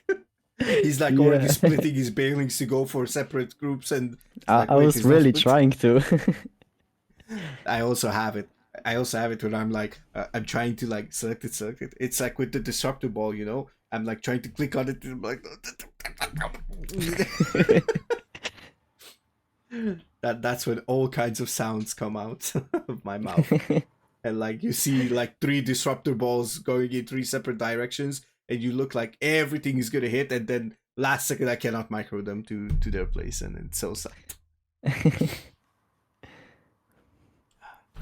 He's like already Yeah, splitting his bailings to go for separate groups, and it's like, I wait, was he's not really split. trying to. I also have it. I also have it when I'm like, I'm trying to like select it. It's like with the disruptor ball. I'm like trying to click on it, and I'm like, that's when all kinds of sounds come out of my mouth. And like you see like three disruptor balls going in three separate directions, and you look like everything is gonna hit, and then last second I cannot micro them to their place, and it's so sad.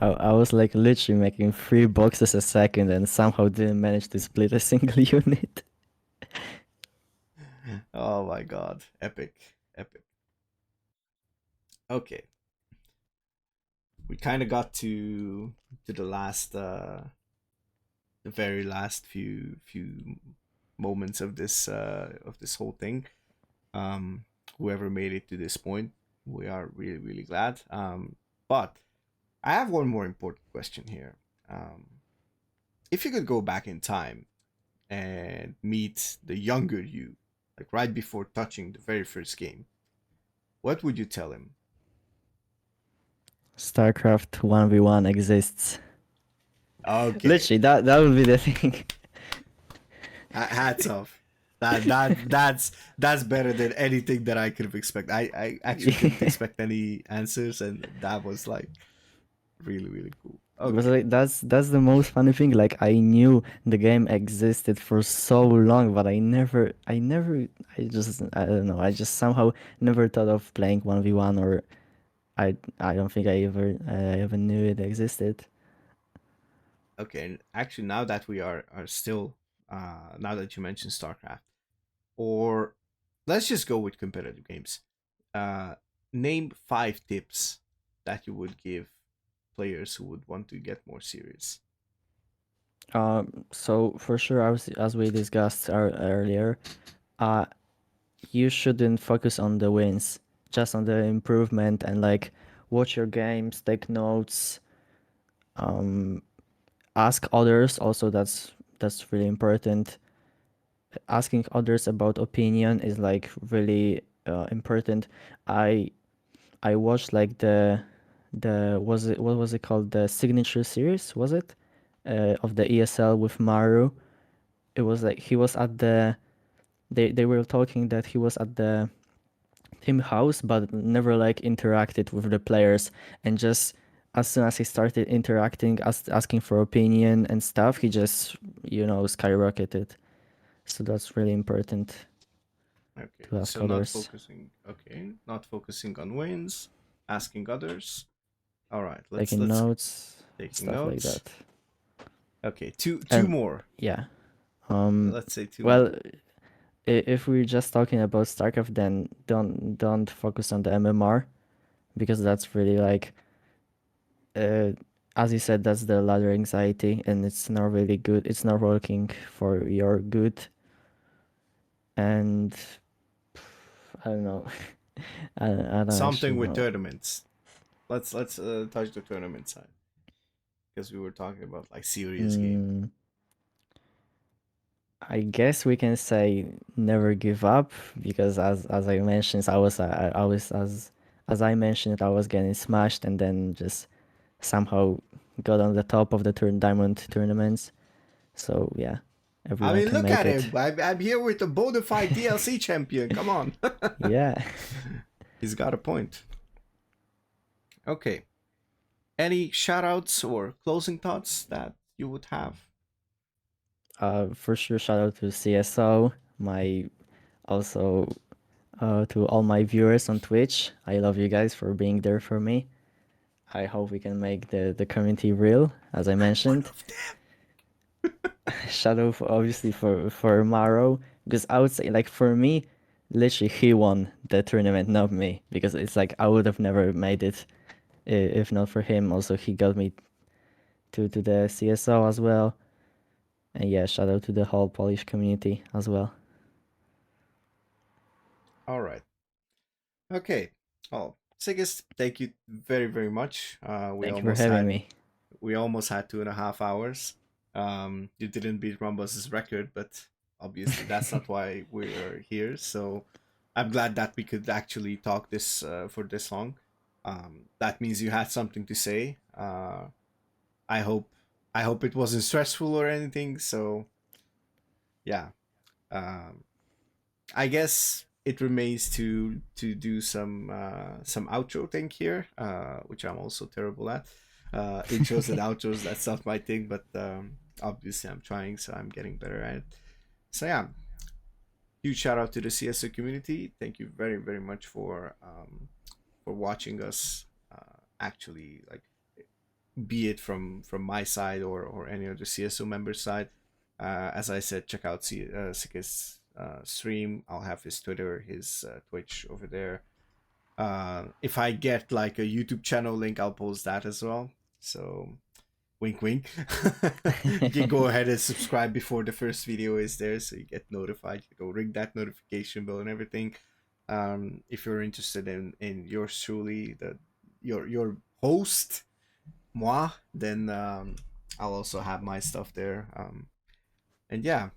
I was like literally making 3 boxes a second and somehow didn't manage to split a single unit. Oh my god, epic, epic. Okay, we kind of got to the last, the very last few moments of this whole thing. Whoever made it to this point, we are really really glad. But I have one more important question here. Um, if you could go back in time and meet the younger you, like right before touching the very first game, what would you tell him? Starcraft 1v1 exists. Okay, Literally, that would be the thing. hats off. That's better than anything that I could have expected. I actually didn't expect any answers, and that was like really really cool. But Okay, like, that's the most funny thing. Like I knew the game existed for so long, but I don't know. I just somehow never thought of playing 1v1, or I don't think I ever knew it existed. okay. And actually, now that we are still, now that you mentioned StarCraft, or let's just go with competitive games. Uh, Name 5 tips that you would give players who would want to get more serious. So for sure, as we discussed earlier, uh, you shouldn't focus on the wins, just on the improvement, and like watch your games, take notes, um, ask others. Also, that's really important. Asking others about opinion is like really important. I I watched like the was it what was it called, the signature series, was it, of the ESL with Maru. It was like he was at the they were talking that he was at the team house but never like interacted with the players, and just as soon as he started interacting, asking for opinion and stuff, he just skyrocketed. So that's really important Okay, to ask so not others, focusing. Okay, not focusing on wins, asking others. All right, taking let's notes, taking stuff like notes. that. Okay, two And more. yeah, um, Let's say two more. well, if we're just talking about StarCraft, then don't focus on the MMR, because that's really like, uh, as you said, that's the ladder anxiety, and it's not really good. It's not working for your good, and I don't know. I don't Something actually with know. tournaments. Let's touch the tournament side because we were talking about like serious game. Mm, I guess we can say never give up, because as I mentioned, I was as I mentioned, I was getting smashed and then just somehow got on the top of the diamond tournaments. So yeah, I everyone mean, can look make at it. him. I'm here with a bona fide DLC champion. Come on. Yeah. He's got a point. Okay. Any shoutouts or closing thoughts that you would have? For sure, shout out to CSO, my also to all my viewers on Twitch. I love you guys for being there for me. I hope we can make the community real, as I I'm one mentioned. of them. Shadow obviously for Maro, because I would say like for me, literally he won the tournament, not me, because it's like I would have never made it if not for him. Also, he got me to the CSO as well, and yeah, shout out to the whole Polish community as well. All right. Okay. Oh, Sickest, thank you very, very much. Thank you for having me. We almost had 2.5 hours. You didn't beat Rumbus's record, but obviously that's not why we're here. So I'm glad that we could actually talk this for this long. That means you had something to say. I hope I hope it wasn't stressful or anything. So yeah, um, I guess it remains to do some outro thing here, which I'm also terrible at. Intros and outros, that's not my thing, but obviously I'm trying, so I'm getting better at it. So yeah, huge shout out to the CSO community. Thank you very very much for watching us actually like be it from my side or any other CSO member side. As I said, check out Sickest stream. I'll have his Twitter, his Twitch over there. If I get like a YouTube channel link, I'll post that as well. So wink wink. You can go ahead and subscribe before the first video is there, so you get notified. You go ring that notification bell and everything. If you're interested in yours truly, your host, moi, then I'll also have my stuff there. And yeah,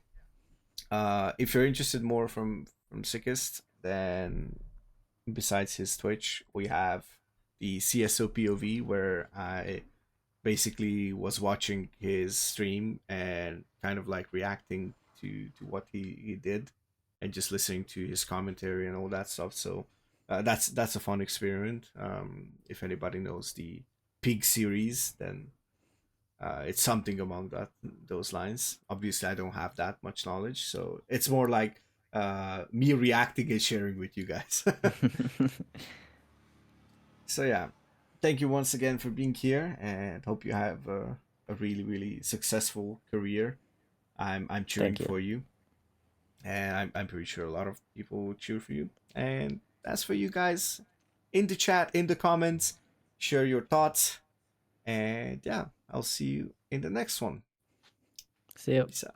if you're interested more from Sickest, then besides his Twitch, we have the CSO POV, where I basically was watching his stream and kind of like reacting to what he did, and just listening to his commentary and all that stuff. So that's a fun experiment. If anybody knows the Pig series, then it's something among those lines. Obviously, I don't have that much knowledge, so it's more like me reacting and sharing with you guys. So yeah, thank you once again for being here, and hope you have a really really successful career. I'm cheering Thank you. for you, and I'm pretty sure a lot of people will cheer for you. And that's for you guys in the chat, in the comments. Share your thoughts, and yeah, I'll see you in the next one. See you. Peace out.